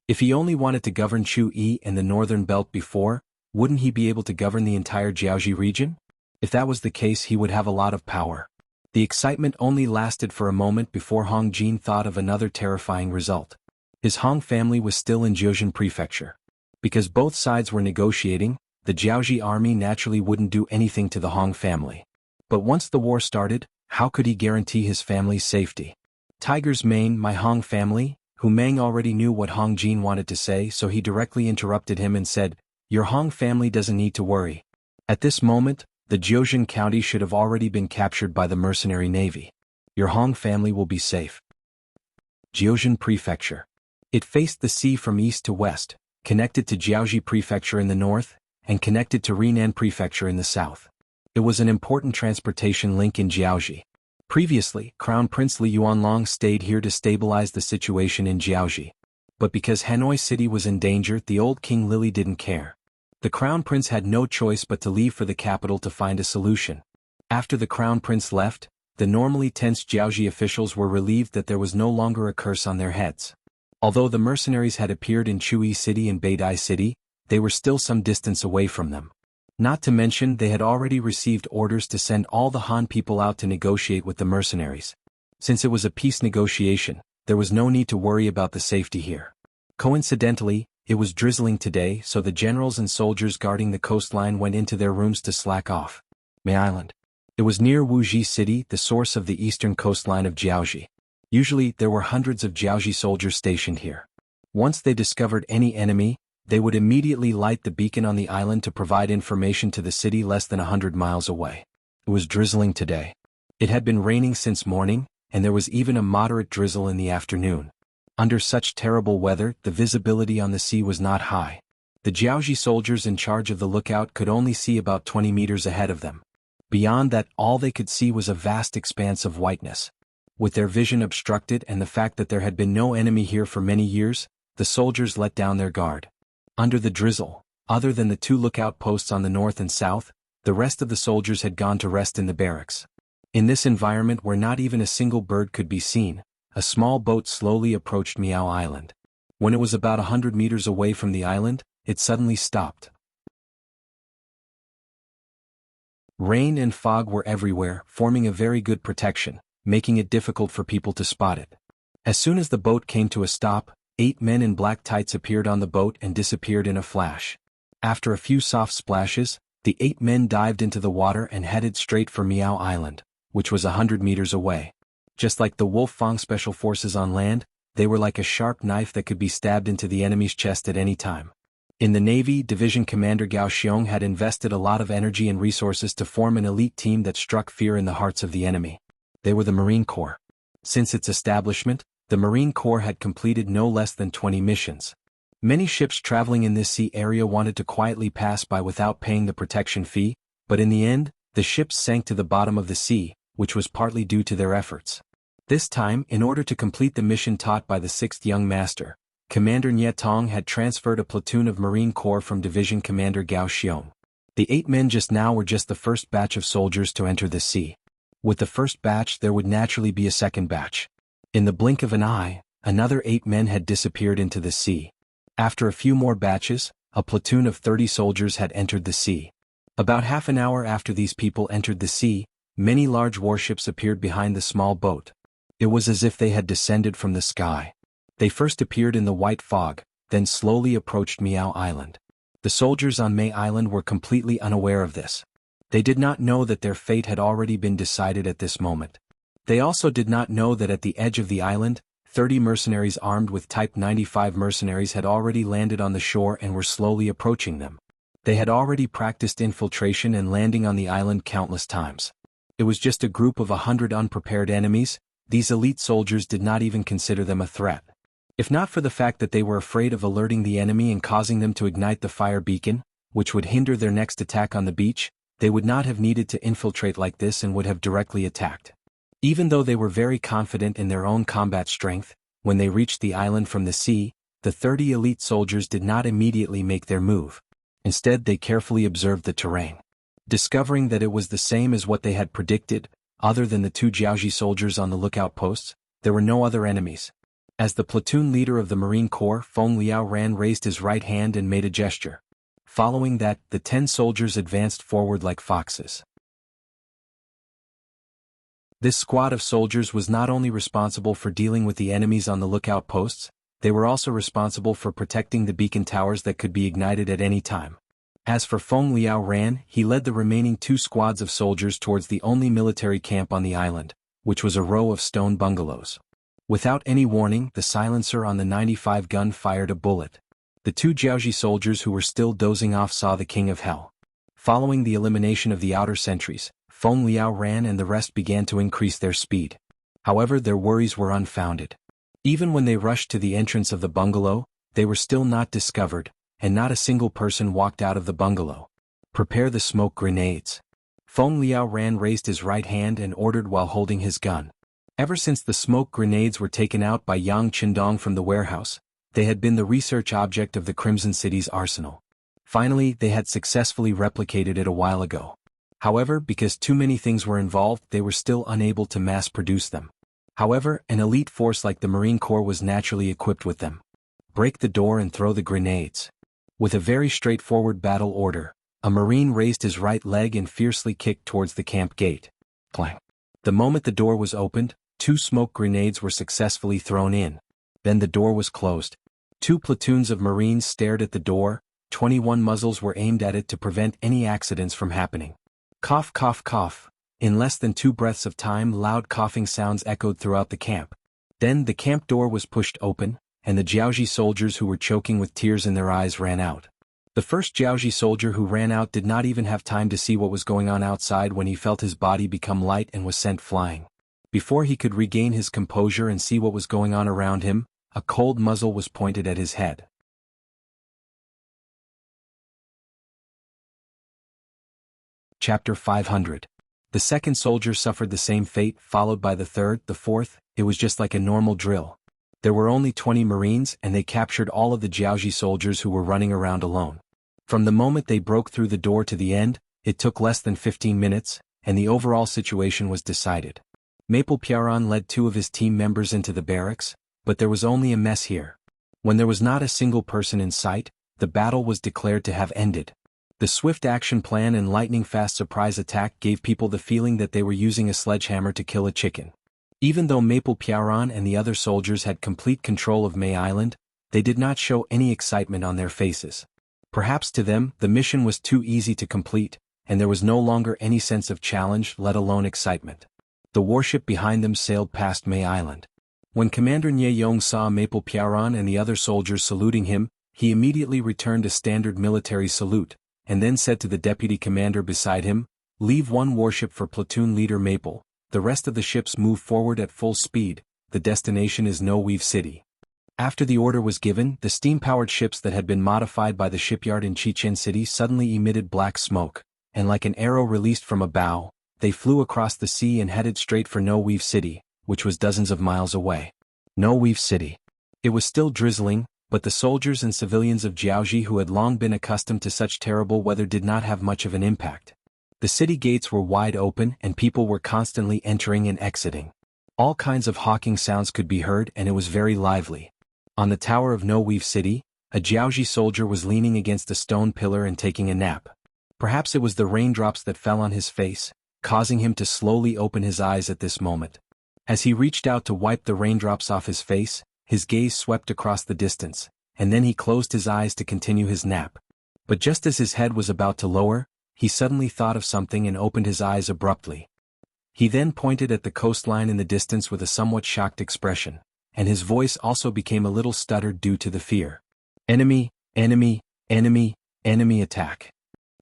If he only wanted to govern Chu Yi and the northern belt before, wouldn't he be able to govern the entire Jiaoji region? If that was the case, he would have a lot of power. The excitement only lasted for a moment before Hong Jin thought of another terrifying result. His Hong family was still in Jiuzhen Prefecture. Because both sides were negotiating, the Jiaoji army naturally wouldn't do anything to the Hong family. But once the war started, how could he guarantee his family's safety? Tiger's mane, my Hong family, who Meng already knew what Hong Jin wanted to say, so he directly interrupted him and said, "Your Hong family doesn't need to worry. At this moment, the Jiuzhen county should have already been captured by the mercenary navy. Your Hong family will be safe." Jiuzhen Prefecture. It faced the sea from east to west, connected to Jiaoji Prefecture in the north, and connected to Renan Prefecture in the south. It was an important transportation link in Jiaoji. Previously, Crown Prince Li Yuanlong stayed here to stabilize the situation in Jiaoji. But because Hanoi City was in danger, the old King Lily didn't care. The Crown Prince had no choice but to leave for the capital to find a solution. After the Crown Prince left, the normally tense Jiaoji officials were relieved that there was no longer a curse on their heads. Although the mercenaries had appeared in Chui City and Beidai City, they were still some distance away from them. Not to mention they had already received orders to send all the Han people out to negotiate with the mercenaries. Since it was a peace negotiation, there was no need to worry about the safety here. Coincidentally, it was drizzling today, so the generals and soldiers guarding the coastline went into their rooms to slack off. Mei Island. It was near Wuxia City, the source of the eastern coastline of Jiaoji. Usually, there were hundreds of Jiaoji soldiers stationed here. Once they discovered any enemy, they would immediately light the beacon on the island to provide information to the city less than 100 miles away. It was drizzling today. It had been raining since morning, and there was even a moderate drizzle in the afternoon. Under such terrible weather, the visibility on the sea was not high. The Jiaoji soldiers in charge of the lookout could only see about 20 meters ahead of them. Beyond that, all they could see was a vast expanse of whiteness. With their vision obstructed and the fact that there had been no enemy here for many years, the soldiers let down their guard. Under the drizzle, other than the two lookout posts on the north and south, the rest of the soldiers had gone to rest in the barracks. In this environment where not even a single bird could be seen, a small boat slowly approached Miao Island. When it was about 100 meters away from the island, it suddenly stopped. Rain and fog were everywhere, forming a very good protection, making it difficult for people to spot it. As soon as the boat came to a stop, 8 men in black tights appeared on the boat and disappeared in a flash. After a few soft splashes, the 8 men dived into the water and headed straight for Miao Island, which was 100 meters away. Just like the Wolf Fang Special Forces on land, they were like a sharp knife that could be stabbed into the enemy's chest at any time. In the Navy, Division Commander Gao Xiong had invested a lot of energy and resources to form an elite team that struck fear in the hearts of the enemy. They were the Marine Corps. Since its establishment, the Marine Corps had completed no less than 20 missions. Many ships traveling in this sea area wanted to quietly pass by without paying the protection fee, but in the end, the ships sank to the bottom of the sea, which was partly due to their efforts. This time, in order to complete the mission taught by the 6th Young Master, Commander Nye Tong had transferred a platoon of Marine Corps from Division Commander Gao Xiong. The 8 men just now were just the first batch of soldiers to enter the sea. With the first batch, there would naturally be a second batch. In the blink of an eye, another 8 men had disappeared into the sea. After a few more batches, a platoon of 30 soldiers had entered the sea. About half an hour after these people entered the sea, many large warships appeared behind the small boat. It was as if they had descended from the sky. They first appeared in the white fog, then slowly approached Miao Island. The soldiers on Mei Island were completely unaware of this. They did not know that their fate had already been decided at this moment. They also did not know that at the edge of the island, 30 mercenaries armed with Type 95 mercenaries had already landed on the shore and were slowly approaching them. They had already practiced infiltration and landing on the island countless times. It was just a group of 100 unprepared enemies. These elite soldiers did not even consider them a threat. If not for the fact that they were afraid of alerting the enemy and causing them to ignite the fire beacon, which would hinder their next attack on the beach, they would not have needed to infiltrate like this and would have directly attacked. Even though they were very confident in their own combat strength, when they reached the island from the sea, the 30 elite soldiers did not immediately make their move. Instead, they carefully observed the terrain. Discovering that it was the same as what they had predicted, Other than the two Jiaoji soldiers on the lookout posts, there were no other enemies. As the platoon leader of the Marine Corps, Feng Liao raised his right hand and made a gesture. Following that, the 10 soldiers advanced forward like foxes. This squad of soldiers was not only responsible for dealing with the enemies on the lookout posts, they were also responsible for protecting the beacon towers that could be ignited at any time. As for Feng Liao, he led the remaining 2 squads of soldiers towards the only military camp on the island, which was a row of stone bungalows. Without any warning, the silencer on the 95 gun fired a bullet. The 2 Jiaoji soldiers who were still dozing off saw the King of Hell. Following the elimination of the outer sentries, Feng Liao and the rest began to increase their speed. However, their worries were unfounded. Even when they rushed to the entrance of the bungalow, they were still not discovered, and not a single person walked out of the bungalow. Prepare the smoke grenades. Feng Liao raised his right hand and ordered while holding his gun. Ever since the smoke grenades were taken out by Yang Qindong from the warehouse, they had been the research object of the Crimson City's arsenal. Finally, they had successfully replicated it a while ago. However, because too many things were involved, they were still unable to mass-produce them. However, an elite force like the Marine Corps was naturally equipped with them. Break the door and throw the grenades. With a very straightforward battle order, a Marine raised his right leg and fiercely kicked towards the camp gate. Clang. The moment the door was opened, 2 smoke grenades were successfully thrown in. Then the door was closed. 2 platoons of Marines stared at the door, 21 muzzles were aimed at it to prevent any accidents from happening. Cough, cough, cough. In less than 2 breaths of time, loud coughing sounds echoed throughout the camp. Then the camp door was pushed open, and the Jiaoji soldiers who were choking with tears in their eyes ran out. The first Jiaoji soldier who ran out did not even have time to see what was going on outside when he felt his body become light and was sent flying. Before he could regain his composure and see what was going on around him, a cold muzzle was pointed at his head. Chapter 500. The second soldier suffered the same fate, followed by the third, the fourth. It was just like a normal drill. There were only 20 Marines and they captured all of the Jiaoji soldiers who were running around alone. From the moment they broke through the door to the end, it took less than 15 minutes, and the overall situation was decided. Maple Piaron led 2 of his team members into the barracks, but there was only a mess here. When there was not a single person in sight, the battle was declared to have ended. The swift action plan and lightning-fast surprise attack gave people the feeling that they were using a sledgehammer to kill a chicken. Even though Maple Piaron and the other soldiers had complete control of May Island, they did not show any excitement on their faces. Perhaps to them, the mission was too easy to complete, and there was no longer any sense of challenge, let alone excitement. The warship behind them sailed past May Island. When Commander Nye Yong saw Maple Piaron and the other soldiers saluting him, he immediately returned a standard military salute, and then said to the deputy commander beside him, "Leave 1 warship for platoon leader Maple. The rest of the ships move forward at full speed. The destination is No Weave City." After the order was given, the steam-powered ships that had been modified by the shipyard in Chichen City suddenly emitted black smoke, and like an arrow released from a bow, they flew across the sea and headed straight for No Weave City, which was dozens of miles away. No Weave City. It was still drizzling, but the soldiers and civilians of Jiaoji who had long been accustomed to such terrible weather did not have much of an impact. The city gates were wide open and people were constantly entering and exiting. All kinds of hawking sounds could be heard and it was very lively. On the tower of No Weave City, a Jiaoji soldier was leaning against a stone pillar and taking a nap. Perhaps it was the raindrops that fell on his face, causing him to slowly open his eyes at this moment. As he reached out to wipe the raindrops off his face, his gaze swept across the distance, and then he closed his eyes to continue his nap. But just as his head was about to lower, he suddenly thought of something and opened his eyes abruptly. He then pointed at the coastline in the distance with a somewhat shocked expression, and his voice also became a little stuttered due to the fear. "Enemy, enemy, enemy, enemy attack."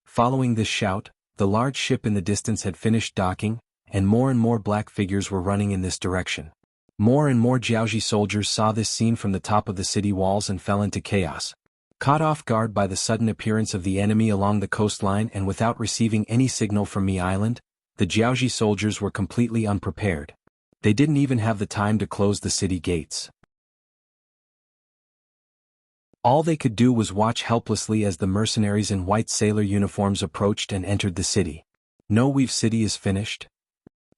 Following this shout, the large ship in the distance had finished docking, and more black figures were running in this direction. More and more Jiaoji soldiers saw this scene from the top of the city walls and fell into chaos. Caught off guard by the sudden appearance of the enemy along the coastline and without receiving any signal from Mi Island, the Jiaoji soldiers were completely unprepared. They didn't even have the time to close the city gates. All they could do was watch helplessly as the mercenaries in white sailor uniforms approached and entered the city. No Weave City is finished.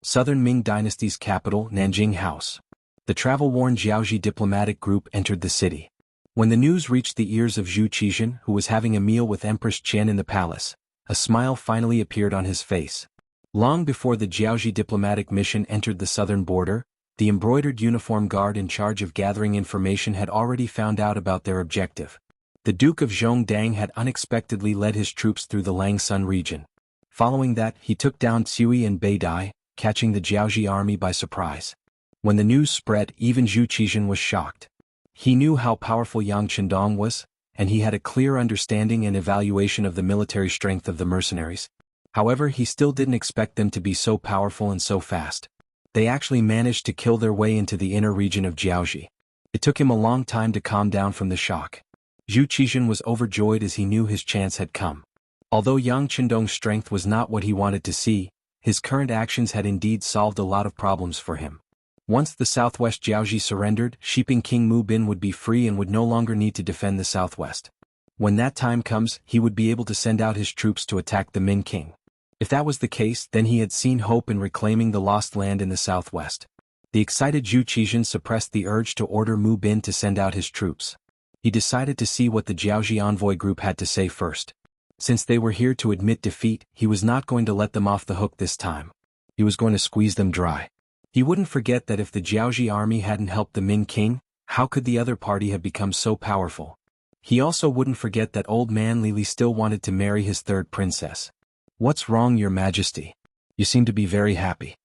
Southern Ming Dynasty's capital, Nanjing House. The travel-worn Jiaoji diplomatic group entered the city. When the news reached the ears of Zhu Qizhen, who was having a meal with Empress Qian in the palace, a smile finally appeared on his face. Long before the Jiaoji diplomatic mission entered the southern border, the embroidered uniform guard in charge of gathering information had already found out about their objective. The Duke of Zhongdang had unexpectedly led his troops through the Langsun region. Following that, he took down Tsui and Beidai, catching the Jiaoji army by surprise. When the news spread, even Zhu Qizhen was shocked. He knew how powerful Yang Chendong was, and he had a clear understanding and evaluation of the military strength of the mercenaries. However, he still didn't expect them to be so powerful and so fast. They actually managed to kill their way into the inner region of Jiaoji. It took him a long time to calm down from the shock. Zhu Qizhen was overjoyed as he knew his chance had come. Although Yang Chendong's strength was not what he wanted to see, his current actions had indeed solved a lot of problems for him. Once the southwest Jiaoji surrendered, Shiping King Mu Bin would be free and would no longer need to defend the southwest. When that time comes, he would be able to send out his troops to attack the Ming king. If that was the case, then he had seen hope in reclaiming the lost land in the southwest. The excited Zhu Qizhen suppressed the urge to order Mu Bin to send out his troops. He decided to see what the Jiaoji envoy group had to say first. Since they were here to admit defeat, he was not going to let them off the hook this time. He was going to squeeze them dry. He wouldn't forget that if the Jiaoji army hadn't helped the Ming king, how could the other party have become so powerful? He also wouldn't forget that old man Li Li still wanted to marry his third princess. "What's wrong, Your Majesty? You seem to be very happy."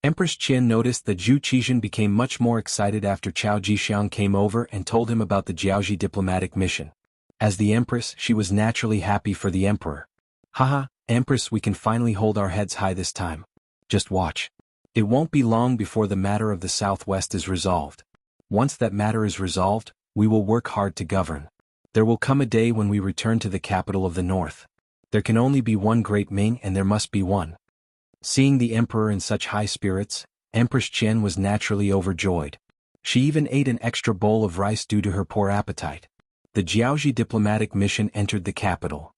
Empress Qian noticed that Zhu Qizhen became much more excited after Cao Jixiang came over and told him about the Jiaoji diplomatic mission. As the empress, she was naturally happy for the emperor. "Haha, Empress, we can finally hold our heads high this time. Just watch. It won't be long before the matter of the southwest is resolved. Once that matter is resolved, we will work hard to govern. There will come a day when we return to the capital of the north. There can only be one great Ming and there must be one." Seeing the emperor in such high spirits, Empress Qian was naturally overjoyed. She even ate an extra bowl of rice due to her poor appetite. The Jiaoji diplomatic mission entered the capital.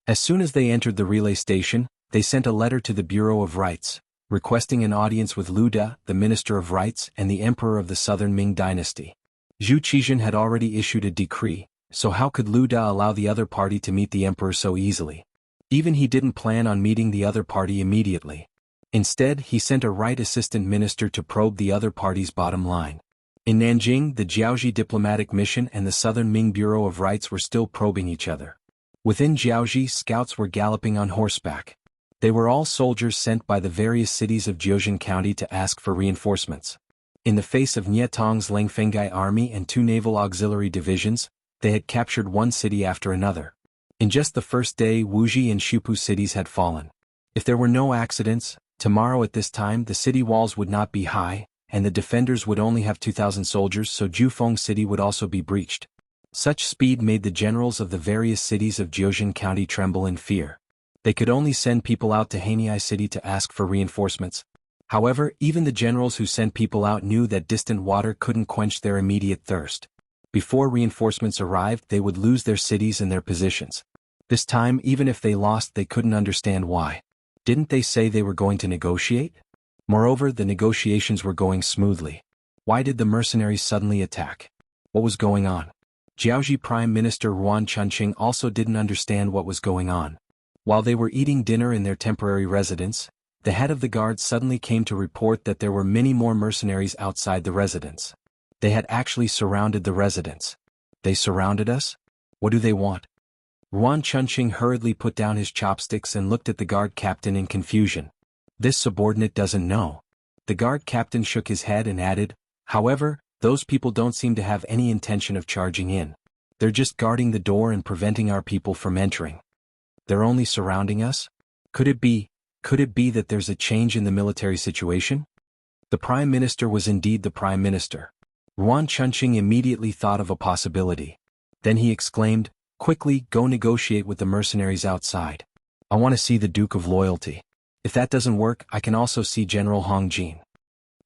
As soon as they entered the relay station, they sent a letter to the Bureau of Rights, requesting an audience with Lu De, the Minister of Rights and the Emperor of the Southern Ming Dynasty. Zhu Qizhen had already issued a decree, so how could Lu De allow the other party to meet the emperor so easily? Even he didn't plan on meeting the other party immediately. Instead, he sent a right assistant minister to probe the other party's bottom line. In Nanjing, the Jiaoji diplomatic mission and the Southern Ming Bureau of Rights were still probing each other. Within Jiaoji, scouts were galloping on horseback. They were all soldiers sent by the various cities of Jiuzhen County to ask for reinforcements. In the face of Nie Tong's Langfengai army and 2 naval auxiliary divisions, they had captured one city after another. In just the first day, Wuxia and Shupu cities had fallen. If there were no accidents, tomorrow at this time the city walls would not be high, and the defenders would only have 2,000 soldiers, so Jufeng City would also be breached. Such speed made the generals of the various cities of Jiuzhen County tremble in fear. They could only send people out to Haniai City to ask for reinforcements. However, even the generals who sent people out knew that distant water couldn't quench their immediate thirst. Before reinforcements arrived, they would lose their cities and their positions. This time, even if they lost, they couldn't understand why. Didn't they say they were going to negotiate? Moreover, the negotiations were going smoothly. Why did the mercenaries suddenly attack? What was going on? Jiaoji Prime Minister Ruan Chunqing also didn't understand what was going on. While they were eating dinner in their temporary residence, the head of the guard suddenly came to report that there were many more mercenaries outside the residence. They had actually surrounded the residence. "They surrounded us? What do they want?" Ruan Chunqing hurriedly put down his chopsticks and looked at the guard captain in confusion. This subordinate doesn't know. The guard captain shook his head and added, "However, those people don't seem to have any intention of charging in. They're just guarding the door and preventing our people from entering." "They're only surrounding us? Could it be that there's a change in the military situation?" The Prime Minister was indeed the Prime Minister. Ruan Chunqing immediately thought of a possibility. Then he exclaimed, "Quickly, go negotiate with the mercenaries outside. I want to see the Duke of Loyalty. If that doesn't work, I can also see General Hong Jin."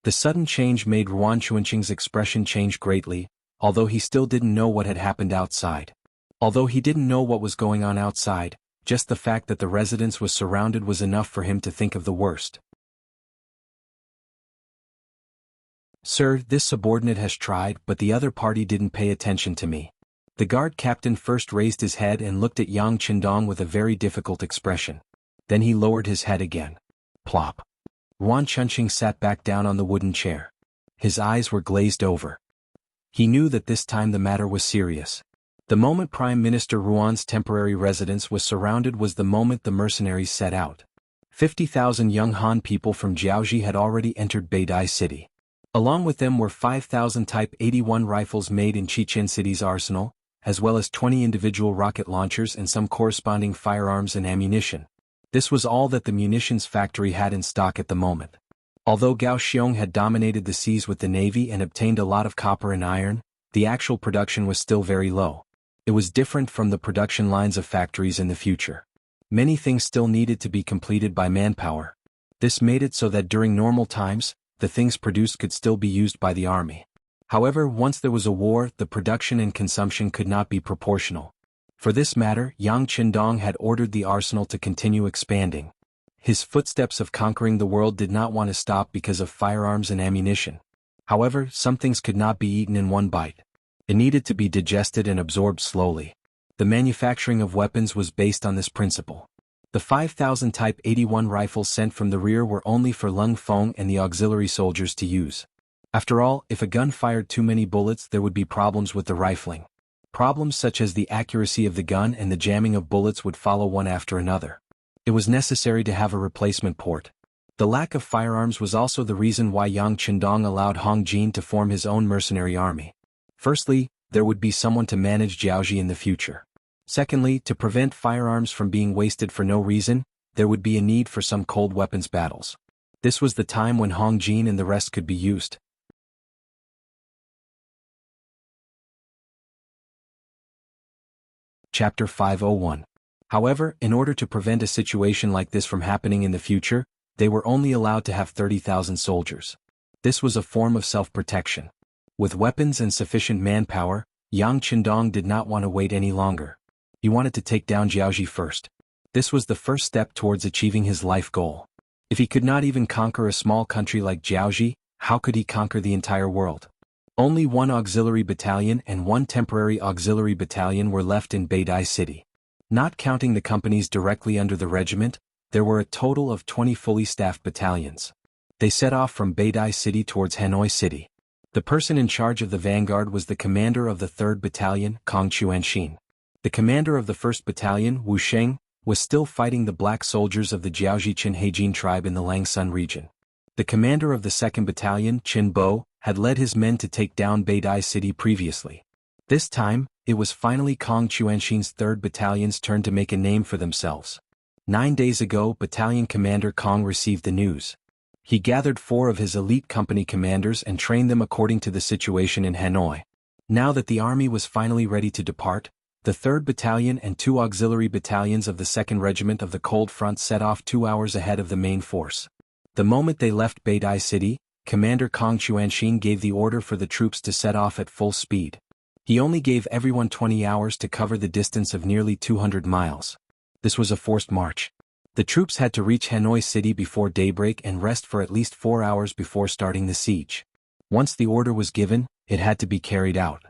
The sudden change made Ruan Chunqing's expression change greatly, although he still didn't know what had happened outside. Although he didn't know what was going on outside, Just the fact that the residence was surrounded was enough for him to think of the worst. "Sir, this subordinate has tried, but the other party didn't pay attention to me." The guard captain first raised his head and looked at Yang Qindong with a very difficult expression. Then he lowered his head again. Plop. Yuan Chunqing sat back down on the wooden chair. His eyes were glazed over. He knew that this time the matter was serious. The moment Prime Minister Ruan's temporary residence was surrounded was the moment the mercenaries set out. 50,000 young Han people from Jianghu had already entered Beidai City. Along with them were 5,000 Type 81 rifles made in Chichen City's arsenal, as well as 20 individual rocket launchers and some corresponding firearms and ammunition. This was all that the munitions factory had in stock at the moment. Although Gao Xiong had dominated the seas with the navy and obtained a lot of copper and iron, the actual production was still very low. It was different from the production lines of factories in the future. Many things still needed to be completed by manpower. This made it so that during normal times, the things produced could still be used by the army. However, once there was a war, the production and consumption could not be proportional. For this matter, Yang Qindong had ordered the arsenal to continue expanding. His footsteps of conquering the world did not want to stop because of firearms and ammunition. However, some things could not be eaten in one bite. It needed to be digested and absorbed slowly. The manufacturing of weapons was based on this principle. The 5,000 Type 81 rifles sent from the rear were only for Lung Feng and the auxiliary soldiers to use. After all, if a gun fired too many bullets, there would be problems with the rifling. Problems such as the accuracy of the gun and the jamming of bullets would follow one after another. It was necessary to have a replacement port. The lack of firearms was also the reason why Yang Qindong allowed Hong Jin to form his own mercenary army. Firstly, there would be someone to manage Jianghu in the future. Secondly, to prevent firearms from being wasted for no reason, there would be a need for some cold weapons battles. This was the time when Hong Jin and the rest could be used. Chapter 501. However, in order to prevent a situation like this from happening in the future, they were only allowed to have 30,000 soldiers. This was a form of self-protection. With weapons and sufficient manpower, Yang Qindong did not want to wait any longer. He wanted to take down Jianghu first. This was the first step towards achieving his life goal. If he could not even conquer a small country like Jianghu, how could he conquer the entire world? Only one auxiliary battalion and one temporary auxiliary battalion were left in Beidai City. Not counting the companies directly under the regiment, there were a total of 20 fully staffed battalions. They set off from Beidai City towards Hanoi City. The person in charge of the vanguard was the commander of the 3rd Battalion, Kong Chuanshin. The commander of the 1st Battalion, Wu Sheng, was still fighting the black soldiers of the Jiaozhi Qin Heijin tribe in the Langsun region. The commander of the 2nd Battalion, Qin Bo, had led his men to take down Beidai City previously. This time, it was finally Kong Chuanshin's 3rd Battalion's turn to make a name for themselves. 9 days ago, Battalion Commander Kong received the news. He gathered 4 of his elite company commanders and trained them according to the situation in Hanoi. Now that the army was finally ready to depart, the 3rd Battalion and 2 auxiliary battalions of the 2nd Regiment of the Cold Front set off 2 hours ahead of the main force. The moment they left Beidai City, Commander Kong Chuanshin gave the order for the troops to set off at full speed. He only gave everyone 20 hours to cover the distance of nearly 200 miles. This was a forced march. The troops had to reach Hanoi City before daybreak and rest for at least 4 hours before starting the siege. Once the order was given, it had to be carried out.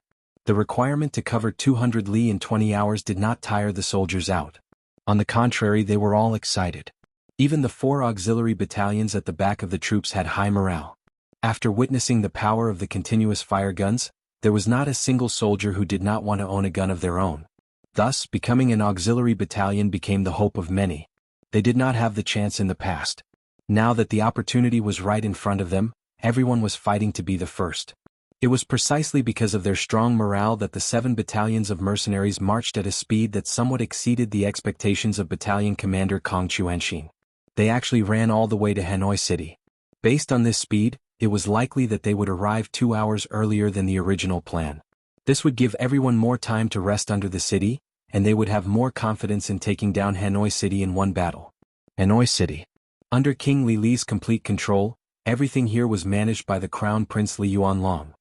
The requirement to cover 200 li in 20 hours did not tire the soldiers out. On the contrary, they were all excited. Even the 4 auxiliary battalions at the back of the troops had high morale. After witnessing the power of the continuous fire guns, there was not a single soldier who did not want to own a gun of their own. Thus, becoming an auxiliary battalion became the hope of many. They did not have the chance in the past. Now that the opportunity was right in front of them, everyone was fighting to be the first. It was precisely because of their strong morale that the 7 battalions of mercenaries marched at a speed that somewhat exceeded the expectations of Battalion Commander Kong Chuanshin. They actually ran all the way to Hanoi City. Based on this speed, it was likely that they would arrive 2 hours earlier than the original plan. This would give everyone more time to rest under the city, and they would have more confidence in taking down Hanoi City in one battle. Hanoi City. Under King Li Li's complete control, everything here was managed by the Crown Prince Li Yuanlong.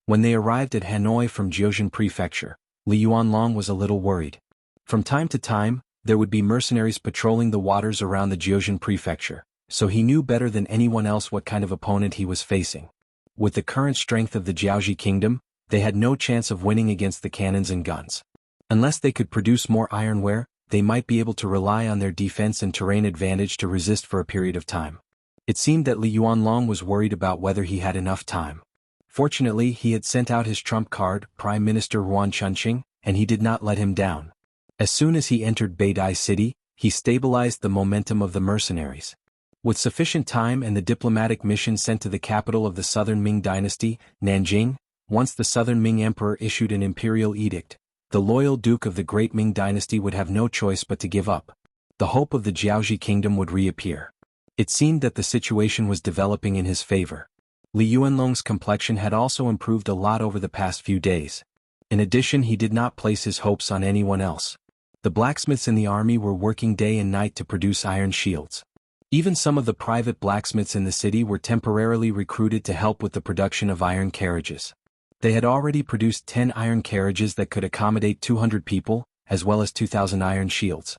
When they arrived at Hanoi from Jiuzhen Prefecture, Li Yuanlong was a little worried. From time to time, there would be mercenaries patrolling the waters around the Jiuzhen prefecture, so he knew better than anyone else what kind of opponent he was facing. With the current strength of the Jiaoji kingdom, they had no chance of winning against the cannons and guns. Unless they could produce more ironware, they might be able to rely on their defense and terrain advantage to resist for a period of time. It seemed that Li Yuanlong was worried about whether he had enough time. Fortunately, he had sent out his trump card, Prime Minister Yuan Chunqing, and he did not let him down. As soon as he entered Beidai City, he stabilized the momentum of the mercenaries. With sufficient time and the diplomatic mission sent to the capital of the southern Ming dynasty, Nanjing, once the southern Ming emperor issued an imperial edict, the loyal duke of the great Ming dynasty would have no choice but to give up. The hope of the Jiaoji kingdom would reappear. It seemed that the situation was developing in his favor. Li Yuanlong's complexion had also improved a lot over the past few days. In addition, he did not place his hopes on anyone else. The blacksmiths in the army were working day and night to produce iron shields. Even some of the private blacksmiths in the city were temporarily recruited to help with the production of iron carriages. They had already produced 10 iron carriages that could accommodate 200 people, as well as 2,000 iron shields.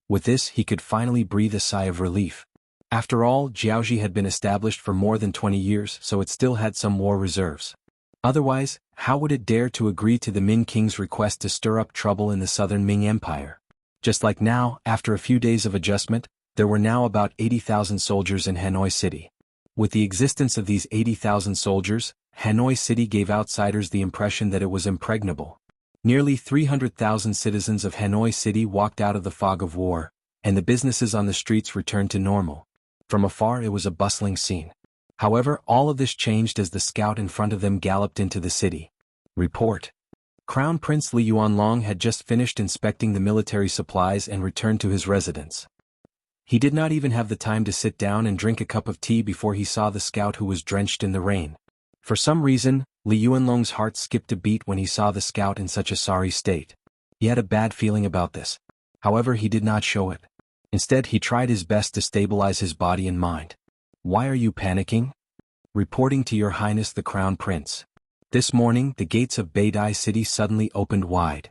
With this, he could finally breathe a sigh of relief. After all, Jiaoji had been established for more than 20 years, so it still had some war reserves. Otherwise, how would it dare to agree to the Ming king's request to stir up trouble in the southern Ming Empire? Just like now, after a few days of adjustment, there were now about 80,000 soldiers in Hanoi City. With the existence of these 80,000 soldiers, Hanoi City gave outsiders the impression that it was impregnable. Nearly 300,000 citizens of Hanoi City walked out of the fog of war, and the businesses on the streets returned to normal. From afar it was a bustling scene. However, all of this changed as the scout in front of them galloped into the city. Report. Crown Prince Li Yuanlong had just finished inspecting the military supplies and returned to his residence. He did not even have the time to sit down and drink a cup of tea before he saw the scout who was drenched in the rain. For some reason, Li Yuanlong's heart skipped a beat when he saw the scout in such a sorry state. He had a bad feeling about this. However, he did not show it. Instead, he tried his best to stabilize his body and mind. Why are you panicking? Reporting to Your Highness the Crown Prince. This morning, the gates of Beidai City suddenly opened wide.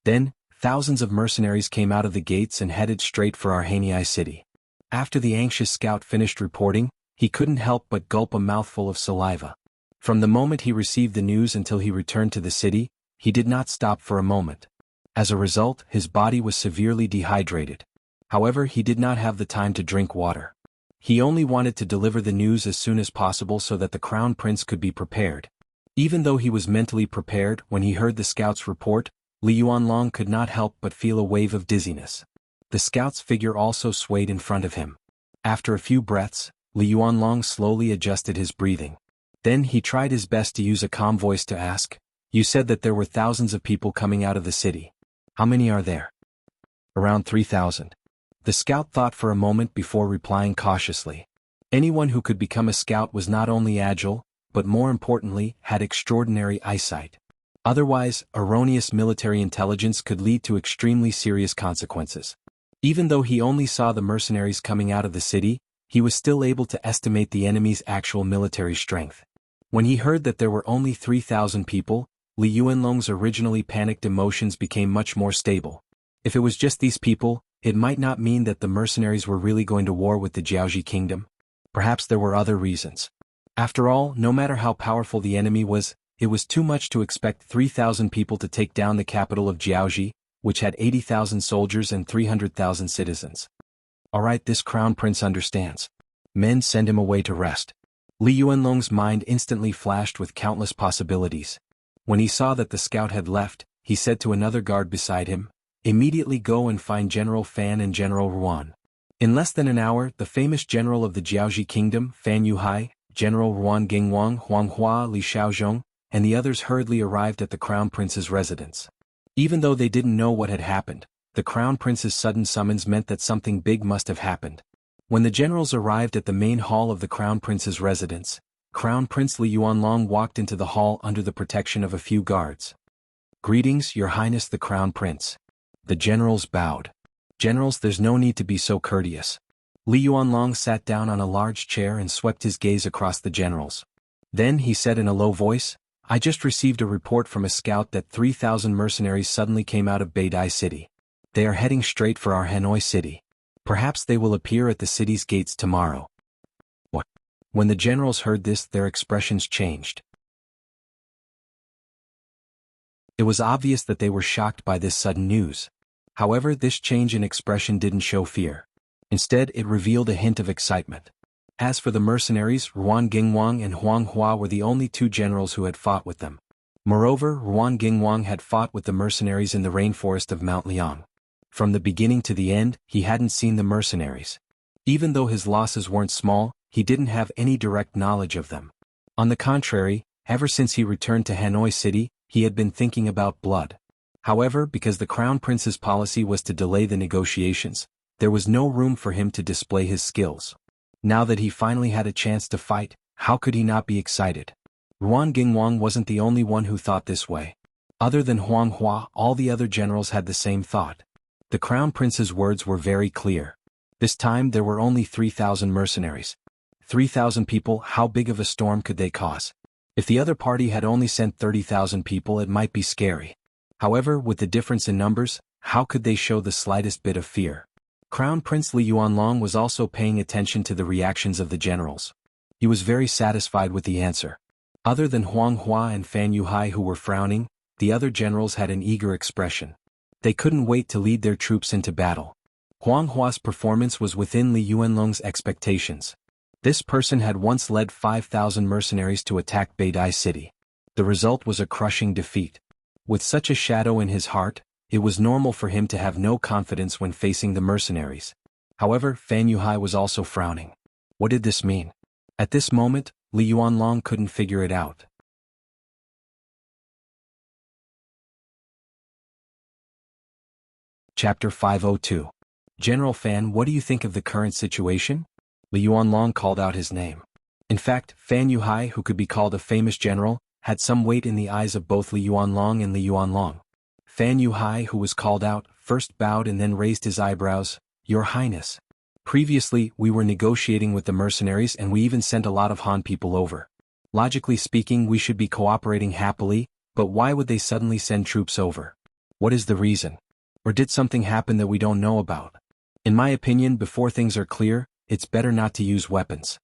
Then, thousands of mercenaries came out of the gates and headed straight for Arhanai City. After the anxious scout finished reporting, he couldn't help but gulp a mouthful of saliva. From the moment he received the news until he returned to the city, he did not stop for a moment. As a result, his body was severely dehydrated. However, he did not have the time to drink water. He only wanted to deliver the news as soon as possible so that the crown prince could be prepared. Even though he was mentally prepared, when he heard the scout's report, Li Yuanlong could not help but feel a wave of dizziness. The scout's figure also swayed in front of him. After a few breaths, Li Yuanlong slowly adjusted his breathing. Then he tried his best to use a calm voice to ask, "You said that there were thousands of people coming out of the city. How many are there?" "Around 3,000. The scout thought for a moment before replying cautiously. Anyone who could become a scout was not only agile, but more importantly, had extraordinary eyesight. Otherwise, erroneous military intelligence could lead to extremely serious consequences. Even though he only saw the mercenaries coming out of the city, he was still able to estimate the enemy's actual military strength. When he heard that there were only 3,000 people, Li Yuanlong's originally panicked emotions became much more stable. If it was just these people, it might not mean that the mercenaries were really going to war with the Jiaoji kingdom. Perhaps there were other reasons. After all, no matter how powerful the enemy was, it was too much to expect 3,000 people to take down the capital of Jiaoji, which had 80,000 soldiers and 300,000 citizens. Alright, this crown prince understands. Men, send him away to rest. Li Yuanlong's mind instantly flashed with countless possibilities. When he saw that the scout had left, he said to another guard beside him, "Immediately go and find General Fan and General Ruan." In less than an hour, the famous general of the Jiaoji kingdom, Fan Yuhai, General Ruan Gingwang, Huanghua, Li Shaozhong, and the others hurriedly arrived at the crown prince's residence. Even though they didn't know what had happened, the crown prince's sudden summons meant that something big must have happened. When the generals arrived at the main hall of the crown prince's residence, Crown Prince Li Yuanlong walked into the hall under the protection of a few guards. "Greetings, Your Highness the Crown Prince." The generals bowed. "Generals, there's no need to be so courteous." Li Yuanlong sat down on a large chair and swept his gaze across the generals. Then he said in a low voice, I just received a report from a scout that 3,000 mercenaries suddenly came out of Beidai City. They are heading straight for our Hanoi city. Perhaps they will appear at the city's gates tomorrow. What? When the generals heard this, their expressions changed. It was obvious that they were shocked by this sudden news. However, this change in expression didn't show fear. Instead, it revealed a hint of excitement. As for the mercenaries, Ruan Gingwang and Huang Hua were the only two generals who had fought with them. Moreover, Ruan Gingwang had fought with the mercenaries in the rainforest of Mount Liang. From the beginning to the end, he hadn't seen the mercenaries. Even though his losses weren't small, he didn't have any direct knowledge of them. On the contrary, ever since he returned to Hanoi City, he had been thinking about blood. However, because the Crown Prince's policy was to delay the negotiations, there was no room for him to display his skills. Now that he finally had a chance to fight, how could he not be excited? Ruan Gingwang wasn't the only one who thought this way. Other than Huang Hua, all the other generals had the same thought. The Crown Prince's words were very clear. This time there were only 3,000 mercenaries. 3,000 people, how big of a storm could they cause? If the other party had only sent 30,000 people, it might be scary. However, with the difference in numbers, how could they show the slightest bit of fear? Crown Prince Li Yuanlong was also paying attention to the reactions of the generals. He was very satisfied with the answer. Other than Huang Hua and Fan Yuhai who were frowning, the other generals had an eager expression. They couldn't wait to lead their troops into battle. Huang Hua's performance was within Li Yuanlong's expectations. This person had once led 5,000 mercenaries to attack Beidai City. The result was a crushing defeat. With such a shadow in his heart, it was normal for him to have no confidence when facing the mercenaries. However, Fan Yuhai was also frowning. What did this mean? At this moment, Li Yuanlong couldn't figure it out. Chapter 502. General Fan, what do you think of the current situation? Li Yuanlong called out his name. In fact, Fan Yuhai, who could be called a famous general, had some weight in the eyes of both Li Yuanlong and Li Yuanlong. Fan Yuhai, who was called out, first bowed and then raised his eyebrows. Your Highness. Previously, we were negotiating with the mercenaries and we even sent a lot of Han people over. Logically speaking, we should be cooperating happily, but why would they suddenly send troops over? What is the reason? Or did something happen that we don't know about? In my opinion, before things are clear, it's better not to use weapons.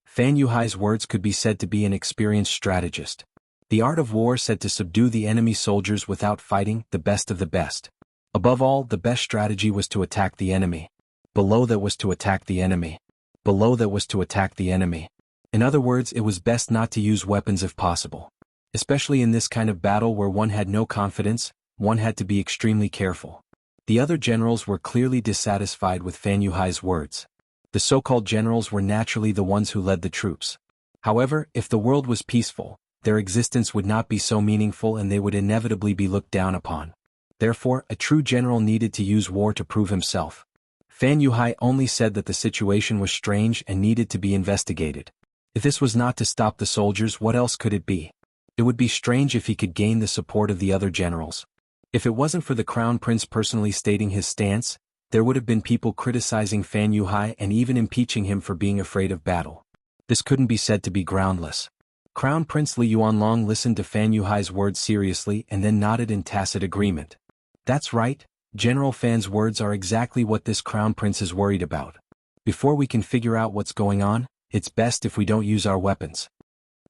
Fan Yuhai's words could be said to be an experienced strategist. The art of war said to subdue the enemy soldiers without fighting, the best of the best. Above all, the best strategy was to attack the enemy. Below that was to attack the enemy. Below that was to attack the enemy. In other words, it was best not to use weapons if possible. Especially in this kind of battle where one had no confidence, one had to be extremely careful. The other generals were clearly dissatisfied with Fan Yuhai's words. The so-called generals were naturally the ones who led the troops. However, if the world was peaceful, their existence would not be so meaningful and they would inevitably be looked down upon. Therefore, a true general needed to use war to prove himself. Fan Yuhai only said that the situation was strange and needed to be investigated. If this was not to stop the soldiers, what else could it be? It would be strange if he could gain the support of the other generals. If it wasn't for the Crown Prince personally stating his stance, there would have been people criticizing Fan Yuhai and even impeaching him for being afraid of battle. This couldn't be said to be groundless. Crown Prince Li Yuanlong listened to Fan Yuhai's words seriously and then nodded in tacit agreement. That's right, General Fan's words are exactly what this Crown Prince is worried about. Before we can figure out what's going on, it's best if we don't use our weapons.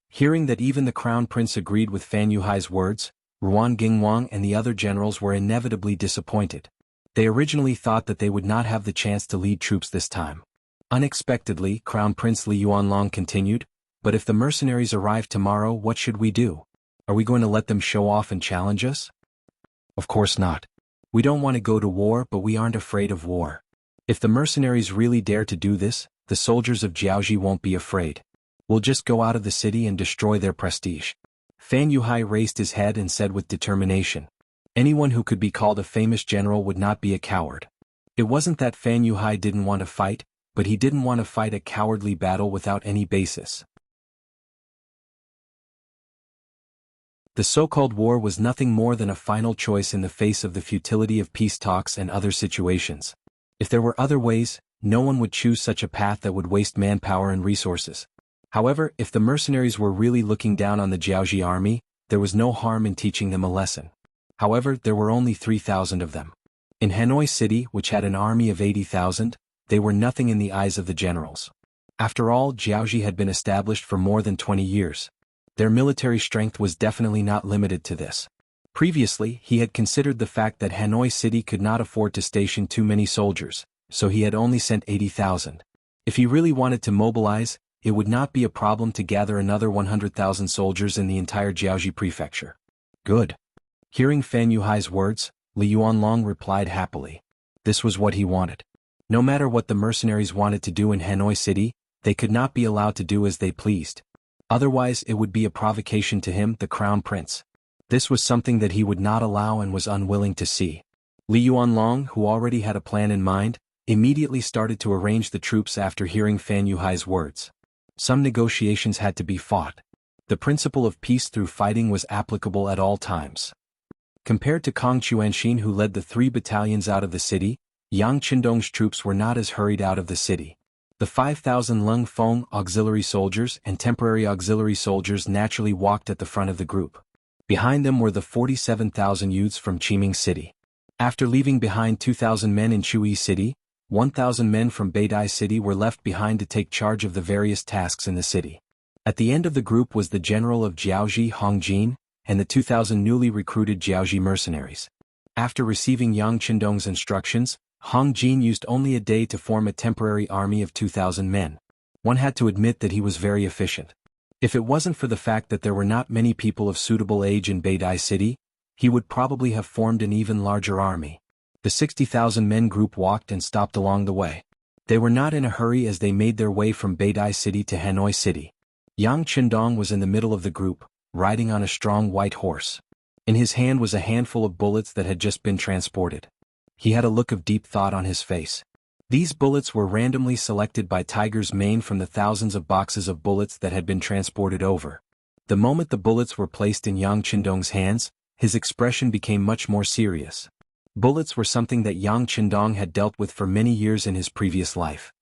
Hearing that even the Crown Prince agreed with Fan Yuhai's words, Ruan Gingwang and the other generals were inevitably disappointed. They originally thought that they would not have the chance to lead troops this time. Unexpectedly, Crown Prince Li Yuanlong continued, but if the mercenaries arrive tomorrow, what should we do? Are we going to let them show off and challenge us? Of course not. We don't want to go to war, but we aren't afraid of war. If the mercenaries really dare to do this, the soldiers of Jianghu won't be afraid. We'll just go out of the city and destroy their prestige. Fan Yuhai raised his head and said with determination. Anyone who could be called a famous general would not be a coward. It wasn't that Fan Yuhai didn't want to fight, but he didn't want to fight a cowardly battle without any basis. The so-called war was nothing more than a final choice in the face of the futility of peace talks and other situations. If there were other ways, no one would choose such a path that would waste manpower and resources. However, if the mercenaries were really looking down on the Jianghu army, there was no harm in teaching them a lesson. However, there were only 3,000 of them. In Hanoi City, which had an army of 80,000, they were nothing in the eyes of the generals. After all, Jianghu had been established for more than 20 years. Their military strength was definitely not limited to this. Previously, he had considered the fact that Hanoi City could not afford to station too many soldiers, so he had only sent 80,000. If he really wanted to mobilize, it would not be a problem to gather another 100,000 soldiers in the entire Jianghu prefecture. Good. Hearing Fan Yuhai's words, Li Yuanlong replied happily. This was what he wanted. No matter what the mercenaries wanted to do in Hanoi City, they could not be allowed to do as they pleased. Otherwise it would be a provocation to him, the crown prince. This was something that he would not allow and was unwilling to see. Li Yuanlong, who already had a plan in mind, immediately started to arrange the troops after hearing Fan Yuhai's words. Some negotiations had to be fought. The principle of peace through fighting was applicable at all times. Compared to Kong Chuanxin, who led the 3 battalions out of the city, Yang Qindong's troops were not as hurried out of the city. The 5,000 Lung Feng auxiliary soldiers and temporary auxiliary soldiers naturally walked at the front of the group. Behind them were the 47,000 youths from Qiming City. After leaving behind 2,000 men in Chuyi City, 1,000 men from Beidai City were left behind to take charge of the various tasks in the city. At the end of the group was the general of Jiaoji Hong Jin, and the 2,000 newly recruited Jiaoji mercenaries. After receiving Yang Qindong's instructions, Hong Jin used only a day to form a temporary army of 2,000 men. One had to admit that he was very efficient. If it wasn't for the fact that there were not many people of suitable age in Beidai City, he would probably have formed an even larger army. The 60,000 men group walked and stopped along the way. They were not in a hurry as they made their way from Beidai City to Hanoi City. Yang Qindong was in the middle of the group, riding on a strong white horse. In his hand was a handful of bullets that had just been transported. He had a look of deep thought on his face. These bullets were randomly selected by Tiger's Mane from the thousands of boxes of bullets that had been transported over. The moment the bullets were placed in Yang Qindong's hands, his expression became much more serious. Bullets were something that Yang Qindong had dealt with for many years in his previous life.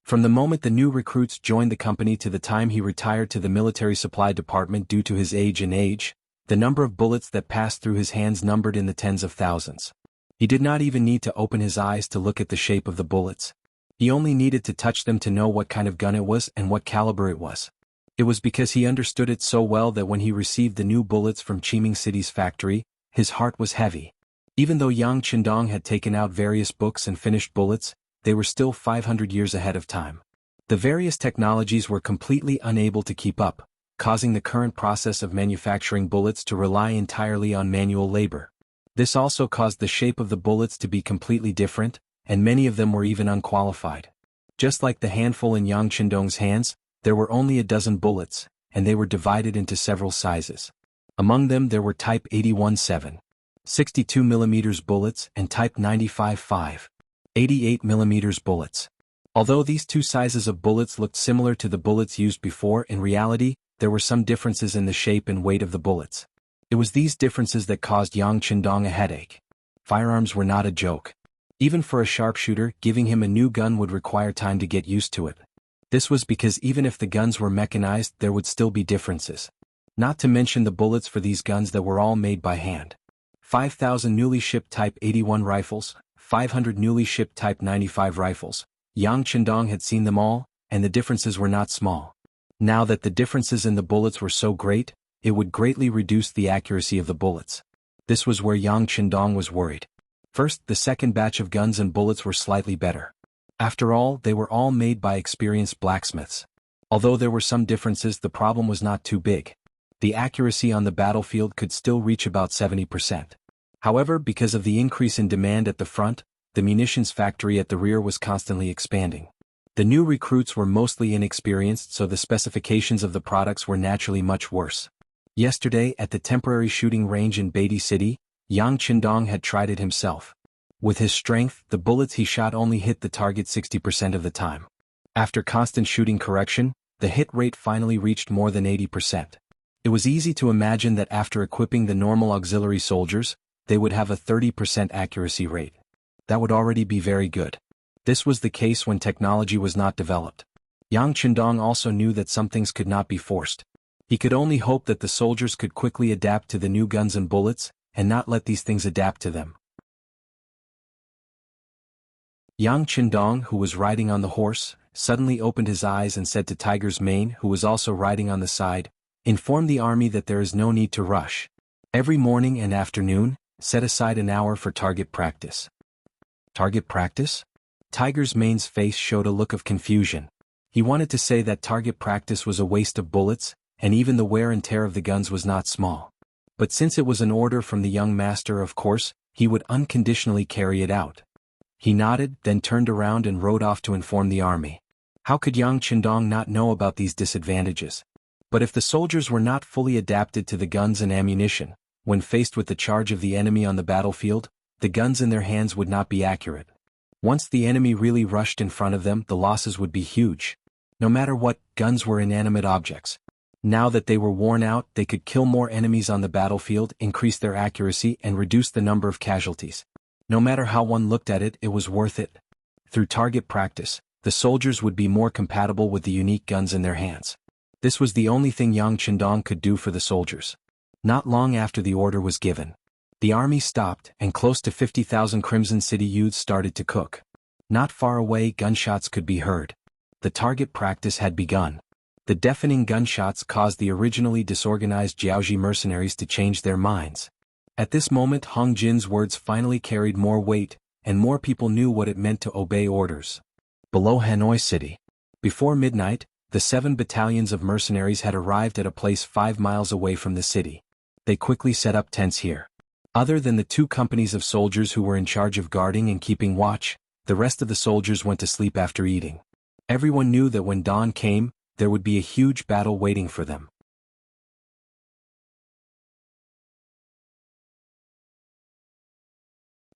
From the moment the new recruits joined the company to the time he retired to the military supply department due to his age, the number of bullets that passed through his hands numbered in the tens of thousands. He did not even need to open his eyes to look at the shape of the bullets. He only needed to touch them to know what kind of gun it was and what caliber it was. It was because he understood it so well that when he received the new bullets from Qiming City's factory, his heart was heavy. Even though Yang Qindong had taken out various books and finished bullets, they were still 500 years ahead of time. The various technologies were completely unable to keep up, causing the current process of manufacturing bullets to rely entirely on manual labor. This also caused the shape of the bullets to be completely different, and many of them were even unqualified. Just like the handful in Yang Qindong's hands, there were only a dozen bullets, and they were divided into several sizes. Among them there were Type 81-7, 62mm bullets and Type 95-5, 88mm bullets. Although these two sizes of bullets looked similar to the bullets used before, in reality, there were some differences in the shape and weight of the bullets. It was these differences that caused Yang Qindong a headache. Firearms were not a joke. Even for a sharpshooter, giving him a new gun would require time to get used to it. This was because even if the guns were mechanized, there would still be differences. Not to mention the bullets for these guns that were all made by hand. 5,000 newly shipped Type 81 rifles, 500 newly shipped Type 95 rifles. Yang Qindong had seen them all, and the differences were not small. Now that the differences in the bullets were so great, it would greatly reduce the accuracy of the bullets. This was where Yang Qindong was worried. First, the second batch of guns and bullets were slightly better. After all, they were all made by experienced blacksmiths. Although there were some differences, the problem was not too big. The accuracy on the battlefield could still reach about 70%. However, because of the increase in demand at the front, the munitions factory at the rear was constantly expanding. The new recruits were mostly inexperienced, so the specifications of the products were naturally much worse. Yesterday, at the temporary shooting range in Beidai City, Yang Qindong had tried it himself. With his strength, the bullets he shot only hit the target 60% of the time. After constant shooting correction, the hit rate finally reached more than 80%. It was easy to imagine that after equipping the normal auxiliary soldiers, they would have a 30% accuracy rate. That would already be very good. This was the case when technology was not developed. Yang Qindong also knew that some things could not be forced. He could only hope that the soldiers could quickly adapt to the new guns and bullets, and not let these things adapt to them. Yang Qindong, who was riding on the horse, suddenly opened his eyes and said to Tiger's Mane, who was also riding on the side, "Inform the army that there is no need to rush. Every morning and afternoon, set aside an hour for target practice." Target practice? Tiger's Mane's face showed a look of confusion. He wanted to say that target practice was a waste of bullets, and even the wear and tear of the guns was not small. But since it was an order from the young master, of course, he would unconditionally carry it out. He nodded, then turned around and rode off to inform the army. How could Yang Qindong not know about these disadvantages? But if the soldiers were not fully adapted to the guns and ammunition, when faced with the charge of the enemy on the battlefield, the guns in their hands would not be accurate. Once the enemy really rushed in front of them, the losses would be huge. No matter what, guns were inanimate objects. Now that they were worn out, they could kill more enemies on the battlefield, increase their accuracy, and reduce the number of casualties. No matter how one looked at it, it was worth it. Through target practice, the soldiers would be more compatible with the unique guns in their hands. This was the only thing Yang Qindong could do for the soldiers. Not long after the order was given, the army stopped, and close to 50,000 Crimson City youths started to cook. Not far away, gunshots could be heard. The target practice had begun. The deafening gunshots caused the originally disorganized Jianghu mercenaries to change their minds. At this moment, Hong Jin's words finally carried more weight, and more people knew what it meant to obey orders. Below Hanoi City, before midnight, the 7 battalions of mercenaries had arrived at a place 5 miles away from the city. They quickly set up tents here. Other than the 2 companies of soldiers who were in charge of guarding and keeping watch, the rest of the soldiers went to sleep after eating. Everyone knew that when dawn came, there would be a huge battle waiting for them.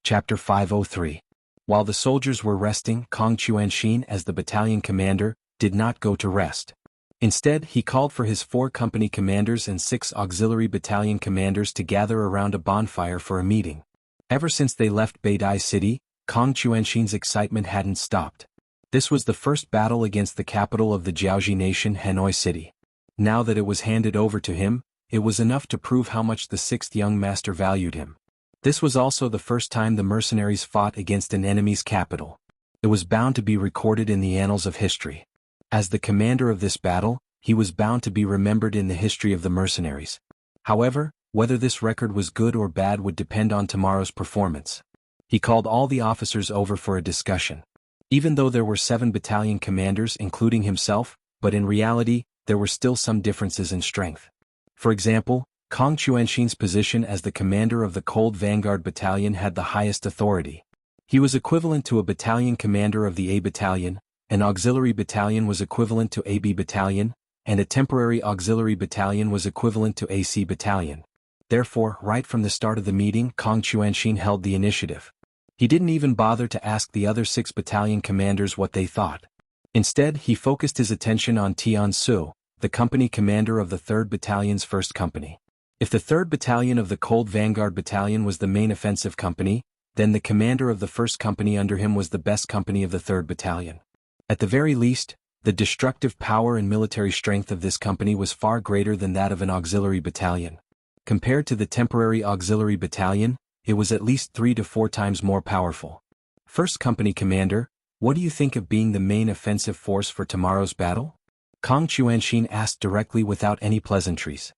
Chapter 503. While the soldiers were resting, Kong Chuanxin, as the battalion commander, did not go to rest. Instead, he called for his 4 company commanders and 6 auxiliary battalion commanders to gather around a bonfire for a meeting. Ever since they left Beidai City, Kong Chuanxin's excitement hadn't stopped. This was the first battle against the capital of the Jianghu nation, Hanoi City. Now that it was handed over to him, it was enough to prove how much the 6th young master valued him. This was also the first time the mercenaries fought against an enemy's capital. It was bound to be recorded in the annals of history. As the commander of this battle, he was bound to be remembered in the history of the mercenaries. However, whether this record was good or bad would depend on tomorrow's performance. He called all the officers over for a discussion. Even though there were 7 battalion commanders including himself, but in reality, there were still some differences in strength. For example, Kong Chuanxin's position as the commander of the Cold Vanguard Battalion had the highest authority. He was equivalent to a battalion commander of the A Battalion, an auxiliary battalion was equivalent to AB Battalion, and a temporary auxiliary battalion was equivalent to AC Battalion. Therefore, right from the start of the meeting, Kong Chuanxin held the initiative. He didn't even bother to ask the other 6 battalion commanders what they thought. Instead, he focused his attention on Tian Su, the company commander of the 3rd Battalion's 1st Company. If the 3rd Battalion of the Cold Vanguard Battalion was the main offensive company, then the commander of the 1st Company under him was the best company of the 3rd Battalion. At the very least, the destructive power and military strength of this company was far greater than that of an auxiliary battalion. Compared to the temporary auxiliary battalion, it was at least 3 to 4 times more powerful. 1st Company Commander, what do you think of being the main offensive force for tomorrow's battle? Kong Chuanxin asked directly without any pleasantries.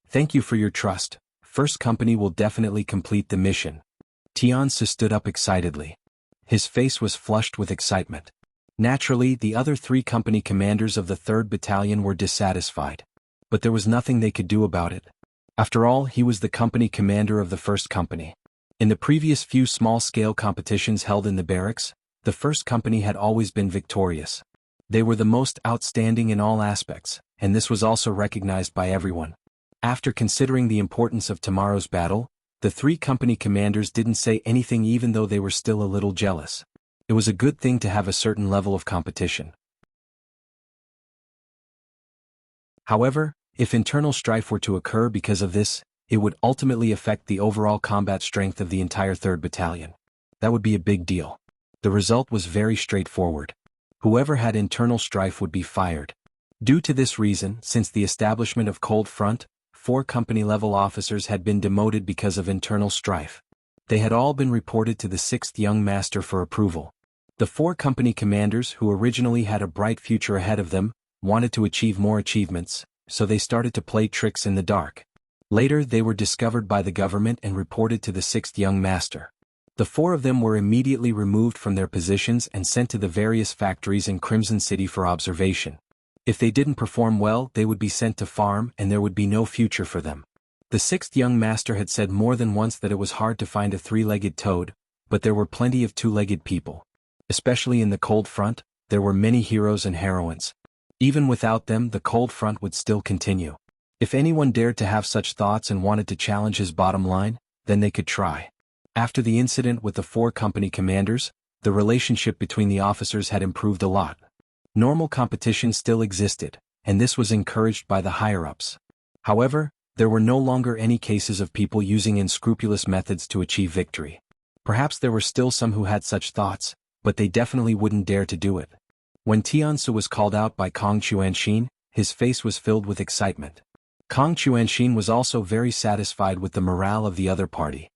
Thank you for your trust. 1st Company will definitely complete the mission. Tian Su stood up excitedly. His face was flushed with excitement. Naturally, the other 3 company commanders of the 3rd Battalion were dissatisfied. But there was nothing they could do about it. After all, he was the company commander of the 1st Company. In the previous few small-scale competitions held in the barracks, the 1st Company had always been victorious. They were the most outstanding in all aspects, and this was also recognized by everyone. After considering the importance of tomorrow's battle, the 3 company commanders didn't say anything even though they were still a little jealous. It was a good thing to have a certain level of competition. However, if internal strife were to occur because of this, it would ultimately affect the overall combat strength of the entire 3rd Battalion. That would be a big deal. The result was very straightforward. Whoever had internal strife would be fired. Due to this reason, since the establishment of Cold Front, 4 company-level officers had been demoted because of internal strife. They had all been reported to the 6th young master for approval. The 4 company commanders, who originally had a bright future ahead of them, wanted to achieve more achievements, so they started to play tricks in the dark. Later they were discovered by the government and reported to the 6th young master. The 4 of them were immediately removed from their positions and sent to the various factories in Crimson City for observation. If they didn't perform well, they would be sent to farm and there would be no future for them. The 6th young master had said more than once that it was hard to find a 3-legged toad, but there were plenty of 2-legged people. Especially in the Cold Front, there were many heroes and heroines. Even without them, the Cold Front would still continue. If anyone dared to have such thoughts and wanted to challenge his bottom line, then they could try. After the incident with the 4 company commanders, the relationship between the officers had improved a lot. Normal competition still existed, and this was encouraged by the higher-ups. However, there were no longer any cases of people using unscrupulous methods to achieve victory. Perhaps there were still some who had such thoughts, but they definitely wouldn't dare to do it. When Tiansu was called out by Kong Chuanxin, his face was filled with excitement. Kong Chuanxin was also very satisfied with the morale of the other party.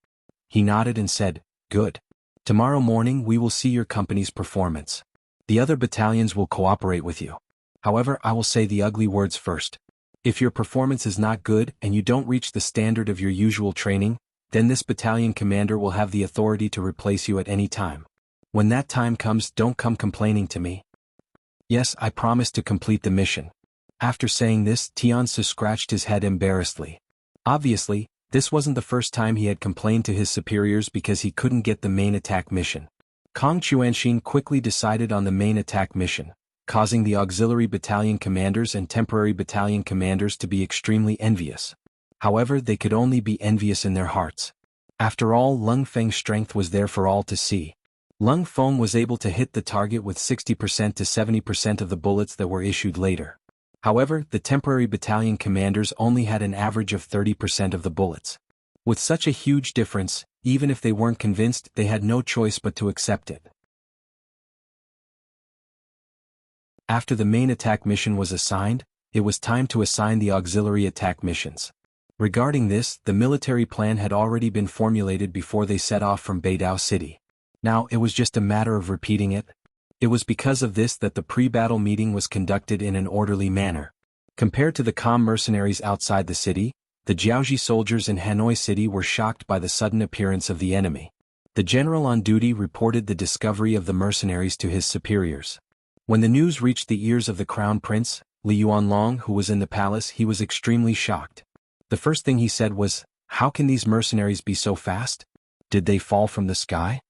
He nodded and said, "Good. Tomorrow morning we will see your company's performance. The other battalions will cooperate with you. However, I will say the ugly words first. If your performance is not good and you don't reach the standard of your usual training, then this battalion commander will have the authority to replace you at any time. When that time comes, don't come complaining to me." "Yes, I promise to complete the mission." After saying this, Tiansu scratched his head embarrassedly. Obviously, this wasn't the first time he had complained to his superiors because he couldn't get the main attack mission. Kong Chuanxin quickly decided on the main attack mission, causing the auxiliary battalion commanders and temporary battalion commanders to be extremely envious. However, they could only be envious in their hearts. After all, Lung Feng's strength was there for all to see. Lung Feng was able to hit the target with 60% to 70% of the bullets that were issued later. However, the temporary battalion commanders only had an average of 30% of the bullets. With such a huge difference, even if they weren't convinced, they had no choice but to accept it. After the main attack mission was assigned, it was time to assign the auxiliary attack missions. Regarding this, the military plan had already been formulated before they set off from Beidao City. Now it was just a matter of repeating it. It was because of this that the pre-battle meeting was conducted in an orderly manner. Compared to the calm mercenaries outside the city, the Jianghu soldiers in Hanoi City were shocked by the sudden appearance of the enemy. The general on duty reported the discovery of the mercenaries to his superiors. When the news reached the ears of the crown prince, Li Yuanlong, who was in the palace, he was extremely shocked. The first thing he said was, "How can these mercenaries be so fast? Did they fall from the sky?"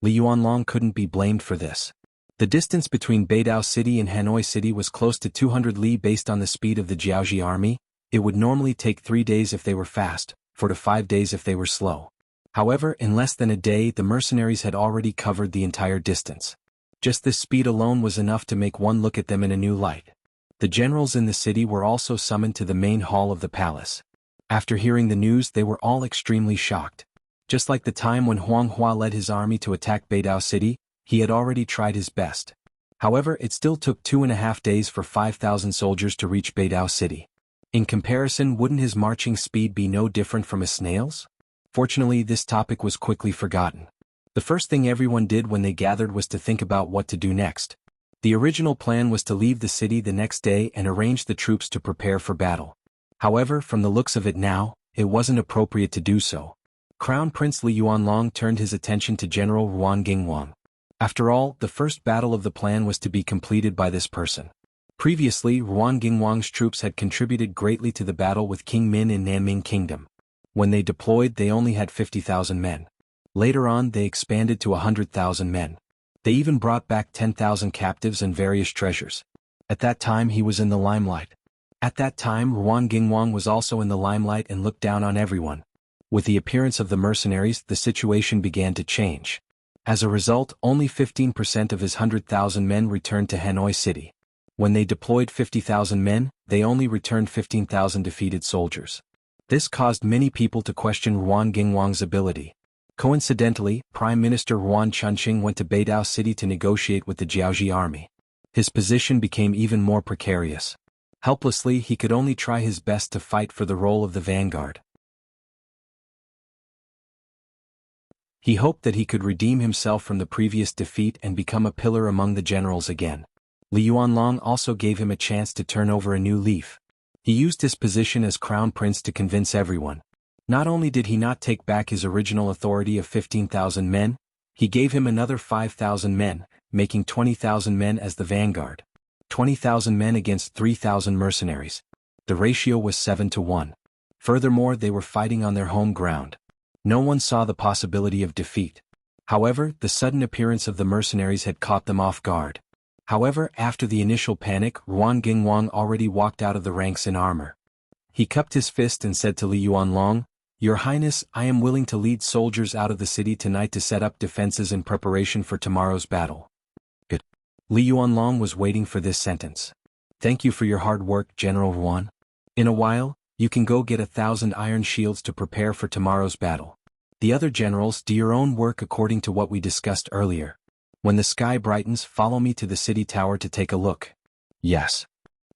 Li Yuanlong couldn't be blamed for this. The distance between Beidao City and Hanoi City was close to 200 li based on the speed of the Jianghu army. It would normally take 3 days if they were fast, 4 to 5 days if they were slow. However, in less than a day the mercenaries had already covered the entire distance. Just this speed alone was enough to make one look at them in a new light. The generals in the city were also summoned to the main hall of the palace. After hearing the news, they were all extremely shocked. Just like the time when Huang Hua led his army to attack Beidao City, he had already tried his best. However, it still took 2.5 days for 5,000 soldiers to reach Beidao City. In comparison, wouldn't his marching speed be no different from a snail's? Fortunately, this topic was quickly forgotten. The first thing everyone did when they gathered was to think about what to do next. The original plan was to leave the city the next day and arrange the troops to prepare for battle. However, from the looks of it now, it wasn't appropriate to do so. Crown Prince Li Yuanlong turned his attention to General Ruan Gingwang. After all, the first battle of the plan was to be completed by this person. Previously, Ruan Gingwang's troops had contributed greatly to the battle with King Min in Nanming Kingdom. When they deployed, they only had 50,000 men. Later on, they expanded to 100,000 men. They even brought back 10,000 captives and various treasures. At that time, he was in the limelight. At that time, Ruan Gingwang was also in the limelight and looked down on everyone. With the appearance of the mercenaries, the situation began to change. As a result, only 15% of his 100,000 men returned to Hanoi City. When they deployed 50,000 men, they only returned 15,000 defeated soldiers. This caused many people to question Ruan Gingwang's ability. Coincidentally, Prime Minister Ruan Chunqing went to Beidao City to negotiate with the Jianghu army. His position became even more precarious. Helplessly, he could only try his best to fight for the role of the vanguard. He hoped that he could redeem himself from the previous defeat and become a pillar among the generals again. Li Yuanlong also gave him a chance to turn over a new leaf. He used his position as crown prince to convince everyone. Not only did he not take back his original authority of 15,000 men, he gave him another 5,000 men, making 20,000 men as the vanguard. 20,000 men against 3,000 mercenaries. The ratio was 7-1. Furthermore, they were fighting on their home ground. No one saw the possibility of defeat. However, the sudden appearance of the mercenaries had caught them off guard. However, after the initial panic, Ruan Gingwang already walked out of the ranks in armor. He cupped his fist and said to Li Yuanlong, "Your Highness, I am willing to lead soldiers out of the city tonight to set up defenses in preparation for tomorrow's battle." Good. Li Yuanlong was waiting for this sentence. "Thank you for your hard work, General Ruan. In a while, you can go get 1,000 iron shields to prepare for tomorrow's battle. The other generals, do your own work according to what we discussed earlier. When the sky brightens, follow me to the city tower to take a look." "Yes."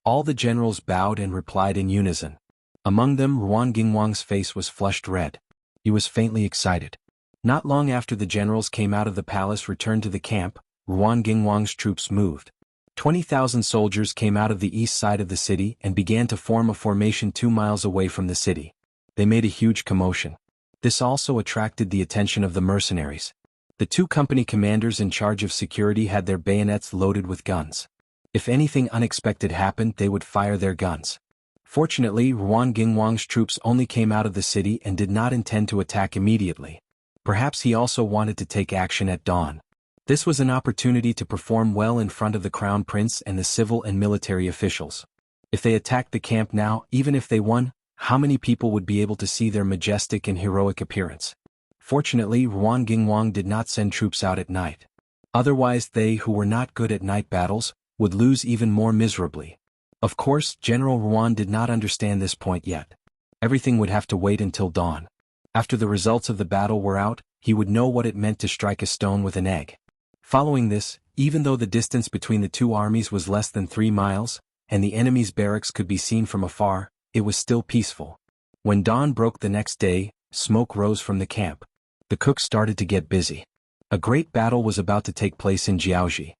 All the generals bowed and replied in unison. Among them, Ruan Gingwang's face was flushed red. He was faintly excited. Not long after the generals came out of the palace returned to the camp, Ruan Gingwang's troops moved. 20,000 soldiers came out of the east side of the city and began to form a formation 2 miles away from the city. They made a huge commotion. This also attracted the attention of the mercenaries. The 2 company commanders in charge of security had their bayonets loaded with guns. If anything unexpected happened, they would fire their guns. Fortunately, Ruan Gingwang's troops only came out of the city and did not intend to attack immediately. Perhaps he also wanted to take action at dawn. This was an opportunity to perform well in front of the crown prince and the civil and military officials. If they attacked the camp now, even if they won, how many people would be able to see their majestic and heroic appearance? Fortunately, Ruan Gingwang did not send troops out at night. Otherwise, they who were not good at night battles would lose even more miserably. Of course, General Ruan did not understand this point yet. Everything would have to wait until dawn. After the results of the battle were out, he would know what it meant to strike a stone with an egg. Following this, even though the distance between the 2 armies was less than 3 miles, and the enemy's barracks could be seen from afar, it was still peaceful. When dawn broke the next day, smoke rose from the camp. The cooks started to get busy. A great battle was about to take place in Jianghu.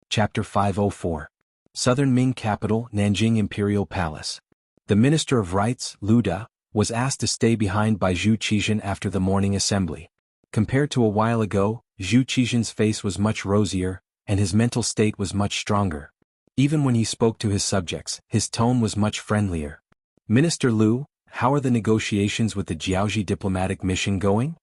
Chapter 504. Southern Ming Capital, Nanjing Imperial Palace. The Minister of Rites, Lu Da, was asked to stay behind by Zhu Qizhen after the morning assembly. Compared to a while ago, Zhu Qizhen's face was much rosier, and his mental state was much stronger. Even when he spoke to his subjects, his tone was much friendlier. "Minister Lu, how are the negotiations with the Jianghu diplomatic mission going?"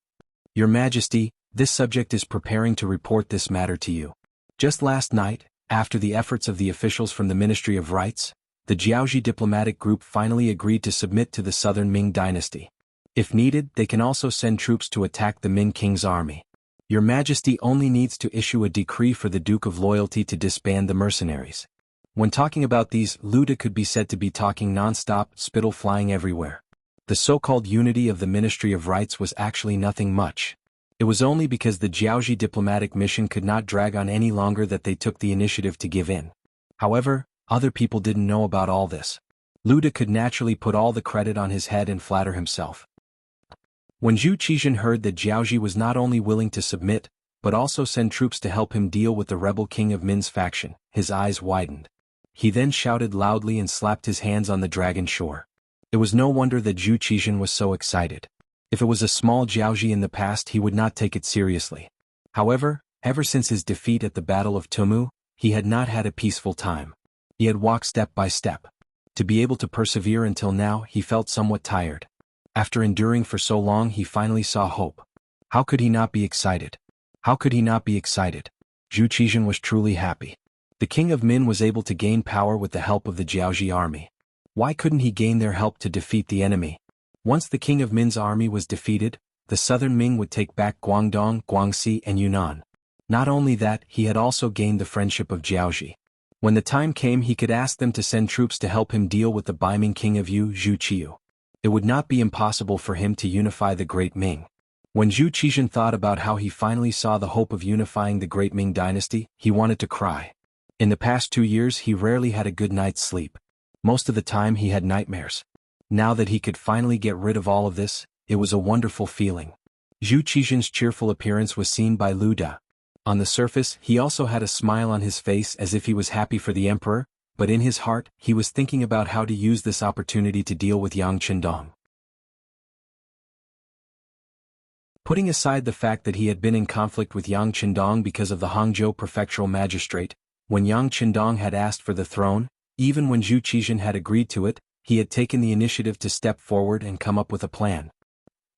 "Your Majesty, this subject is preparing to report this matter to you. Just last night, after the efforts of the officials from the Ministry of Rites, the Jianghu diplomatic group finally agreed to submit to the southern Ming dynasty. If needed, they can also send troops to attack the Ming king's army. Your Majesty only needs to issue a decree for the Duke of Loyalty to disband the mercenaries." When talking about these, Lu Da could be said to be talking non-stop, spittle flying everywhere. The so-called unity of the Ministry of Rites was actually nothing much. It was only because the Jianghu diplomatic mission could not drag on any longer that they took the initiative to give in. However, other people didn't know about all this. Lu Da could naturally put all the credit on his head and flatter himself. When Zhu Qizhen heard that Jianghu was not only willing to submit, but also send troops to help him deal with the rebel king of Min's faction, his eyes widened. He then shouted loudly and slapped his hands on the dragon shore. It was no wonder that Zhu Qizhen was so excited. If it was a small Jianghu in the past, he would not take it seriously. However, ever since his defeat at the Battle of Tumu, he had not had a peaceful time. He had walked step by step. To be able to persevere until now, he felt somewhat tired. After enduring for so long, he finally saw hope. How could he not be excited? How could he not be excited? Zhu Qizhen was truly happy. The king of Min was able to gain power with the help of the Jianghu army. Why couldn't he gain their help to defeat the enemy? Once the king of Min's army was defeated, the southern Ming would take back Guangdong, Guangxi and Yunnan. Not only that, he had also gained the friendship of Jianghu. When the time came, he could ask them to send troops to help him deal with the Baiming king of Yu, Zhu Qiu. It would not be impossible for him to unify the great Ming. When Zhu Qizhen thought about how he finally saw the hope of unifying the great Ming dynasty, he wanted to cry. In the past 2 years he rarely had a good night's sleep. Most of the time he had nightmares. Now that he could finally get rid of all of this, it was a wonderful feeling. Zhu Qizhen's cheerful appearance was seen by Lu De. On the surface, he also had a smile on his face as if he was happy for the emperor, but in his heart, he was thinking about how to use this opportunity to deal with Yang Qindong. Putting aside the fact that he had been in conflict with Yang Qindong because of the Hangzhou prefectural magistrate, when Yang Qindong had asked for the throne, even when Zhu Qizhen had agreed to it, he had taken the initiative to step forward and come up with a plan.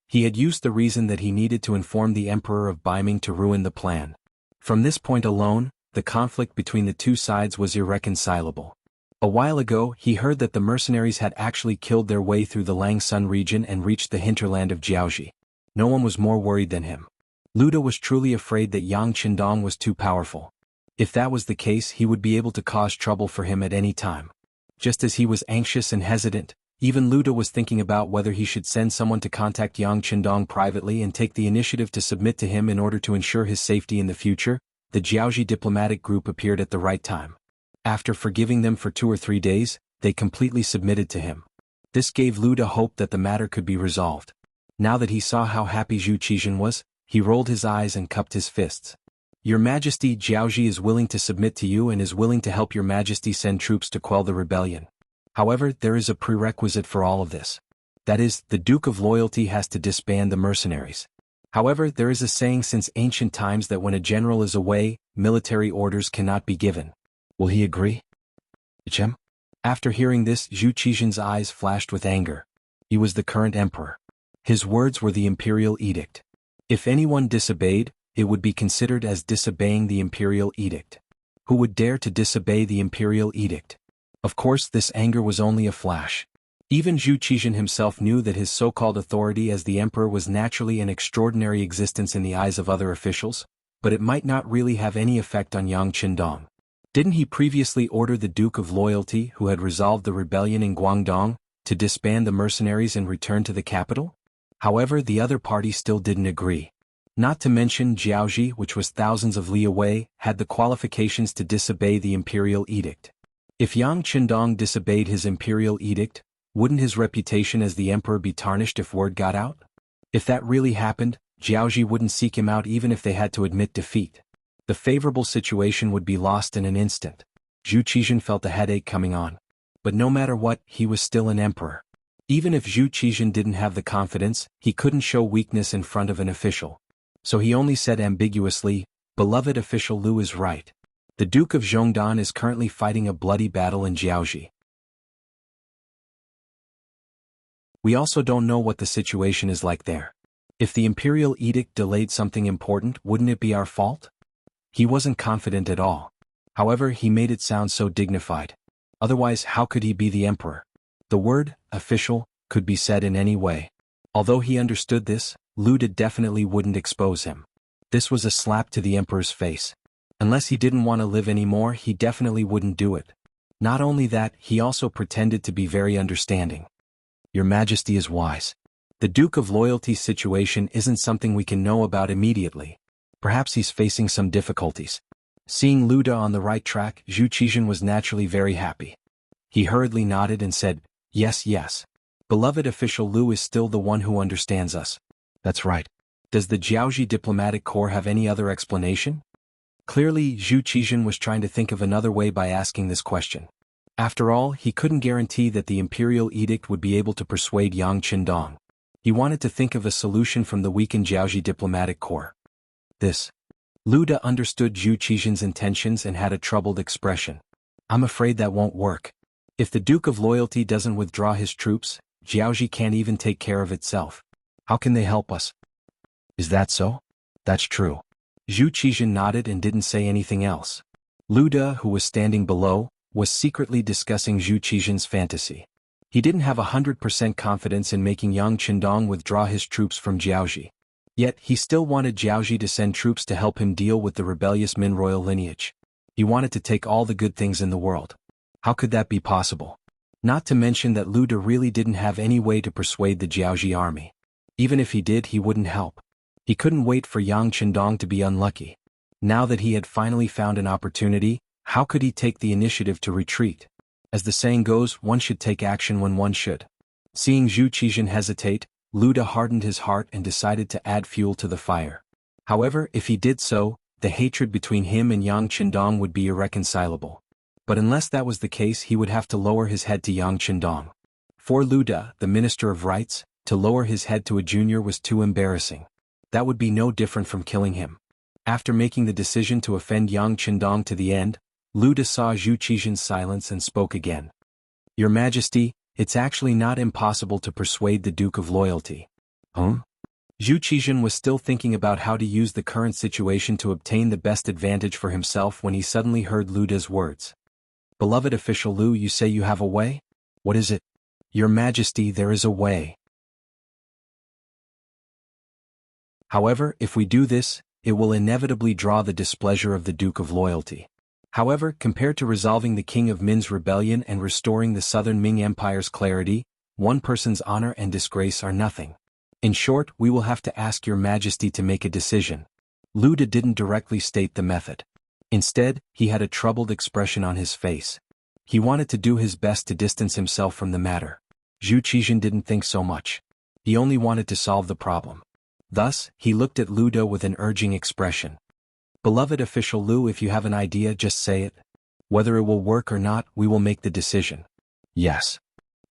He had used the reason that he needed to inform the emperor of Ming to ruin the plan. From this point alone, the conflict between the two sides was irreconcilable. A while ago, he heard that the mercenaries had actually killed their way through the Langsun region and reached the hinterland of Jiaoxi. No one was more worried than him. Lu De was truly afraid that Yang Qindong was too powerful. If that was the case, he would be able to cause trouble for him at any time. Just as he was anxious and hesitant, even Lu De was thinking about whether he should send someone to contact Yang Qindong privately and take the initiative to submit to him in order to ensure his safety in the future. The Jiaoxi diplomatic group appeared at the right time. After forgiving them for 2 or 3 days, they completely submitted to him. This gave Lu De hope that the matter could be resolved. Now that he saw how happy Zhu Qizhen was, he rolled his eyes and cupped his fists. Your Majesty, Jiaoxi is willing to submit to you and is willing to help your Majesty send troops to quell the rebellion. However, there is a prerequisite for all of this. That is, the Duke of Loyalty has to disband the mercenaries. However, there is a saying since ancient times that when a general is away, military orders cannot be given. Will he agree? Chem? After hearing this, Zhu Qizhen's eyes flashed with anger. He was the current emperor. His words were the imperial edict. If anyone disobeyed, it would be considered as disobeying the imperial edict. Who would dare to disobey the imperial edict? Of course, this anger was only a flash. Even Zhu Qizhen himself knew that his so-called authority as the emperor was naturally an extraordinary existence in the eyes of other officials, but it might not really have any effect on Yang Qindong. Didn't he previously order the Duke of Loyalty, who had resolved the rebellion in Guangdong, to disband the mercenaries and return to the capital? However, the other party still didn't agree. Not to mention Jiaoxi, which was thousands of li away, had the qualifications to disobey the imperial edict. If Yang Qindong disobeyed his imperial edict, wouldn't his reputation as the emperor be tarnished if word got out? If that really happened, Jiaoxi wouldn't seek him out even if they had to admit defeat. The favorable situation would be lost in an instant. Zhu Qizhen felt a headache coming on. But no matter what, he was still an emperor. Even if Zhu Qizhen didn't have the confidence, he couldn't show weakness in front of an official. So he only said ambiguously, "Beloved official Lu is right. The Duke of Zhongdan is currently fighting a bloody battle in Jiaoxi. We also don't know what the situation is like there. If the imperial edict delayed something important, wouldn't it be our fault?" He wasn't confident at all. However, he made it sound so dignified. Otherwise, how could he be the emperor? The word, official, could be said in any way. Although he understood this, Lu De definitely wouldn't expose him. This was a slap to the emperor's face. Unless he didn't want to live anymore, he definitely wouldn't do it. Not only that, he also pretended to be very understanding. Your Majesty is wise. The Duke of Loyalty's situation isn't something we can know about immediately. Perhaps he's facing some difficulties. Seeing Lu De on the right track, Zhu Qizhen was naturally very happy. He hurriedly nodded and said, "Yes, yes. Beloved official Lu is still the one who understands us." That's right. Does the Jiaoxi diplomatic corps have any other explanation? Clearly, Zhu Qizhen was trying to think of another way by asking this question. After all, he couldn't guarantee that the imperial edict would be able to persuade Yang Qindong. He wanted to think of a solution from the weakened Jiaoxi diplomatic corps. Lu De understood Zhu Qizhen's intentions and had a troubled expression. "I'm afraid that won't work. If the Duke of Loyalty doesn't withdraw his troops, Jiaoxi can't even take care of itself. How can they help us?" "Is that so?" "That's true." Zhu Qizhen nodded and didn't say anything else. Lu De, who was standing below, was secretly discussing Zhu Qizhen's fantasy. He didn't have 100% confidence in making Yang Qindong withdraw his troops from Jiaoxi. Yet, he still wanted Jiaoxi to send troops to help him deal with the rebellious Min royal lineage. He wanted to take all the good things in the world. How could that be possible? Not to mention that Lu De really didn't have any way to persuade the Jiaoxi army. Even if he did, he wouldn't help. He couldn't wait for Yang Qindong to be unlucky. Now that he had finally found an opportunity, how could he take the initiative to retreat? As the saying goes, one should take action when one should. Seeing Zhu Qizhen hesitate, Lu De hardened his heart and decided to add fuel to the fire. However, if he did so, the hatred between him and Yang Qindong would be irreconcilable. But unless that was the case, he would have to lower his head to Yang Qindong. For Lu De, the Minister of Rights, to lower his head to a junior was too embarrassing. That would be no different from killing him. After making the decision to offend Yang Qindong to the end, Lu De saw Zhu Qizhen's silence and spoke again. Your Majesty, it's actually not impossible to persuade the Duke of Loyalty. Huh? Zhu Qizhen was still thinking about how to use the current situation to obtain the best advantage for himself when he suddenly heard Lu De's words. Beloved official Lu, you say you have a way? What is it? Your Majesty, there is a way. However, if we do this, it will inevitably draw the displeasure of the Duke of Loyalty. However, compared to resolving the King of Min's rebellion and restoring the southern Ming Empire's clarity, one person's honor and disgrace are nothing. In short, we will have to ask your Majesty to make a decision. Lu De didn't directly state the method. Instead, he had a troubled expression on his face. He wanted to do his best to distance himself from the matter. Zhu Qizhen didn't think so much. He only wanted to solve the problem. Thus, he looked at Lu De with an urging expression. Beloved official Lu, if you have an idea, just say it. Whether it will work or not, we will make the decision. Yes.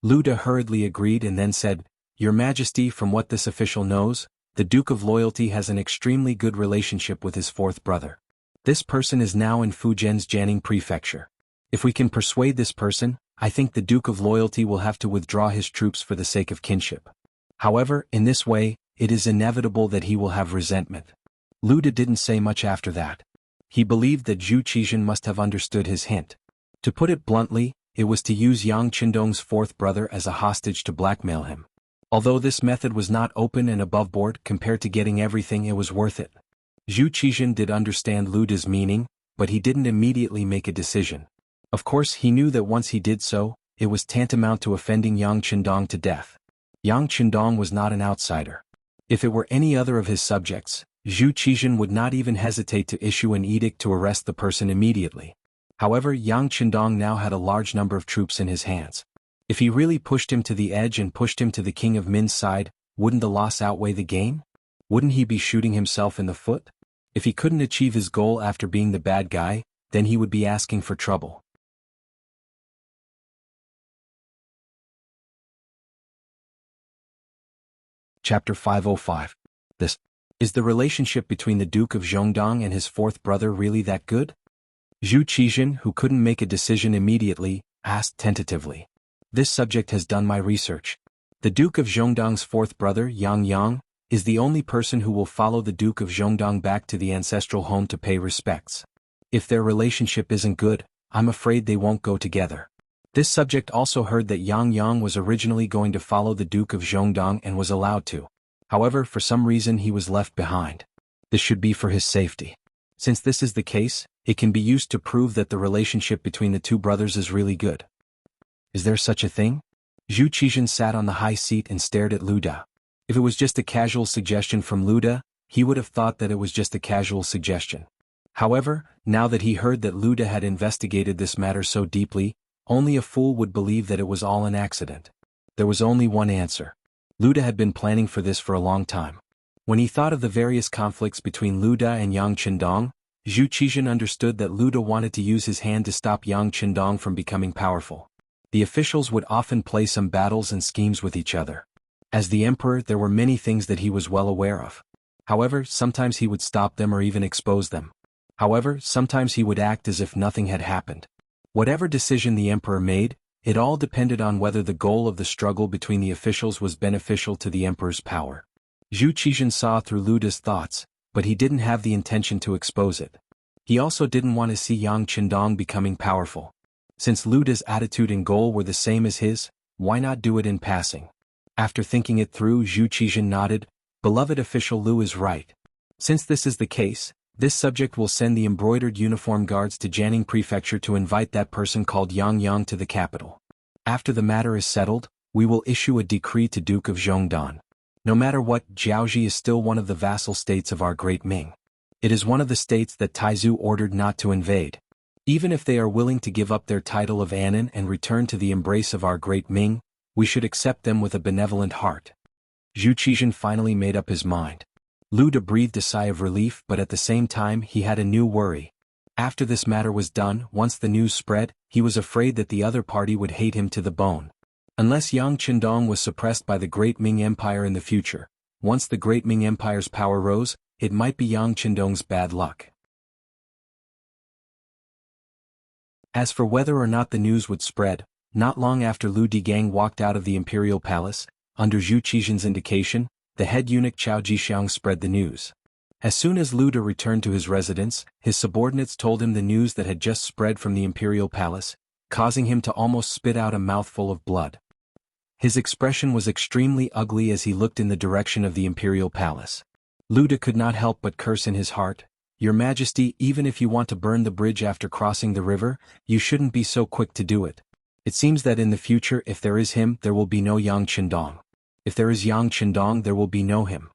Lu De hurriedly agreed and then said, Your Majesty, from what this official knows, the Duke of Loyalty has an extremely good relationship with his fourth brother. This person is now in Fujian's Jianghu prefecture. If we can persuade this person, I think the Duke of Loyalty will have to withdraw his troops for the sake of kinship. However, in this way, it is inevitable that he will have resentment. Lu De didn't say much after that. He believed that Zhu Qizhen must have understood his hint. To put it bluntly, it was to use Yang Qindong's fourth brother as a hostage to blackmail him. Although this method was not open and above board compared to getting everything, it was worth it. Zhu Qizhen did understand Lu De's meaning, but he didn't immediately make a decision. Of course, he knew that once he did so, it was tantamount to offending Yang Qindong to death. Yang Qindong was not an outsider. If it were any other of his subjects, Zhu Qizhen would not even hesitate to issue an edict to arrest the person immediately. However, Yang Qindong now had a large number of troops in his hands. If he really pushed him to the edge and pushed him to the King of Min's side, wouldn't the loss outweigh the gain? Wouldn't he be shooting himself in the foot? If he couldn't achieve his goal after being the bad guy, then he would be asking for trouble. Chapter 505. This. Is the relationship between the Duke of Zhongdong and his fourth brother really that good? Zhu Qizhen, who couldn't make a decision immediately, asked tentatively. This subject has done my research. The Duke of Zhongdong's fourth brother, Yang Yang, is the only person who will follow the Duke of Zhongdong back to the ancestral home to pay respects. If their relationship isn't good, I'm afraid they won't go together. This subject also heard that Yang Yang was originally going to follow the Duke of Zhongdong and was allowed to. However, for some reason he was left behind. This should be for his safety. Since this is the case, it can be used to prove that the relationship between the two brothers is really good. Is there such a thing? Zhu Qizhen sat on the high seat and stared at Lu De. If it was just a casual suggestion from Lu De, he would have thought that it was just a casual suggestion. However, now that he heard that Lu De had investigated this matter so deeply, only a fool would believe that it was all an accident. There was only one answer. Lu De had been planning for this for a long time. When he thought of the various conflicts between Lu De and Yang Qindong, Zhu Qizhen understood that Lu De wanted to use his hand to stop Yang Qindong from becoming powerful. The officials would often play some battles and schemes with each other. As the emperor, there were many things that he was well aware of. However, sometimes he would stop them or even expose them. However, sometimes he would act as if nothing had happened. Whatever decision the emperor made, it all depended on whether the goal of the struggle between the officials was beneficial to the emperor's power. Zhu Qizhen saw through Lu De's thoughts, but he didn't have the intention to expose it. He also didn't want to see Yang Qindong becoming powerful. Since Lu De's attitude and goal were the same as his, why not do it in passing? After thinking it through, Zhu Qizhen nodded. Beloved official Lu is right. Since this is the case, this subject will send the embroidered uniform guards to Jianghu prefecture to invite that person called Yang Yang to the capital. After the matter is settled, we will issue a decree to Duke of Zhongdong. No matter what, Jiaoji is still one of the vassal states of our great Ming. It is one of the states that Taizu ordered not to invade. Even if they are willing to give up their title of Anan and return to the embrace of our great Ming, we should accept them with a benevolent heart. Zhu Qizhen finally made up his mind. Lu De breathed a sigh of relief, but at the same time he had a new worry. After this matter was done, once the news spread, he was afraid that the other party would hate him to the bone. Unless Yang Qindong was suppressed by the Great Ming Empire in the future, once the Great Ming Empire's power rose, it might be Yang Qindong's bad luck. As for whether or not the news would spread, not long after Lu Digang walked out of the imperial palace, under Zhu Qizhen's indication, the head eunuch Chao Jixiang spread the news. As soon as Lu De returned to his residence, his subordinates told him the news that had just spread from the imperial palace, causing him to almost spit out a mouthful of blood. His expression was extremely ugly as he looked in the direction of the imperial palace. Lu De could not help but curse in his heart, "Your Majesty, even if you want to burn the bridge after crossing the river, you shouldn't be so quick to do it. It seems that in the future if there is him there will be no Yang Qindong. If there is Yang Qindong there will be no him."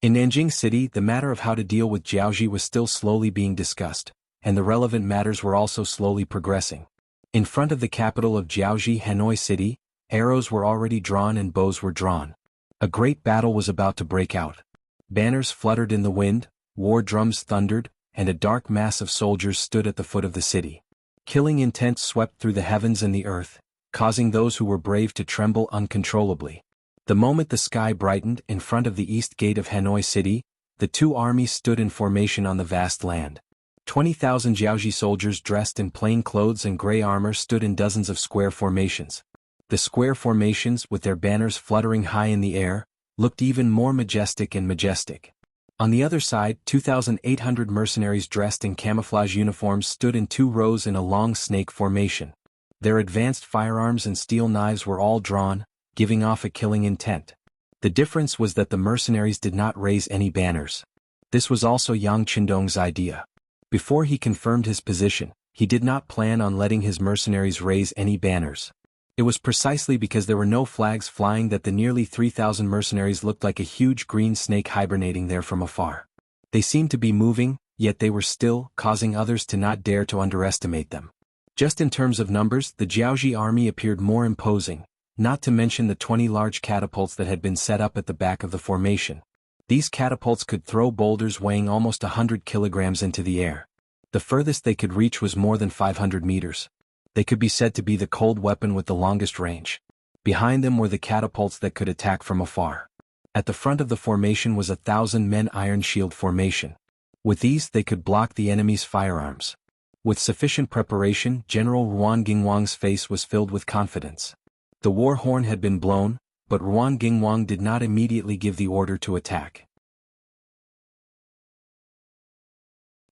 In Nanjing City, the matter of how to deal with Jiaoji was still slowly being discussed, and the relevant matters were also slowly progressing. In front of the capital of Jiaoji, Hanoi City, arrows were already drawn and bows were drawn. A great battle was about to break out. Banners fluttered in the wind, war drums thundered, and a dark mass of soldiers stood at the foot of the city. Killing intent swept through the heavens and the earth, causing those who were brave to tremble uncontrollably. The moment the sky brightened in front of the east gate of Hanoi City, the two armies stood in formation on the vast land. 20,000 Jiaoji soldiers dressed in plain clothes and gray armor stood in dozens of square formations. The square formations, with their banners fluttering high in the air, looked even more majestic and majestic. On the other side, 2,800 mercenaries dressed in camouflage uniforms stood in two rows in a long snake formation. Their advanced firearms and steel knives were all drawn, giving off a killing intent. The difference was that the mercenaries did not raise any banners. This was also Yang Qindong's idea. Before he confirmed his position, he did not plan on letting his mercenaries raise any banners. It was precisely because there were no flags flying that the nearly 3,000 mercenaries looked like a huge green snake hibernating there from afar. They seemed to be moving, yet they were still, causing others to not dare to underestimate them. Just in terms of numbers, the Jiaoji army appeared more imposing, not to mention the 20 large catapults that had been set up at the back of the formation. These catapults could throw boulders weighing almost 100 kilograms into the air. The furthest they could reach was more than 500 meters. They could be said to be the cold weapon with the longest range. Behind them were the catapults that could attack from afar. At the front of the formation was 1,000-men iron shield formation. With these they could block the enemy's firearms. With sufficient preparation, General Ruan Gingwang's face was filled with confidence. The war horn had been blown, but Ruan Gingwang did not immediately give the order to attack.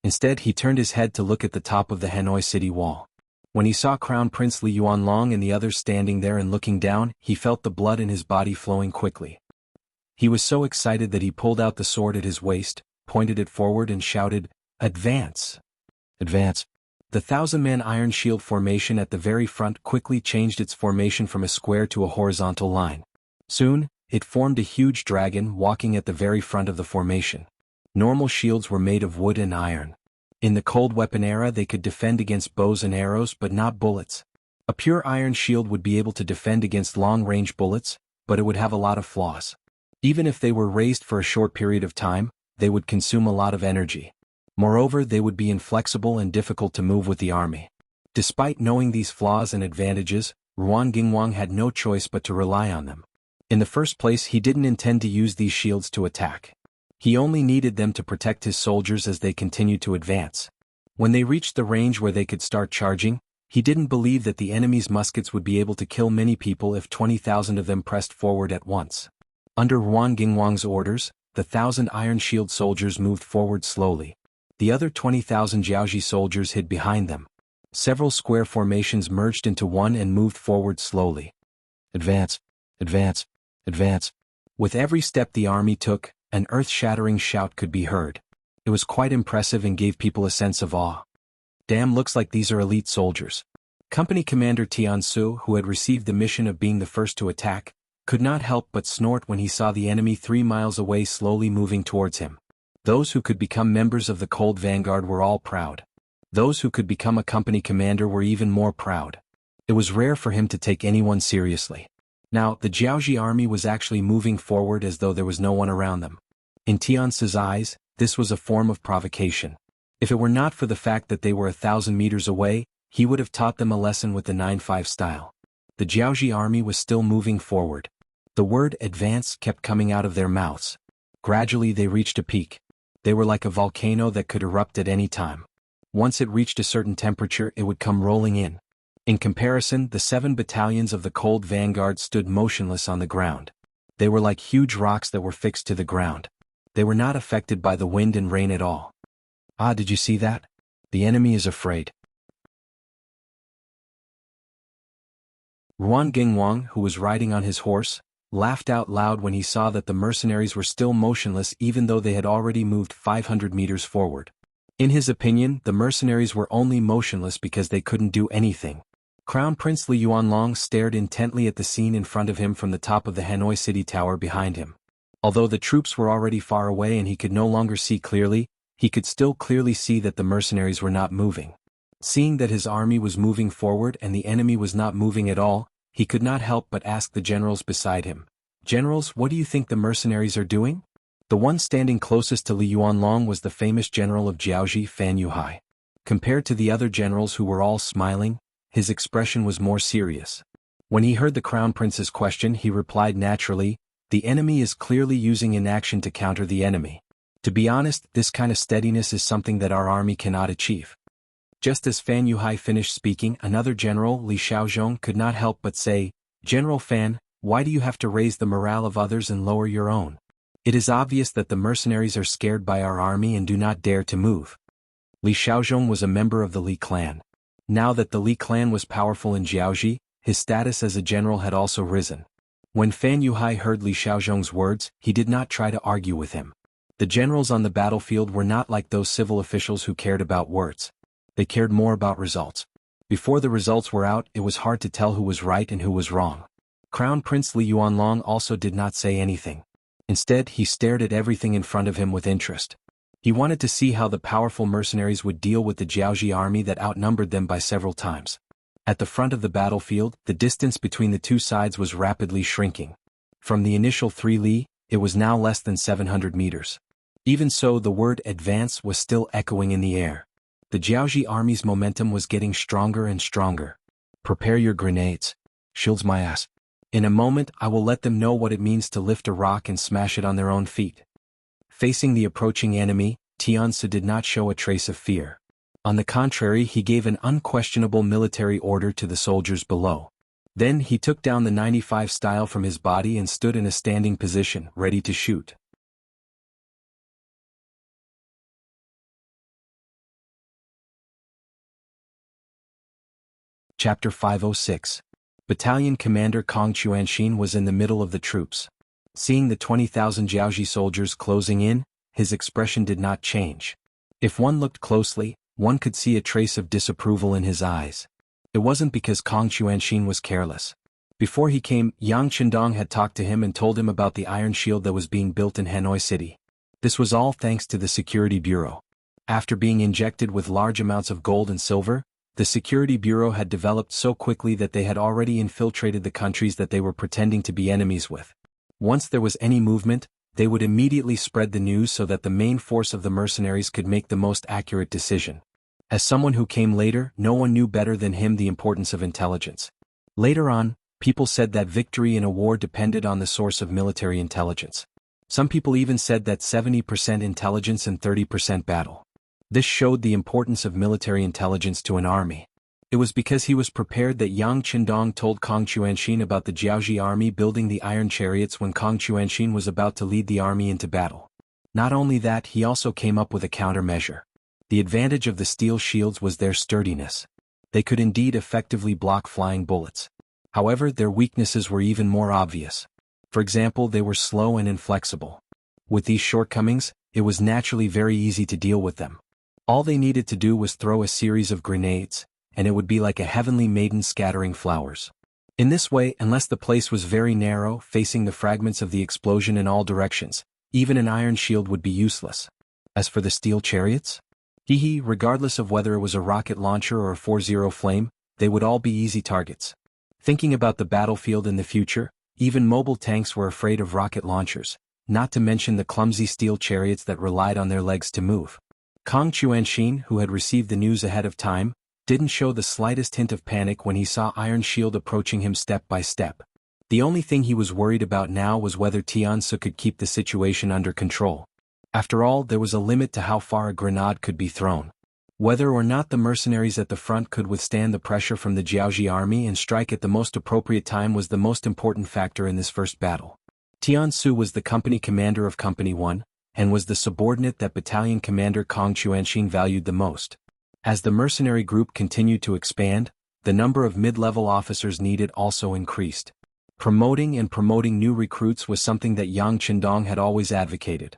Instead, he turned his head to look at the top of the Hanoi city wall. When he saw Crown Prince Li Yuanlong and the others standing there and looking down, he felt the blood in his body flowing quickly. He was so excited that he pulled out the sword at his waist, pointed it forward and shouted, "Advance! Advance!" The 1,000-man iron shield formation at the very front quickly changed its formation from a square to a horizontal line. Soon, it formed a huge dragon walking at the very front of the formation. Normal shields were made of wood and iron. In the cold weapon era they could defend against bows and arrows but not bullets. A pure iron shield would be able to defend against long-range bullets, but it would have a lot of flaws. Even if they were raised for a short period of time, they would consume a lot of energy. Moreover, they would be inflexible and difficult to move with the army. Despite knowing these flaws and advantages, Ruan Gingwang had no choice but to rely on them. In the first place, he didn't intend to use these shields to attack. He only needed them to protect his soldiers as they continued to advance. When they reached the range where they could start charging, he didn't believe that the enemy's muskets would be able to kill many people if 20,000 of them pressed forward at once. Under Ruan Gingwang's orders, the 1,000 iron shield soldiers moved forward slowly. The other 20,000 Jiaoji soldiers hid behind them. Several square formations merged into one and moved forward slowly. Advance! Advance! Advance! With every step the army took, an earth-shattering shout could be heard. It was quite impressive and gave people a sense of awe. Damn, looks like these are elite soldiers. Company Commander Tiansu, who had received the mission of being the first to attack, could not help but snort when he saw the enemy 3 miles away slowly moving towards him. Those who could become members of the Cold Vanguard were all proud. Those who could become a company commander were even more proud. It was rare for him to take anyone seriously. Now, the Jiaoji army was actually moving forward as though there was no one around them. In Tiance's eyes, this was a form of provocation. If it were not for the fact that they were 1,000 meters away, he would have taught them a lesson with the 9-5 style. The Jiaoji army was still moving forward. The word advance kept coming out of their mouths. Gradually they reached a peak. They were like a volcano that could erupt at any time. Once it reached a certain temperature, it would come rolling in. In comparison, the 7 battalions of the Cold Vanguard stood motionless on the ground. They were like huge rocks that were fixed to the ground. They were not affected by the wind and rain at all. Ah, did you see that? The enemy is afraid. Ruan Gingwang, who was riding on his horse, laughed out loud when he saw that the mercenaries were still motionless even though they had already moved 500 meters forward. In his opinion, the mercenaries were only motionless because they couldn't do anything. Crown Prince Li Yuanlong stared intently at the scene in front of him from the top of the Hanoi City Tower behind him. Although the troops were already far away and he could no longer see clearly, he could still clearly see that the mercenaries were not moving. Seeing that his army was moving forward and the enemy was not moving at all, he could not help but ask the generals beside him, "Generals, what do you think the mercenaries are doing?" The one standing closest to Li Yuanlong was the famous general of Jiaoji, Fan Yuhai. Compared to the other generals who were all smiling, his expression was more serious. When he heard the Crown Prince's question, he replied naturally, "The enemy is clearly using inaction to counter the enemy. To be honest, this kind of steadiness is something that our army cannot achieve." Just as Fan Yuhai finished speaking, another general, Li Xiaozhong, could not help but say, "General Fan, why do you have to raise the morale of others and lower your own? It is obvious that the mercenaries are scared by our army and do not dare to move." Li Xiaozhong was a member of the Li clan. Now that the Li clan was powerful in Jiaoji, his status as a general had also risen. When Fan Yuhai heard Li Xiaozhong's words, he did not try to argue with him. The generals on the battlefield were not like those civil officials who cared about words. They cared more about results. Before the results were out, it was hard to tell who was right and who was wrong. Crown Prince Li Yuanlong also did not say anything. Instead, he stared at everything in front of him with interest. He wanted to see how the powerful mercenaries would deal with the Jiaoji army that outnumbered them by several times. At the front of the battlefield, the distance between the two sides was rapidly shrinking. From the initial 3 li, it was now less than 700 meters. Even so, the word advance was still echoing in the air. The Jiaoji army's momentum was getting stronger and stronger. "Prepare your grenades. Shields my ass. In a moment, I will let them know what it means to lift a rock and smash it on their own feet." Facing the approaching enemy, Tianzi did not show a trace of fear. On the contrary, he gave an unquestionable military order to the soldiers below. Then he took down the 95 style from his body and stood in a standing position, ready to shoot. Chapter 506. Battalion Commander Kong Chuanxin was in the middle of the troops. Seeing the 20,000 Jiaoji soldiers closing in, his expression did not change. If one looked closely, one could see a trace of disapproval in his eyes. It wasn't because Kong Chuanxin was careless. Before he came, Yang Qindong had talked to him and told him about the iron shield that was being built in Hanoi City. This was all thanks to the Security Bureau. After being injected with large amounts of gold and silver, the Security Bureau had developed so quickly that they had already infiltrated the countries that they were pretending to be enemies with. Once there was any movement, they would immediately spread the news so that the main force of the mercenaries could make the most accurate decision. As someone who came later, no one knew better than him the importance of intelligence. Later on, people said that victory in a war depended on the source of military intelligence. Some people even said that 70% intelligence and 30% battle. This showed the importance of military intelligence to an army. It was because he was prepared that Yang Qindong told Kong Chuanxin about the Jiaoji army building the iron chariots when Kong Chuanxin was about to lead the army into battle. Not only that, he also came up with a countermeasure. The advantage of the steel shields was their sturdiness. They could indeed effectively block flying bullets. However, their weaknesses were even more obvious. For example, they were slow and inflexible. With these shortcomings, it was naturally very easy to deal with them. All they needed to do was throw a series of grenades, and it would be like a heavenly maiden scattering flowers. In this way, unless the place was very narrow, facing the fragments of the explosion in all directions, even an iron shield would be useless. As for the steel chariots? Regardless of whether it was a rocket launcher or a 4-0 flame, they would all be easy targets. Thinking about the battlefield in the future, even mobile tanks were afraid of rocket launchers, not to mention the clumsy steel chariots that relied on their legs to move. Kang Chuanxin, who had received the news ahead of time, didn't show the slightest hint of panic when he saw Iron Shield approaching him step by step. The only thing he was worried about now was whether Tianzi could keep the situation under control. After all, there was a limit to how far a grenade could be thrown. Whether or not the mercenaries at the front could withstand the pressure from the Jianghu army and strike at the most appropriate time was the most important factor in this first battle. Tianzi was the company commander of Company 1, and was the subordinate that battalion commander Kang Chuanxin valued the most. As the mercenary group continued to expand, the number of mid-level officers needed also increased. Promoting new recruits was something that Yang Qindong had always advocated.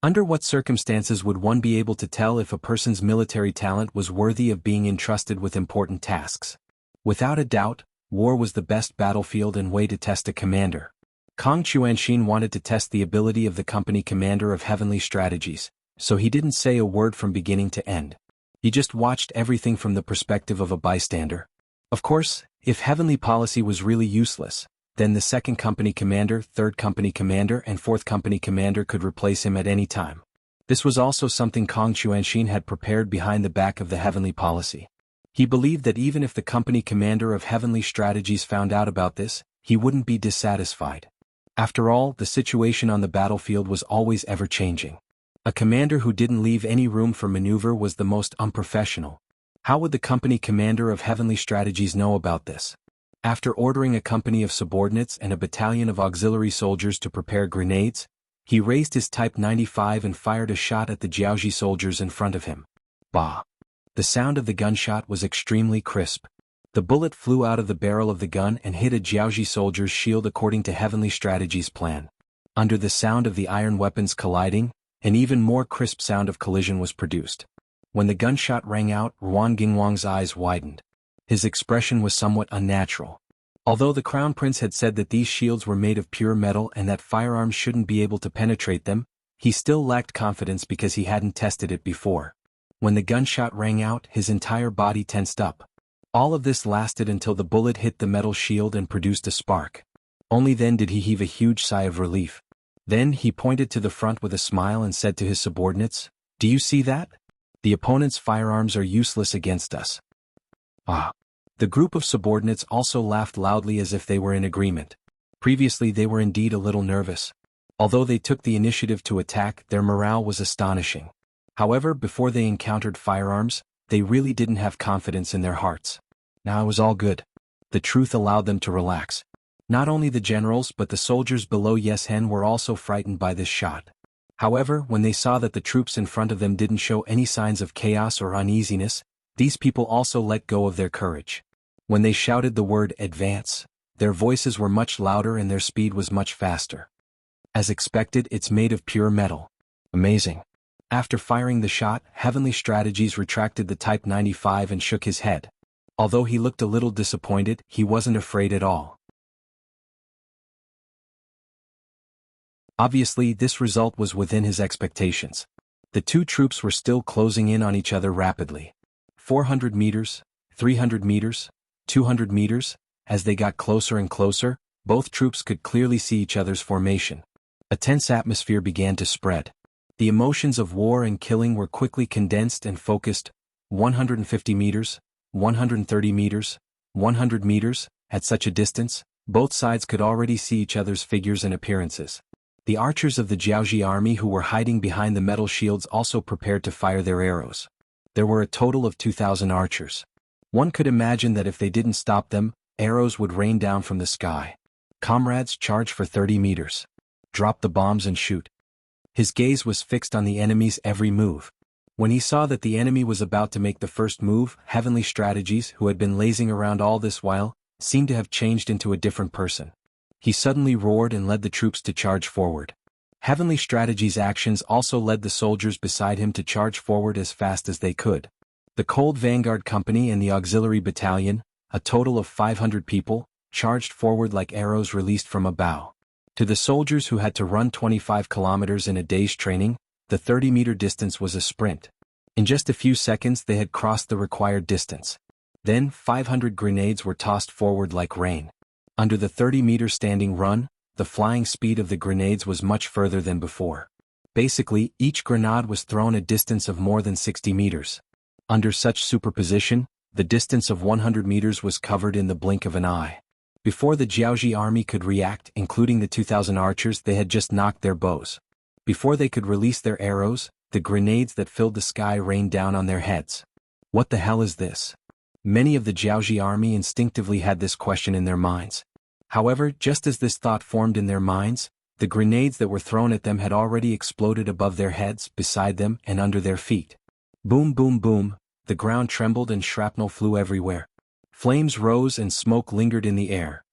Under what circumstances would one be able to tell if a person's military talent was worthy of being entrusted with important tasks? Without a doubt, war was the best battlefield and way to test a commander. Kang Chuanxin wanted to test the ability of the company commander of heavenly strategies, so he didn't say a word from beginning to end. He just watched everything from the perspective of a bystander. Of course, if heavenly policy was really useless, then the second company commander, third company commander and fourth company commander could replace him at any time. This was also something Kang Chuanxin had prepared behind the back of the heavenly policy. He believed that even if the company commander of heavenly strategies found out about this, he wouldn't be dissatisfied. After all, the situation on the battlefield was always ever-changing. A commander who didn't leave any room for maneuver was the most unprofessional. How would the company commander of heavenly strategies know about this? After ordering a company of subordinates and a battalion of auxiliary soldiers to prepare grenades, he raised his Type 95 and fired a shot at the Jianghu soldiers in front of him. Bah! The sound of the gunshot was extremely crisp. The bullet flew out of the barrel of the gun and hit a Jianghu soldier's shield according to heavenly strategies plan. Under the sound of the iron weapons colliding, an even more crisp sound of collision was produced. When the gunshot rang out, Ruan Gingwang's eyes widened. His expression was somewhat unnatural. Although the Crown Prince had said that these shields were made of pure metal and that firearms shouldn't be able to penetrate them, he still lacked confidence because he hadn't tested it before. When the gunshot rang out, his entire body tensed up. All of this lasted until the bullet hit the metal shield and produced a spark. Only then did he heave a huge sigh of relief. Then he pointed to the front with a smile and said to his subordinates, "Do you see that? The opponent's firearms are useless against us." Ah! The group of subordinates also laughed loudly as if they were in agreement. Previously they were indeed a little nervous. Although they took the initiative to attack, their morale was astonishing. However, before they encountered firearms, they really didn't have confidence in their hearts. Now it was all good. The truth allowed them to relax. Not only the generals but the soldiers below Yeshen were also frightened by this shot. However, when they saw that the troops in front of them didn't show any signs of chaos or uneasiness, these people also let go of their courage. When they shouted the word "advance," their voices were much louder and their speed was much faster. As expected, it's made of pure metal. Amazing. After firing the shot, Heavenly Strategies retracted the Type 95 and shook his head. Although he looked a little disappointed, he wasn't afraid at all. Obviously, this result was within his expectations. The two troops were still closing in on each other rapidly. 400 meters, 300 meters, 200 meters, as they got closer and closer, both troops could clearly see each other's formation. A tense atmosphere began to spread. The emotions of war and killing were quickly condensed and focused. 150 meters, 130 meters, 100 meters, at such a distance, both sides could already see each other's figures and appearances. The archers of the Jianghu army who were hiding behind the metal shields also prepared to fire their arrows. There were a total of 2,000 archers. One could imagine that if they didn't stop them, arrows would rain down from the sky. Comrades, charge for 30 meters. Drop the bombs and shoot. His gaze was fixed on the enemy's every move. When he saw that the enemy was about to make the first move, Heavenly Strategies, who had been lazing around all this while, seemed to have changed into a different person. He suddenly roared and led the troops to charge forward. Heavenly Strategies' actions also led the soldiers beside him to charge forward as fast as they could. The Cold Vanguard Company and the Auxiliary Battalion, a total of 500 people, charged forward like arrows released from a bow. To the soldiers who had to run 25 kilometers in a day's training, the 30-meter distance was a sprint. In just a few seconds they had crossed the required distance. Then 500 grenades were tossed forward like rain. Under the 30-meter standing run, the flying speed of the grenades was much further than before. Basically, each grenade was thrown a distance of more than 60 meters. Under such superposition, the distance of 100 meters was covered in the blink of an eye. Before the Jianghu army could react, including the 2,000 archers, they had just knocked their bows. Before they could release their arrows, the grenades that filled the sky rained down on their heads. What the hell is this? Many of the Jianghu army instinctively had this question in their minds. However, just as this thought formed in their minds, the grenades that were thrown at them had already exploded above their heads, beside them, and under their feet. Boom, boom, boom, the ground trembled and shrapnel flew everywhere. Flames rose and smoke lingered in the air.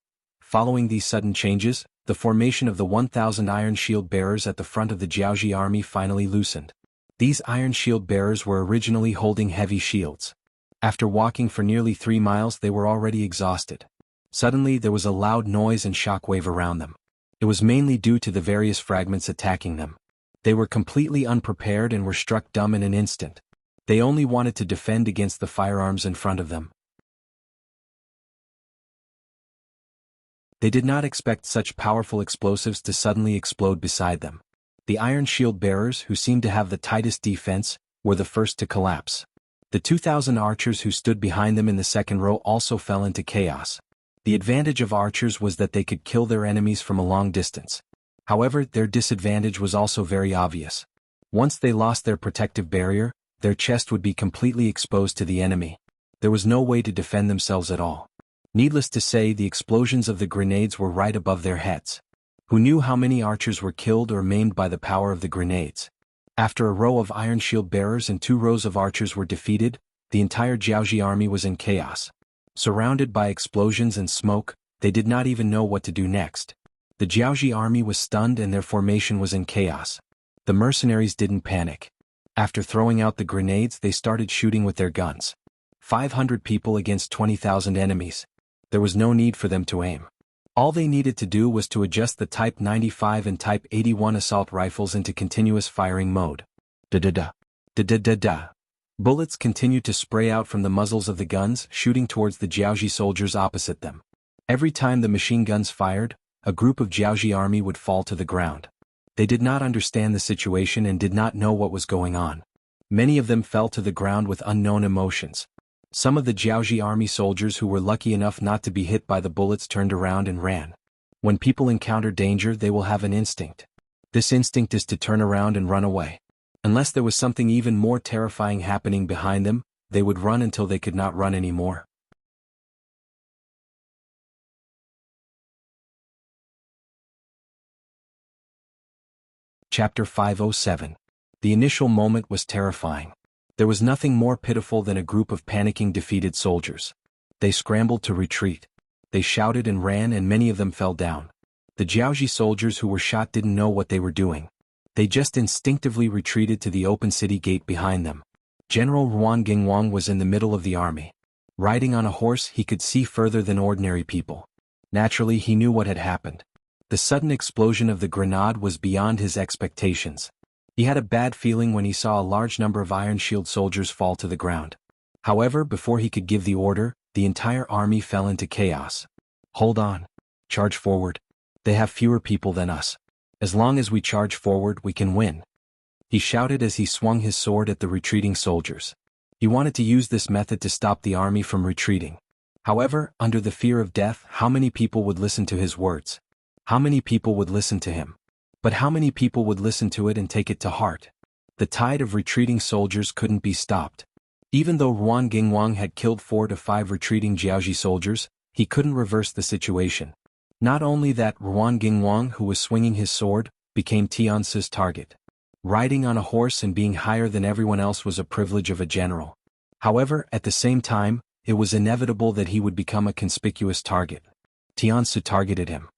Following these sudden changes, the formation of the 1,000 iron shield bearers at the front of the Jianghu army finally loosened. These iron shield bearers were originally holding heavy shields. After walking for nearly 3 miles they were already exhausted. Suddenly there was a loud noise and shockwave around them. It was mainly due to the various fragments attacking them. They were completely unprepared and were struck dumb in an instant. They only wanted to defend against the firearms in front of them. They did not expect such powerful explosives to suddenly explode beside them. The iron shield bearers, who seemed to have the tightest defense, were the first to collapse. The 2,000 archers who stood behind them in the second row also fell into chaos. The advantage of archers was that they could kill their enemies from a long distance. However, their disadvantage was also very obvious. Once they lost their protective barrier, their chest would be completely exposed to the enemy. There was no way to defend themselves at all. Needless to say, the explosions of the grenades were right above their heads. Who knew how many archers were killed or maimed by the power of the grenades? After a row of iron shield bearers and 2 rows of archers were defeated, the entire Jianghu army was in chaos. Surrounded by explosions and smoke, they did not even know what to do next. The Jianghu army was stunned and their formation was in chaos. The mercenaries didn't panic. After throwing out the grenades, they started shooting with their guns. 500 people against 20,000 enemies. There was no need for them to aim. All they needed to do was to adjust the Type 95 and Type 81 assault rifles into continuous firing mode. Da-da-da. Da-da-da-da. Bullets continued to spray out from the muzzles of the guns, shooting towards the Jianghu soldiers opposite them. Every time the machine guns fired, a group of Jianghu army would fall to the ground. They did not understand the situation and did not know what was going on. Many of them fell to the ground with unknown emotions. Some of the Jianghu army soldiers who were lucky enough not to be hit by the bullets turned around and ran. When people encounter danger, they will have an instinct. This instinct is to turn around and run away. Unless there was something even more terrifying happening behind them, they would run until they could not run anymore. Chapter 507. The initial moment was terrifying. There was nothing more pitiful than a group of panicking defeated soldiers. They scrambled to retreat. They shouted and ran and many of them fell down. The Jianghu soldiers who were shot didn't know what they were doing. They just instinctively retreated to the open city gate behind them. General Ruan Gingwang was in the middle of the army. Riding on a horse, he could see further than ordinary people. Naturally, he knew what had happened. The sudden explosion of the grenade was beyond his expectations. He had a bad feeling when he saw a large number of Iron Shield soldiers fall to the ground. However, before he could give the order, the entire army fell into chaos. Hold on. Charge forward. They have fewer people than us. As long as we charge forward, we can win. He shouted as he swung his sword at the retreating soldiers. He wanted to use this method to stop the army from retreating. However, under the fear of death, how many people would listen to his words? How many people would listen to him? But how many people would listen to it and take it to heart? The tide of retreating soldiers couldn't be stopped. Even though Ruan Gingwang had killed 4 to 5 retreating Jianghu soldiers, he couldn't reverse the situation. Not only that, Ruan Gingwang, who was swinging his sword, became Tianzi's target. Riding on a horse and being higher than everyone else was a privilege of a general. However, at the same time, it was inevitable that he would become a conspicuous target. Tianzi targeted him.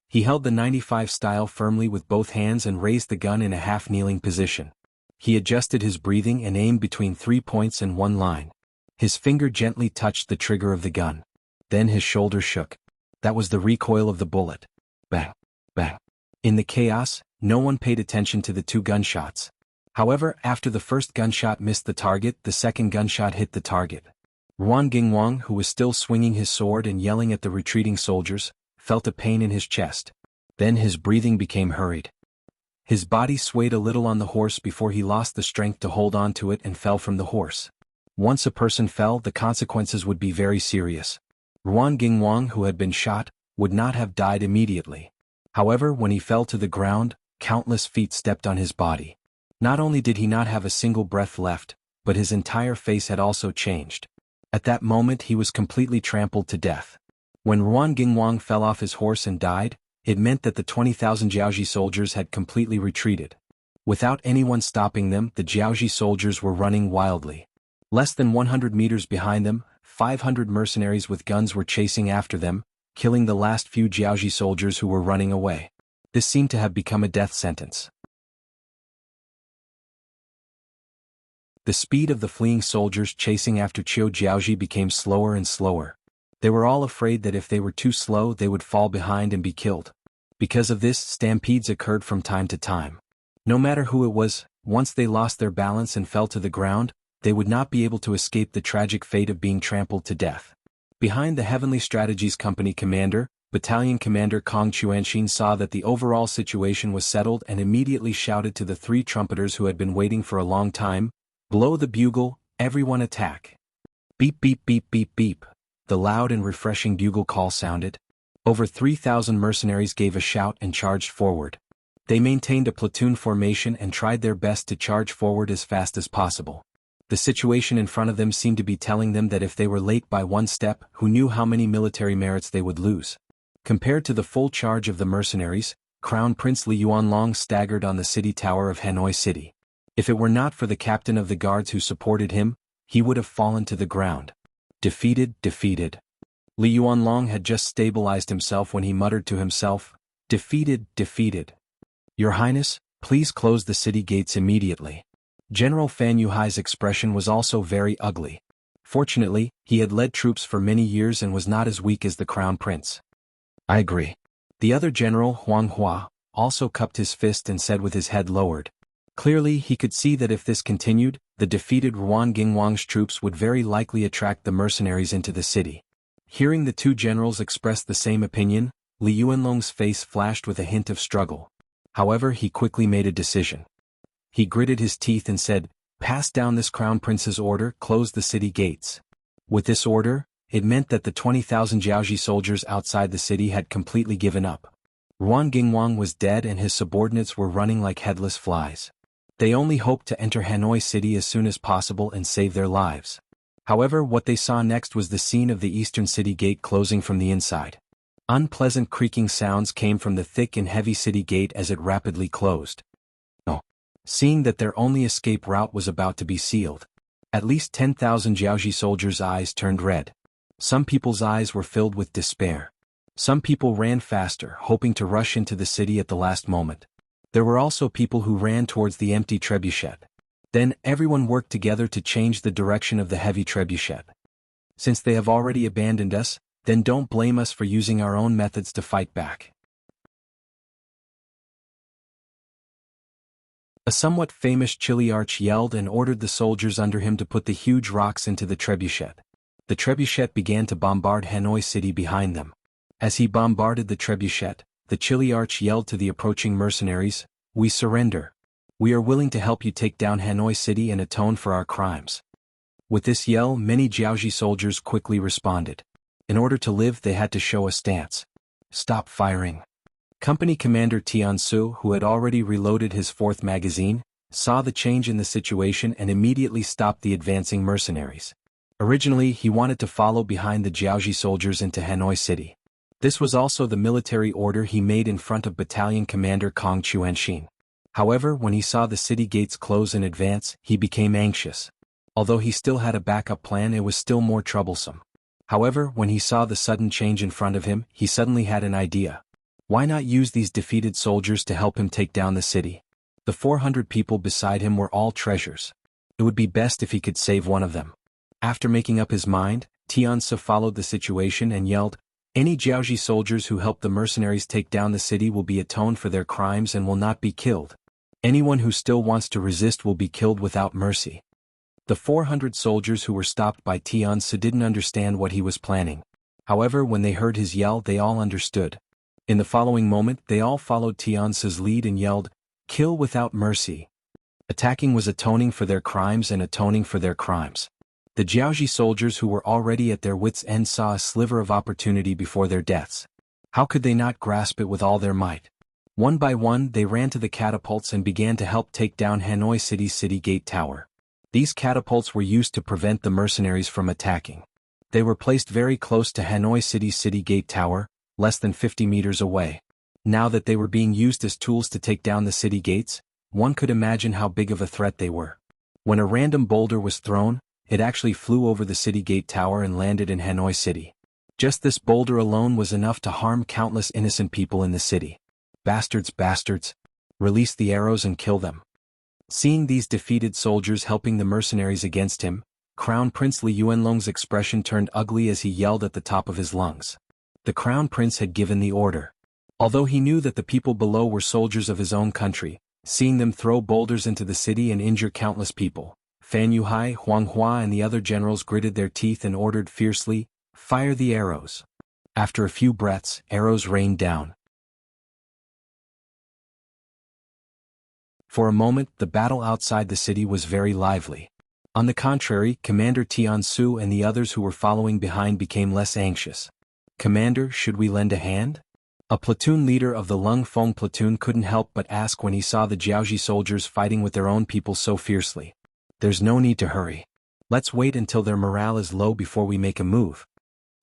He held the 95 style firmly with both hands and raised the gun in a half-kneeling position. He adjusted his breathing and aimed between 3 points and 1 line. His finger gently touched the trigger of the gun. Then his shoulder shook. That was the recoil of the bullet. Bang! Bang! In the chaos, no one paid attention to the two gunshots. However, after the first gunshot missed the target, the second gunshot hit the target. Ruan Gingwang, who was still swinging his sword and yelling at the retreating soldiers, felt a pain in his chest. Then his breathing became hurried. His body swayed a little on the horse before he lost the strength to hold on to it and fell from the horse. Once a person fell, the consequences would be very serious. Ruan Gingwang, who had been shot, would not have died immediately. However, when he fell to the ground, countless feet stepped on his body. Not only did he not have a single breath left, but his entire face had also changed. At that moment he was completely trampled to death. When Ruan Gingwang fell off his horse and died, it meant that the 20,000 Jiaoji soldiers had completely retreated. Without anyone stopping them, the Jiaoji soldiers were running wildly. Less than 100 meters behind them, 500 mercenaries with guns were chasing after them, killing the last few Jiaoji soldiers who were running away. This seemed to have become a death sentence. The speed of the fleeing soldiers chasing after Qiu Jiaoji became slower and slower. They were all afraid that if they were too slow they would fall behind and be killed. Because of this, stampedes occurred from time to time. No matter who it was, once they lost their balance and fell to the ground, they would not be able to escape the tragic fate of being trampled to death. Behind the Heavenly Strategies Company commander, Battalion Commander Kong Chuanxin saw that the overall situation was settled and immediately shouted to the three trumpeters who had been waiting for a long time, "Blow the bugle, everyone attack." Beep beep beep beep beep. The loud and refreshing bugle call sounded. Over 3,000 mercenaries gave a shout and charged forward. They maintained a platoon formation and tried their best to charge forward as fast as possible. The situation in front of them seemed to be telling them that if they were late by one step, who knew how many military merits they would lose. Compared to the full charge of the mercenaries, Crown Prince Li Yuanlong staggered on the city tower of Hanoi City. If it were not for the captain of the guards who supported him, he would have fallen to the ground. Defeated, defeated. Li Yuanlong had just stabilized himself when he muttered to himself, "Defeated, defeated. Your Highness, please close the city gates immediately." General Fan Yuhai's expression was also very ugly. Fortunately, he had led troops for many years and was not as weak as the Crown Prince. "I agree." The other general, Huang Hua, also cupped his fist and said with his head lowered. Clearly he could see that if this continued, the defeated Ruan Gingwang's troops would very likely attract the mercenaries into the city. Hearing the two generals express the same opinion, Li Yuanlong's face flashed with a hint of struggle. However, he quickly made a decision. He gritted his teeth and said, "Pass down this Crown Prince's order, close the city gates." With this order, it meant that the 20,000 Jiaoji soldiers outside the city had completely given up. Ruan Gingwang was dead and his subordinates were running like headless flies. They only hoped to enter Hanoi City as soon as possible and save their lives. However, what they saw next was the scene of the eastern city gate closing from the inside. Unpleasant creaking sounds came from the thick and heavy city gate as it rapidly closed. Seeing that their only escape route was about to be sealed, at least 10,000 Jiaoji soldiers' eyes turned red. Some people's eyes were filled with despair. Some people ran faster, hoping to rush into the city at the last moment. There were also people who ran towards the empty trebuchet. Then, everyone worked together to change the direction of the heavy trebuchet. Since they have already abandoned us, then don't blame us for using our own methods to fight back. A somewhat famous Chiliarch yelled and ordered the soldiers under him to put the huge rocks into the trebuchet. The trebuchet began to bombard Hanoi City behind them. As he bombarded the trebuchet, the Chiliarch yelled to the approaching mercenaries, "We surrender. We are willing to help you take down Hanoi City and atone for our crimes." With this yell, many Jiaoji soldiers quickly responded. In order to live, they had to show a stance. Stop firing. Company Commander Tiansu, who had already reloaded his fourth magazine, saw the change in the situation and immediately stopped the advancing mercenaries. Originally, he wanted to follow behind the Jiaoji soldiers into Hanoi City. This was also the military order he made in front of Battalion Commander Kong Chuanxin. However, when he saw the city gates close in advance, he became anxious. Although he still had a backup plan, it was still more troublesome. However, when he saw the sudden change in front of him, he suddenly had an idea. Why not use these defeated soldiers to help him take down the city? The 400 people beside him were all treasures. It would be best if he could save one of them. After making up his mind, Tianzi followed the situation and yelled, "Any Jiaoji soldiers who help the mercenaries take down the city will be atoned for their crimes and will not be killed. Anyone who still wants to resist will be killed without mercy." The 400 soldiers who were stopped by Tianzi didn't understand what he was planning. However, when they heard his yell, they all understood. In the following moment, they all followed Tianzi's lead and yelled, "Kill without mercy." Attacking was atoning for their crimes and atoning for their crimes. The Jiaoji soldiers who were already at their wits' end saw a sliver of opportunity before their deaths. How could they not grasp it with all their might? One by one, they ran to the catapults and began to help take down Hanoi City's city gate tower. These catapults were used to prevent the mercenaries from attacking. They were placed very close to Hanoi City's city gate tower, less than 50 meters away. Now that they were being used as tools to take down the city gates, one could imagine how big of a threat they were. When a random boulder was thrown, it actually flew over the city gate tower and landed in Hanoi City. Just this boulder alone was enough to harm countless innocent people in the city. Bastards, bastards! Release the arrows and kill them. Seeing these defeated soldiers helping the mercenaries against him, Crown Prince Li Yuanlong's expression turned ugly as he yelled at the top of his lungs. The Crown Prince had given the order. Although he knew that the people below were soldiers of his own country, seeing them throw boulders into the city and injure countless people, Fan Yuhai, Huang Hua and the other generals gritted their teeth and ordered fiercely, "Fire the arrows." After a few breaths, arrows rained down. For a moment, the battle outside the city was very lively. On the contrary, Commander Tianzi and the others who were following behind became less anxious. "Commander, should we lend a hand?" A platoon leader of the Lung Feng platoon couldn't help but ask when he saw the Jiaoji soldiers fighting with their own people so fiercely. "There's no need to hurry. Let's wait until their morale is low before we make a move."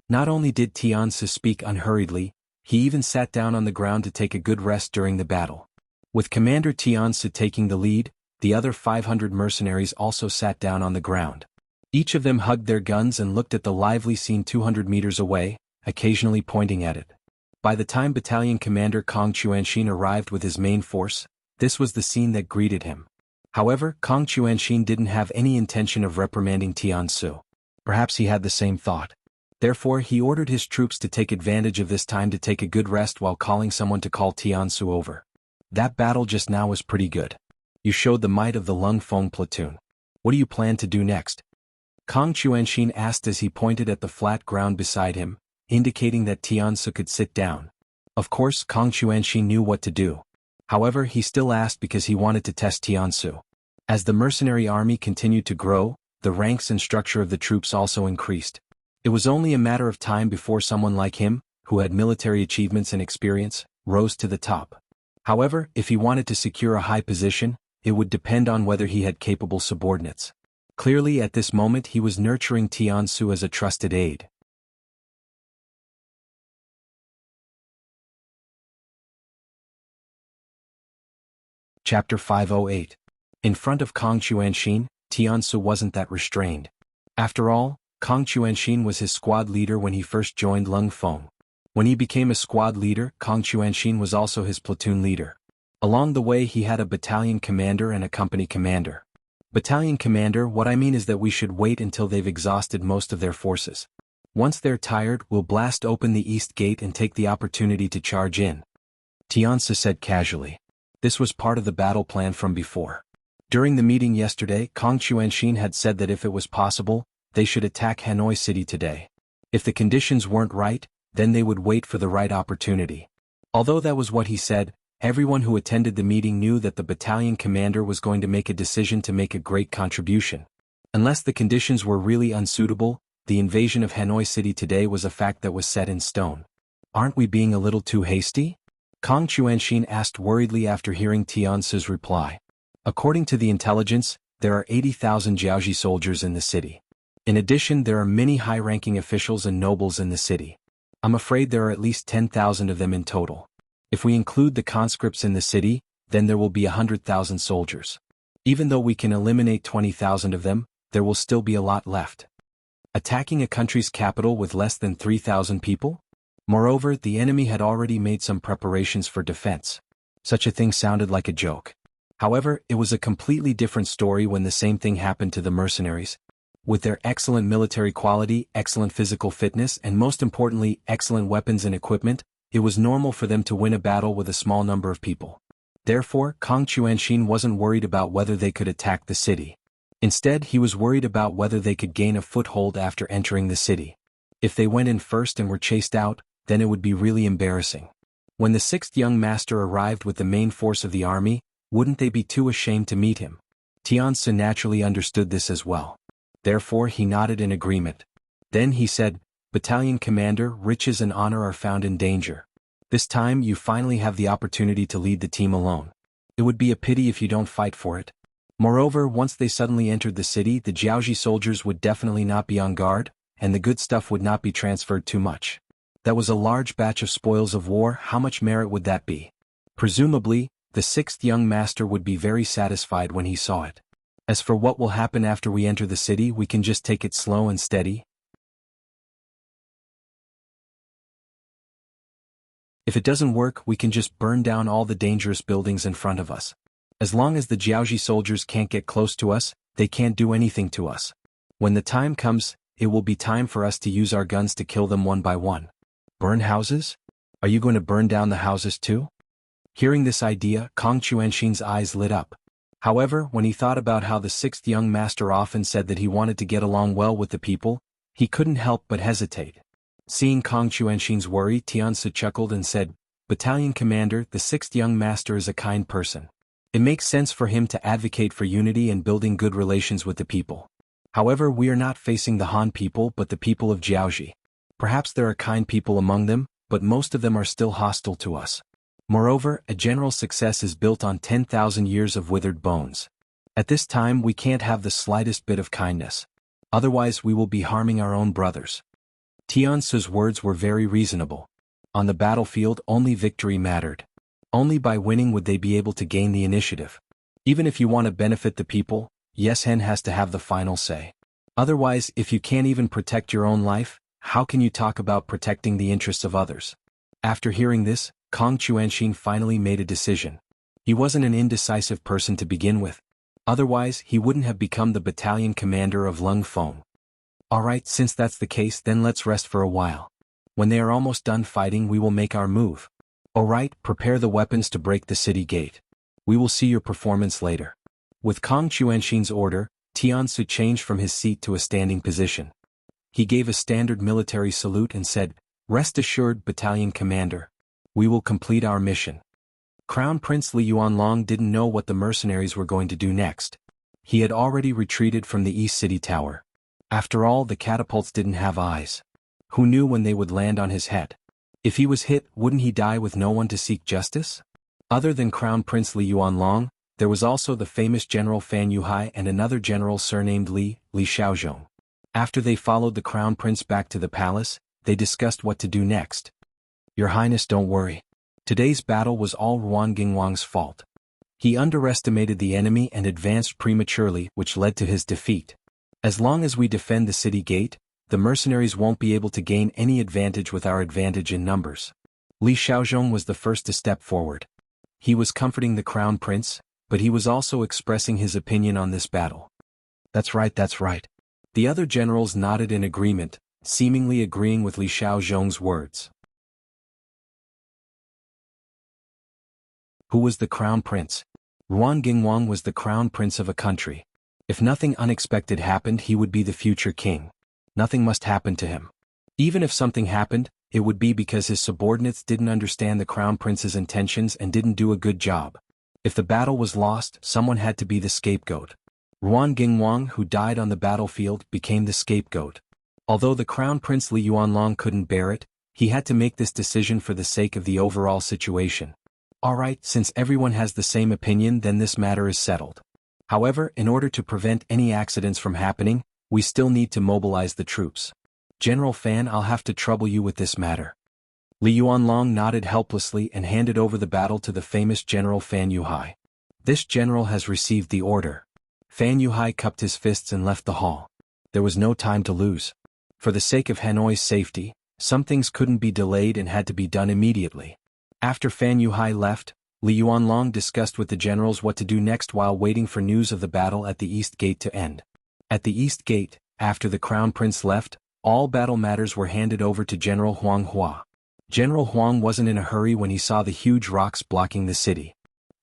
Not only did Tianzi speak unhurriedly, he even sat down on the ground to take a good rest during the battle. With Commander Tianzi taking the lead, the other 500 mercenaries also sat down on the ground. Each of them hugged their guns and looked at the lively scene 200 meters away, occasionally pointing at it. By the time Battalion Commander Kong Chuanxin arrived with his main force, this was the scene that greeted him. However, Kong Chuanxin didn't have any intention of reprimanding Tianzi. Perhaps he had the same thought. Therefore, he ordered his troops to take advantage of this time to take a good rest while calling someone to call Tianzi over. "That battle just now was pretty good. You showed the might of the Lung Feng platoon. What do you plan to do next?" Kong Chuanxin asked as he pointed at the flat ground beside him, indicating that Tianzi could sit down. Of course, Kong Chuanxin knew what to do. However, he still asked because he wanted to test Tianzi. As the mercenary army continued to grow, the ranks and structure of the troops also increased. It was only a matter of time before someone like him, who had military achievements and experience, rose to the top. However, if he wanted to secure a high position, it would depend on whether he had capable subordinates. Clearly, at this moment he was nurturing Tianzi as a trusted aide. Chapter 508. In front of Kong Chuanxin, Tianzi wasn't that restrained. After all, Kong Chuanxin was his squad leader when he first joined Lung Feng. When he became a squad leader, Kong Chuanxin was also his platoon leader. Along the way he had a battalion commander and a company commander. Battalion commander, what I mean is that we should wait until they've exhausted most of their forces. Once they're tired, we'll blast open the east gate and take the opportunity to charge in. Tianzi said casually. This was part of the battle plan from before. During the meeting yesterday, Kong Chuanxin had said that if it was possible, they should attack Hanoi City today. If the conditions weren't right, then they would wait for the right opportunity. Although that was what he said, everyone who attended the meeting knew that the battalion commander was going to make a decision to make a great contribution. Unless the conditions were really unsuitable, the invasion of Hanoi City today was a fact that was set in stone. Aren't we being a little too hasty? Kong Chuanxin asked worriedly after hearing Tianzi's reply. According to the intelligence, there are 80,000 Jiaoji soldiers in the city. In addition, there are many high-ranking officials and nobles in the city. I'm afraid there are at least 10,000 of them in total. If we include the conscripts in the city, then there will be 100,000 soldiers. Even though we can eliminate 20,000 of them, there will still be a lot left. Attacking a country's capital with less than 3,000 people? Moreover, the enemy had already made some preparations for defense. Such a thing sounded like a joke. However, it was a completely different story when the same thing happened to the mercenaries. With their excellent military quality, excellent physical fitness, and most importantly, excellent weapons and equipment, it was normal for them to win a battle with a small number of people. Therefore, Kang Chuanxin wasn't worried about whether they could attack the city. Instead, he was worried about whether they could gain a foothold after entering the city. If they went in first and were chased out, then it would be really embarrassing. When the sixth young master arrived with the main force of the army, wouldn't they be too ashamed to meet him? Tianzi naturally understood this as well. Therefore he nodded in agreement. Then he said, "Battalion commander, riches and honor are found in danger. This time you finally have the opportunity to lead the team alone. It would be a pity if you don't fight for it." Moreover, once they suddenly entered the city, the Jiaoji soldiers would definitely not be on guard, and the good stuff would not be transferred too much. That was a large batch of spoils of war. How much merit would that be? Presumably, the sixth young master would be very satisfied when he saw it. As for what will happen after we enter the city, we can just take it slow and steady. If it doesn't work, we can just burn down all the dangerous buildings in front of us. As long as the Jiaoji soldiers can't get close to us, they can't do anything to us. When the time comes, it will be time for us to use our guns to kill them one by one. Burn houses? Are you going to burn down the houses too? Hearing this idea, Kang Chuanxin's eyes lit up. However, when he thought about how the sixth young master often said that he wanted to get along well with the people, he couldn't help but hesitate. Seeing Kang Chuanxin's worry, Tianzi chuckled and said, "Battalion commander, the sixth young master is a kind person. It makes sense for him to advocate for unity and building good relations with the people. However, we are not facing the Han people but the people of Jiaoji. Perhaps there are kind people among them, but most of them are still hostile to us. Moreover, a general success is built on 10,000 years of withered bones. At this time we can't have the slightest bit of kindness. Otherwise we will be harming our own brothers." Tianzi's words were very reasonable. On the battlefield only victory mattered. Only by winning would they be able to gain the initiative. Even if you want to benefit the people, Yes Hen has to have the final say. Otherwise, if you can't even protect your own life, how can you talk about protecting the interests of others? After hearing this, Kang Chuanxin finally made a decision. He wasn't an indecisive person to begin with. Otherwise, he wouldn't have become the battalion commander of Lung Feng. Alright, since that's the case, then let's rest for a while. When they are almost done fighting, we will make our move. Alright, prepare the weapons to break the city gate. We will see your performance later. With Kang Chuanxin's order, Tianzi changed from his seat to a standing position. He gave a standard military salute and said, "Rest assured, battalion commander. We will complete our mission." Crown Prince Li Yuanlong didn't know what the mercenaries were going to do next. He had already retreated from the East City Tower. After all, the catapults didn't have eyes. Who knew when they would land on his head? If he was hit, wouldn't he die with no one to seek justice? Other than Crown Prince Li Yuanlong, there was also the famous General Fan Yuhai and another general surnamed Li Xiaozhong. After they followed the Crown Prince back to the palace, they discussed what to do next. "Your Highness, don't worry. Today's battle was all Ruan Gingwang's fault. He underestimated the enemy and advanced prematurely, which led to his defeat. As long as we defend the city gate, the mercenaries won't be able to gain any advantage with our advantage in numbers." Li Xiaozhong was the first to step forward. He was comforting the Crown Prince, but he was also expressing his opinion on this battle. That's right. The other generals nodded in agreement, seemingly agreeing with Li Xiaozhong's words. Who was the Crown Prince? Ruan Gingwang was the Crown Prince of a country. If nothing unexpected happened, he would be the future king. Nothing must happen to him. Even if something happened, it would be because his subordinates didn't understand the Crown Prince's intentions and didn't do a good job. If the battle was lost, someone had to be the scapegoat. Ruan Gingwang, who died on the battlefield, became the scapegoat. Although the Crown Prince Li Yuanlong couldn't bear it, he had to make this decision for the sake of the overall situation. Alright, since everyone has the same opinion, then this matter is settled. However, in order to prevent any accidents from happening, we still need to mobilize the troops. General Fan, I'll have to trouble you with this matter. Li Yuanlong nodded helplessly and handed over the battle to the famous General Fan Yuhai. This general has received the order. Fan Yuhai cupped his fists and left the hall. There was no time to lose. For the sake of Hanoi's safety, some things couldn't be delayed and had to be done immediately. After Fan Yuhai left, Li Yuanlong discussed with the generals what to do next while waiting for news of the battle at the East Gate to end. At the East Gate, After the crown prince left, all battle matters were handed over to General Huang Hua. General Huang wasn't in a hurry when he saw the huge rocks blocking the city.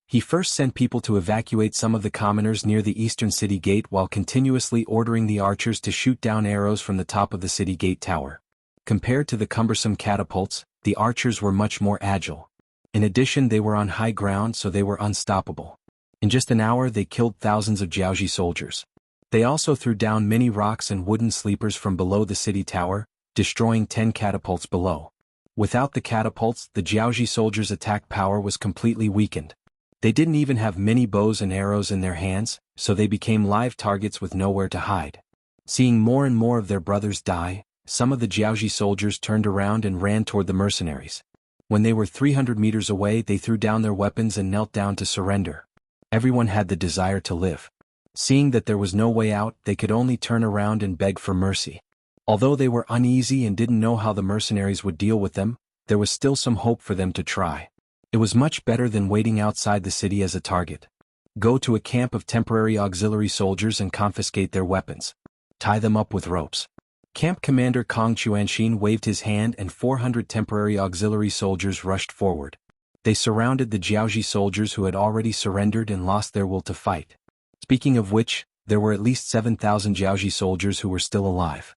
He first sent people to evacuate some of the commoners near the eastern city gate while continuously ordering the archers to shoot down arrows from the top of the city gate tower. Compared to the cumbersome catapults, the archers were much more agile. In addition, they were on high ground, so they were unstoppable. In just an hour they killed thousands of Jiaoji soldiers. They also threw down many rocks and wooden sleepers from below the city tower, destroying 10 catapults below. Without the catapults, the Jiaoji soldiers' attack power was completely weakened. They didn't even have many bows and arrows in their hands, so they became live targets with nowhere to hide. Seeing more and more of their brothers die, some of the Jiaoji soldiers turned around and ran toward the mercenaries. When they were 300 meters away, they threw down their weapons and knelt down to surrender. Everyone had the desire to live. Seeing that there was no way out, they could only turn around and beg for mercy. Although they were uneasy and didn't know how the mercenaries would deal with them, there was still some hope for them to try. It was much better than waiting outside the city as a target. Go to a camp of temporary auxiliary soldiers and confiscate their weapons. Tie them up with ropes. Camp Commander Kong Chuanxin waved his hand and 400 temporary auxiliary soldiers rushed forward. They surrounded the Jiaoji soldiers who had already surrendered and lost their will to fight. Speaking of which, there were at least 7,000 Jiaoji soldiers who were still alive.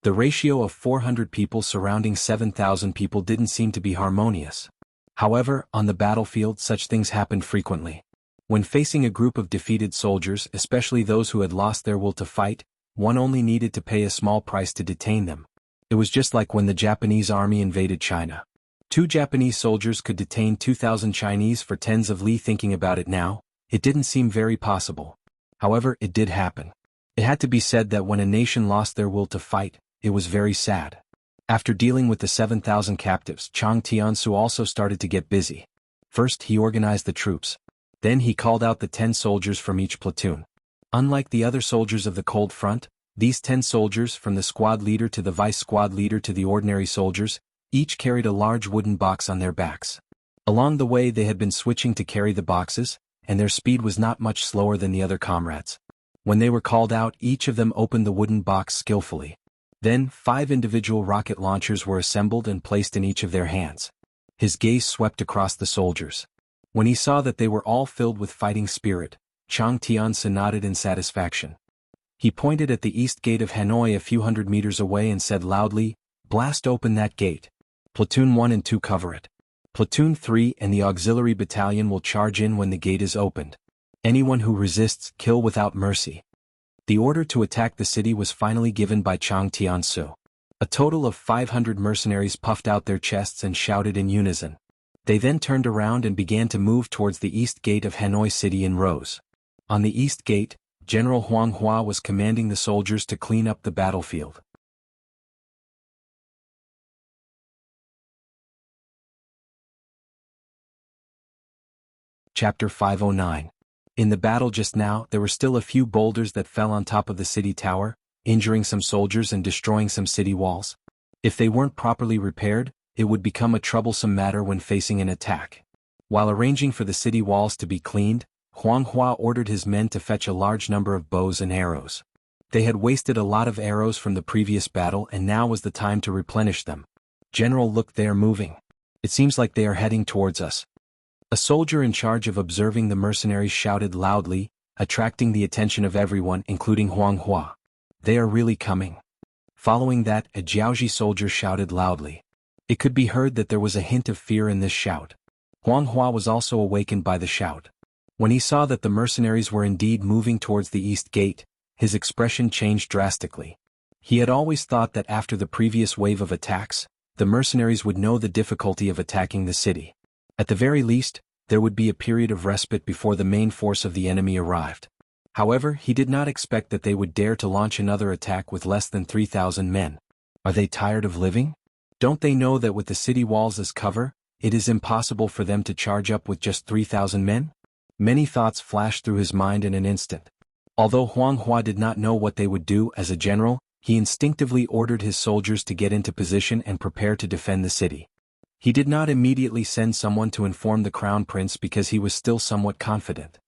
The ratio of 400 people surrounding 7,000 people didn't seem to be harmonious. However, on the battlefield such things happened frequently. When facing a group of defeated soldiers, especially those who had lost their will to fight, one only needed to pay a small price to detain them. It was just like when the Japanese army invaded China. 2 Japanese soldiers could detain 2,000 Chinese for tens of li. Thinking about it now, it didn't seem very possible. However, it did happen. It had to be said that when a nation lost their will to fight, it was very sad. After dealing with the 7,000 captives, Chang Tiansu also started to get busy. First he organized the troops. Then he called out the 10 soldiers from each platoon. Unlike the other soldiers of the Cold Front, these 10 soldiers, from the squad leader to the vice squad leader to the ordinary soldiers, each carried a large wooden box on their backs. Along the way they had been switching to carry the boxes, and their speed was not much slower than the other comrades. When they were called out, each of them opened the wooden box skillfully. Then 5 individual rocket launchers were assembled and placed in each of their hands. His gaze swept across the soldiers. When he saw that they were all filled with fighting spirit, Chang Tiansu nodded in satisfaction. He pointed at the east gate of Hanoi a few hundred meters away and said loudly, "Blast open that gate. Platoon 1 and 2 cover it. Platoon 3 and the auxiliary battalion will charge in when the gate is opened. Anyone who resists, kill without mercy." The order to attack the city was finally given by Chang Tiansu. A total of 500 mercenaries puffed out their chests and shouted in unison. They then turned around and began to move towards the east gate of Hanoi City in rows. On the east gate, General Huang Hua was commanding the soldiers to clean up the battlefield. Chapter 509. In the battle just now, there were still a few boulders that fell on top of the city tower, injuring some soldiers and destroying some city walls. If they weren't properly repaired, it would become a troublesome matter when facing an attack. While arranging for the city walls to be cleaned, Huang Hua ordered his men to fetch a large number of bows and arrows. They had wasted a lot of arrows from the previous battle and now was the time to replenish them. "General, look, they are moving. It seems like they are heading towards us." A soldier in charge of observing the mercenaries shouted loudly, attracting the attention of everyone, including Huang Hua. "They are really coming." Following that, a Jiaoji soldier shouted loudly. It could be heard that there was a hint of fear in this shout. Huang Hua was also awakened by the shout. When he saw that the mercenaries were indeed moving towards the east gate, his expression changed drastically. He had always thought that after the previous wave of attacks, the mercenaries would know the difficulty of attacking the city. At the very least, there would be a period of respite before the main force of the enemy arrived. However, he did not expect that they would dare to launch another attack with less than 3,000 men. Are they tired of living? Don't they know that with the city walls as cover, it is impossible for them to charge up with just 3,000 men? Many thoughts flashed through his mind in an instant. Although Huang Hua did not know what they would do as a general, he instinctively ordered his soldiers to get into position and prepare to defend the city. He did not immediately send someone to inform the crown prince because he was still somewhat confident.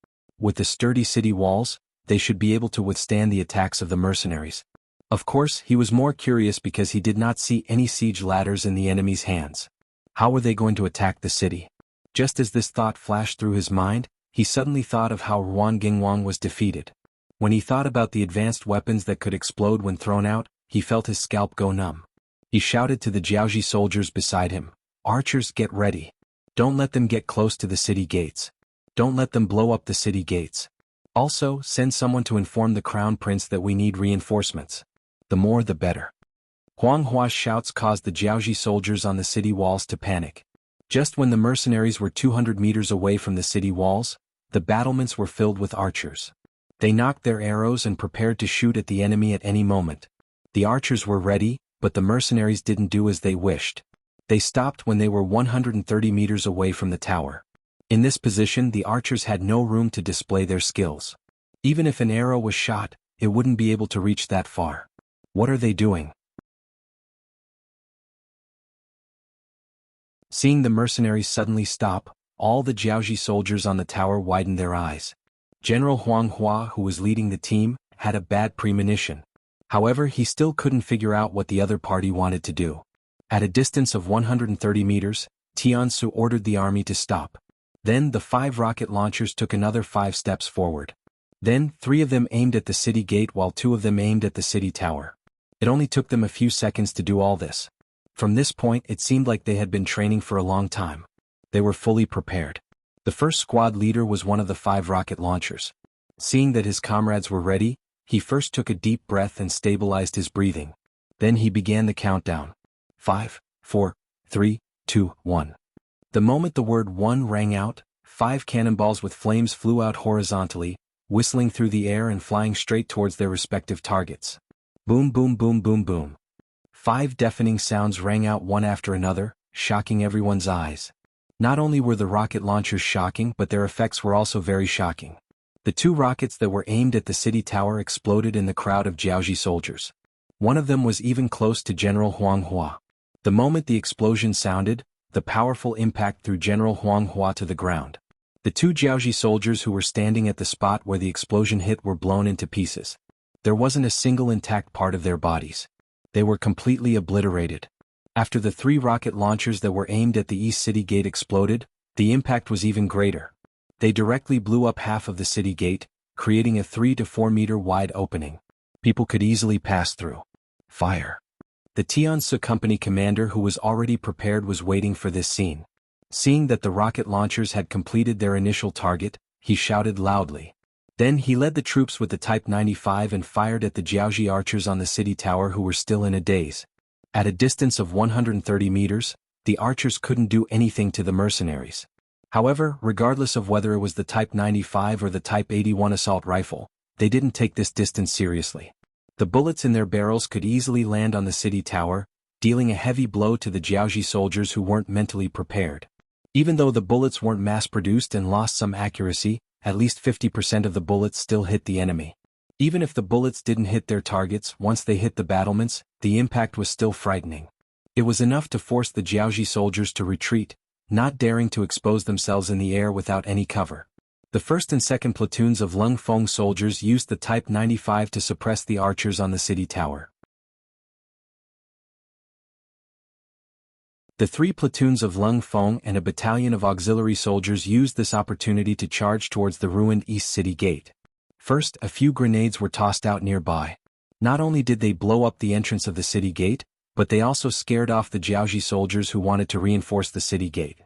With the sturdy city walls, they should be able to withstand the attacks of the mercenaries. Of course, he was more curious because he did not see any siege ladders in the enemy's hands. How were they going to attack the city? Just as this thought flashed through his mind, he suddenly thought of how Ruan Gingwang was defeated. When he thought about the advanced weapons that could explode when thrown out, he felt his scalp go numb. He shouted to the Jiaoji soldiers beside him, "Archers, get ready. Don't let them get close to the city gates. Don't let them blow up the city gates. Also, send someone to inform the crown prince that we need reinforcements. The more the better." Huang Hua's shouts caused the Jiaoji soldiers on the city walls to panic. Just when the mercenaries were 200 meters away from the city walls, the battlements were filled with archers. They knocked their arrows and prepared to shoot at the enemy at any moment. The archers were ready, but the mercenaries didn't do as they wished. They stopped when they were 130 meters away from the tower. In this position, the archers had no room to display their skills. Even if an arrow was shot, it wouldn't be able to reach that far. What are they doing? Seeing the mercenaries suddenly stop, all the Jiaoji soldiers on the tower widened their eyes. General Huang Hua, who was leading the team, had a bad premonition. However, he still couldn't figure out what the other party wanted to do. At a distance of 130 meters, Tiansu ordered the army to stop. Then the 5 rocket launchers took another 5 steps forward. Then 3 of them aimed at the city gate while 2 of them aimed at the city tower. It only took them a few seconds to do all this. From this point, it seemed like they had been training for a long time. They were fully prepared. The first squad leader was one of the 5 rocket launchers. Seeing that his comrades were ready, he first took a deep breath and stabilized his breathing. Then he began the countdown. 5, 4, 3, 2, 1. The moment the word 1 rang out, 5 cannonballs with flames flew out horizontally, whistling through the air and flying straight towards their respective targets. Boom, boom, boom, boom, boom. 5 deafening sounds rang out one after another, shocking everyone's eyes. Not only were the rocket launchers shocking, but their effects were also very shocking. The 2 rockets that were aimed at the city tower exploded in the crowd of Jiaoji soldiers. One of them was even close to General Huang Hua. The moment the explosion sounded, the powerful impact threw General Huang Hua to the ground. The 2 Jiaoji soldiers who were standing at the spot where the explosion hit were blown into pieces. There wasn't a single intact part of their bodies. They were completely obliterated. After the 3 rocket launchers that were aimed at the east city gate exploded, the impact was even greater. They directly blew up half of the city gate, creating a 3 to 4 meter wide opening. People could easily pass through. Fire. The Tiansu company commander, who was already prepared, was waiting for this scene. Seeing that the rocket launchers had completed their initial target, he shouted loudly. Then he led the troops with the Type 95 and fired at the Jiaoji archers on the city tower who were still in a daze. At a distance of 130 meters, the archers couldn't do anything to the mercenaries. However, regardless of whether it was the Type 95 or the Type 81 assault rifle, they didn't take this distance seriously. The bullets in their barrels could easily land on the city tower, dealing a heavy blow to the Jiaoji soldiers who weren't mentally prepared. Even though the bullets weren't mass-produced and lost some accuracy, at least 50% of the bullets still hit the enemy. Even if the bullets didn't hit their targets, once they hit the battlements, the impact was still frightening. It was enough to force the Jiaoji soldiers to retreat, not daring to expose themselves in the air without any cover. The 1st and 2nd platoons of Lung Feng soldiers used the Type 95 to suppress the archers on the city tower. The 3 platoons of Lung Feng and a battalion of auxiliary soldiers used this opportunity to charge towards the ruined east city gate. First, a few grenades were tossed out nearby. Not only did they blow up the entrance of the city gate, but they also scared off the Jiaoji soldiers who wanted to reinforce the city gate.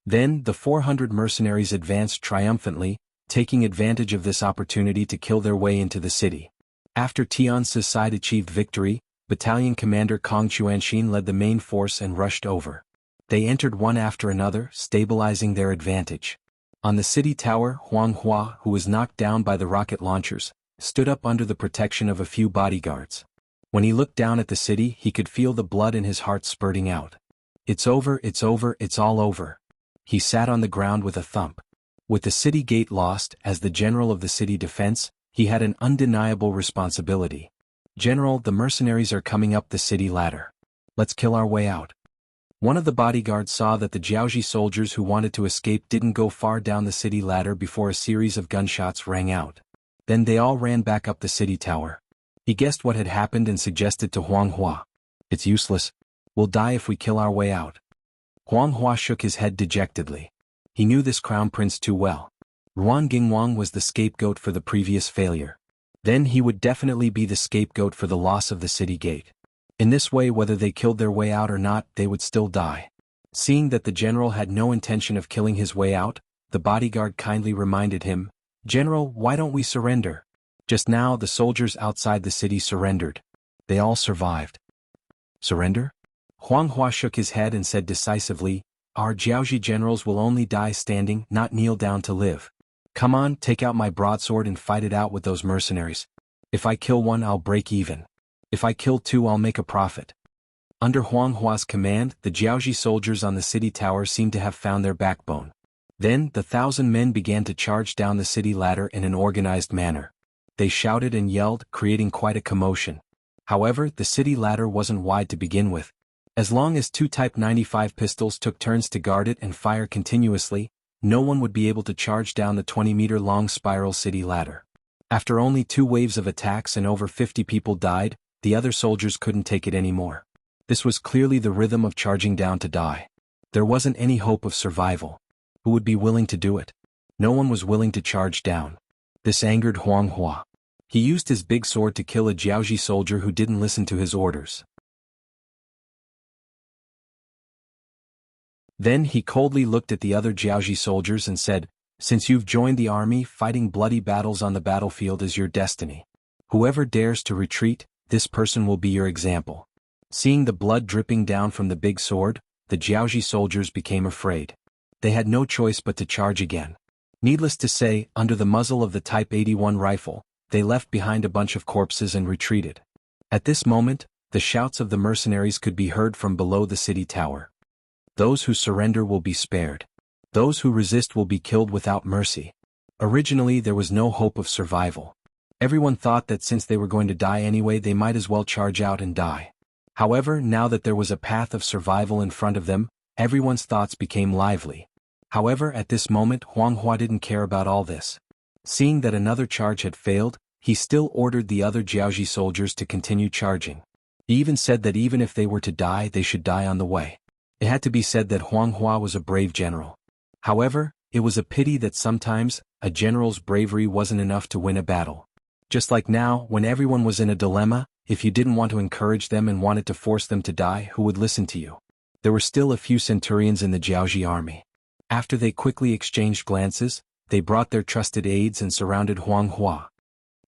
Then, the 400 mercenaries advanced triumphantly, taking advantage of this opportunity to kill their way into the city. After Tiansu's side achieved victory, Battalion Commander Kong Chuanxin led the main force and rushed over. They entered one after another, stabilizing their advantage. On the city tower, Huang Hua, who was knocked down by the rocket launchers, stood up under the protection of a few bodyguards. When he looked down at the city, he could feel the blood in his heart spurting out. It's over, it's over, it's all over. He sat on the ground with a thump. With the city gate lost, as the general of the city defense, he had an undeniable responsibility. General, the mercenaries are coming up the city ladder. Let's kill our way out. One of the bodyguards saw that the Jiaoji soldiers who wanted to escape didn't go far down the city ladder before a series of gunshots rang out. Then they all ran back up the city tower. He guessed what had happened and suggested to Huang Hua. "It's useless. We'll die if we kill our way out." Huang Hua shook his head dejectedly. He knew this crown prince too well. Ruan Gingwang was the scapegoat for the previous failure. Then he would definitely be the scapegoat for the loss of the city gate. In this way, whether they killed their way out or not, they would still die. Seeing that the general had no intention of killing his way out, the bodyguard kindly reminded him, "General, why don't we surrender? Just now the soldiers outside the city surrendered. They all survived." "Surrender?" Huang Hua shook his head and said decisively, "Our Jiaoji generals will only die standing, not kneel down to live. Come on, take out my broadsword and fight it out with those mercenaries. If I kill one, I'll break even. If I kill two, I'll make a profit." Under Huang Hua's command, the Jiaoji soldiers on the city tower seemed to have found their backbone. Then, the 1,000 men began to charge down the city ladder in an organized manner. They shouted and yelled, creating quite a commotion. However, the city ladder wasn't wide to begin with. As long as two Type 95 pistols took turns to guard it and fire continuously, no one would be able to charge down the 20-meter-long spiral city ladder. After only 2 waves of attacks and over 50 people died, the other soldiers couldn't take it anymore. This was clearly the rhythm of charging down to die. There wasn't any hope of survival. Who would be willing to do it? No one was willing to charge down. This angered Huang Hua. He used his big sword to kill a Jiaoji soldier who didn't listen to his orders. Then he coldly looked at the other Jiaoji soldiers and said, "Since you've joined the army, fighting bloody battles on the battlefield is your destiny. Whoever dares to retreat, this person will be your example." Seeing the blood dripping down from the big sword, the Jiaoji soldiers became afraid. They had no choice but to charge again. Needless to say, under the muzzle of the Type 81 rifle, they left behind a bunch of corpses and retreated. At this moment, the shouts of the mercenaries could be heard from below the city tower. "Those who surrender will be spared. Those who resist will be killed without mercy." Originally, there was no hope of survival. Everyone thought that since they were going to die anyway, they might as well charge out and die. However, now that there was a path of survival in front of them, everyone's thoughts became lively. However, at this moment, Huang Hua didn't care about all this. Seeing that another charge had failed, he still ordered the other Jiaoji soldiers to continue charging. He even said that even if they were to die, they should die on the way. It had to be said that Huang Hua was a brave general. However, it was a pity that sometimes, a general's bravery wasn't enough to win a battle. Just like now, when everyone was in a dilemma, if you didn't want to encourage them and wanted to force them to die, who would listen to you? There were still a few centurions in the Jiaoji army. After they quickly exchanged glances, they brought their trusted aides and surrounded Huang Hua.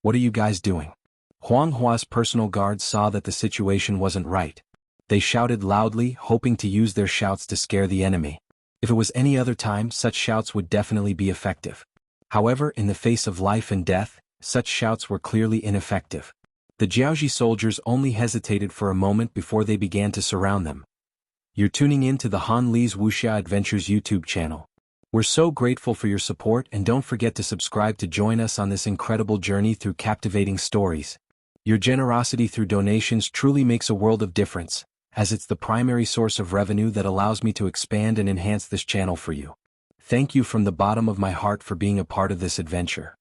"What are you guys doing?" Huang Hua's personal guards saw that the situation wasn't right. They shouted loudly, hoping to use their shouts to scare the enemy. If it was any other time, such shouts would definitely be effective. However, in the face of life and death, such shouts were clearly ineffective. The Jiaoji soldiers only hesitated for a moment before they began to surround them. You're tuning in to the Han Li's Wuxia Adventures YouTube channel. We're so grateful for your support, and don't forget to subscribe to join us on this incredible journey through captivating stories. Your generosity through donations truly makes a world of difference, as it's the primary source of revenue that allows me to expand and enhance this channel for you. Thank you from the bottom of my heart for being a part of this adventure.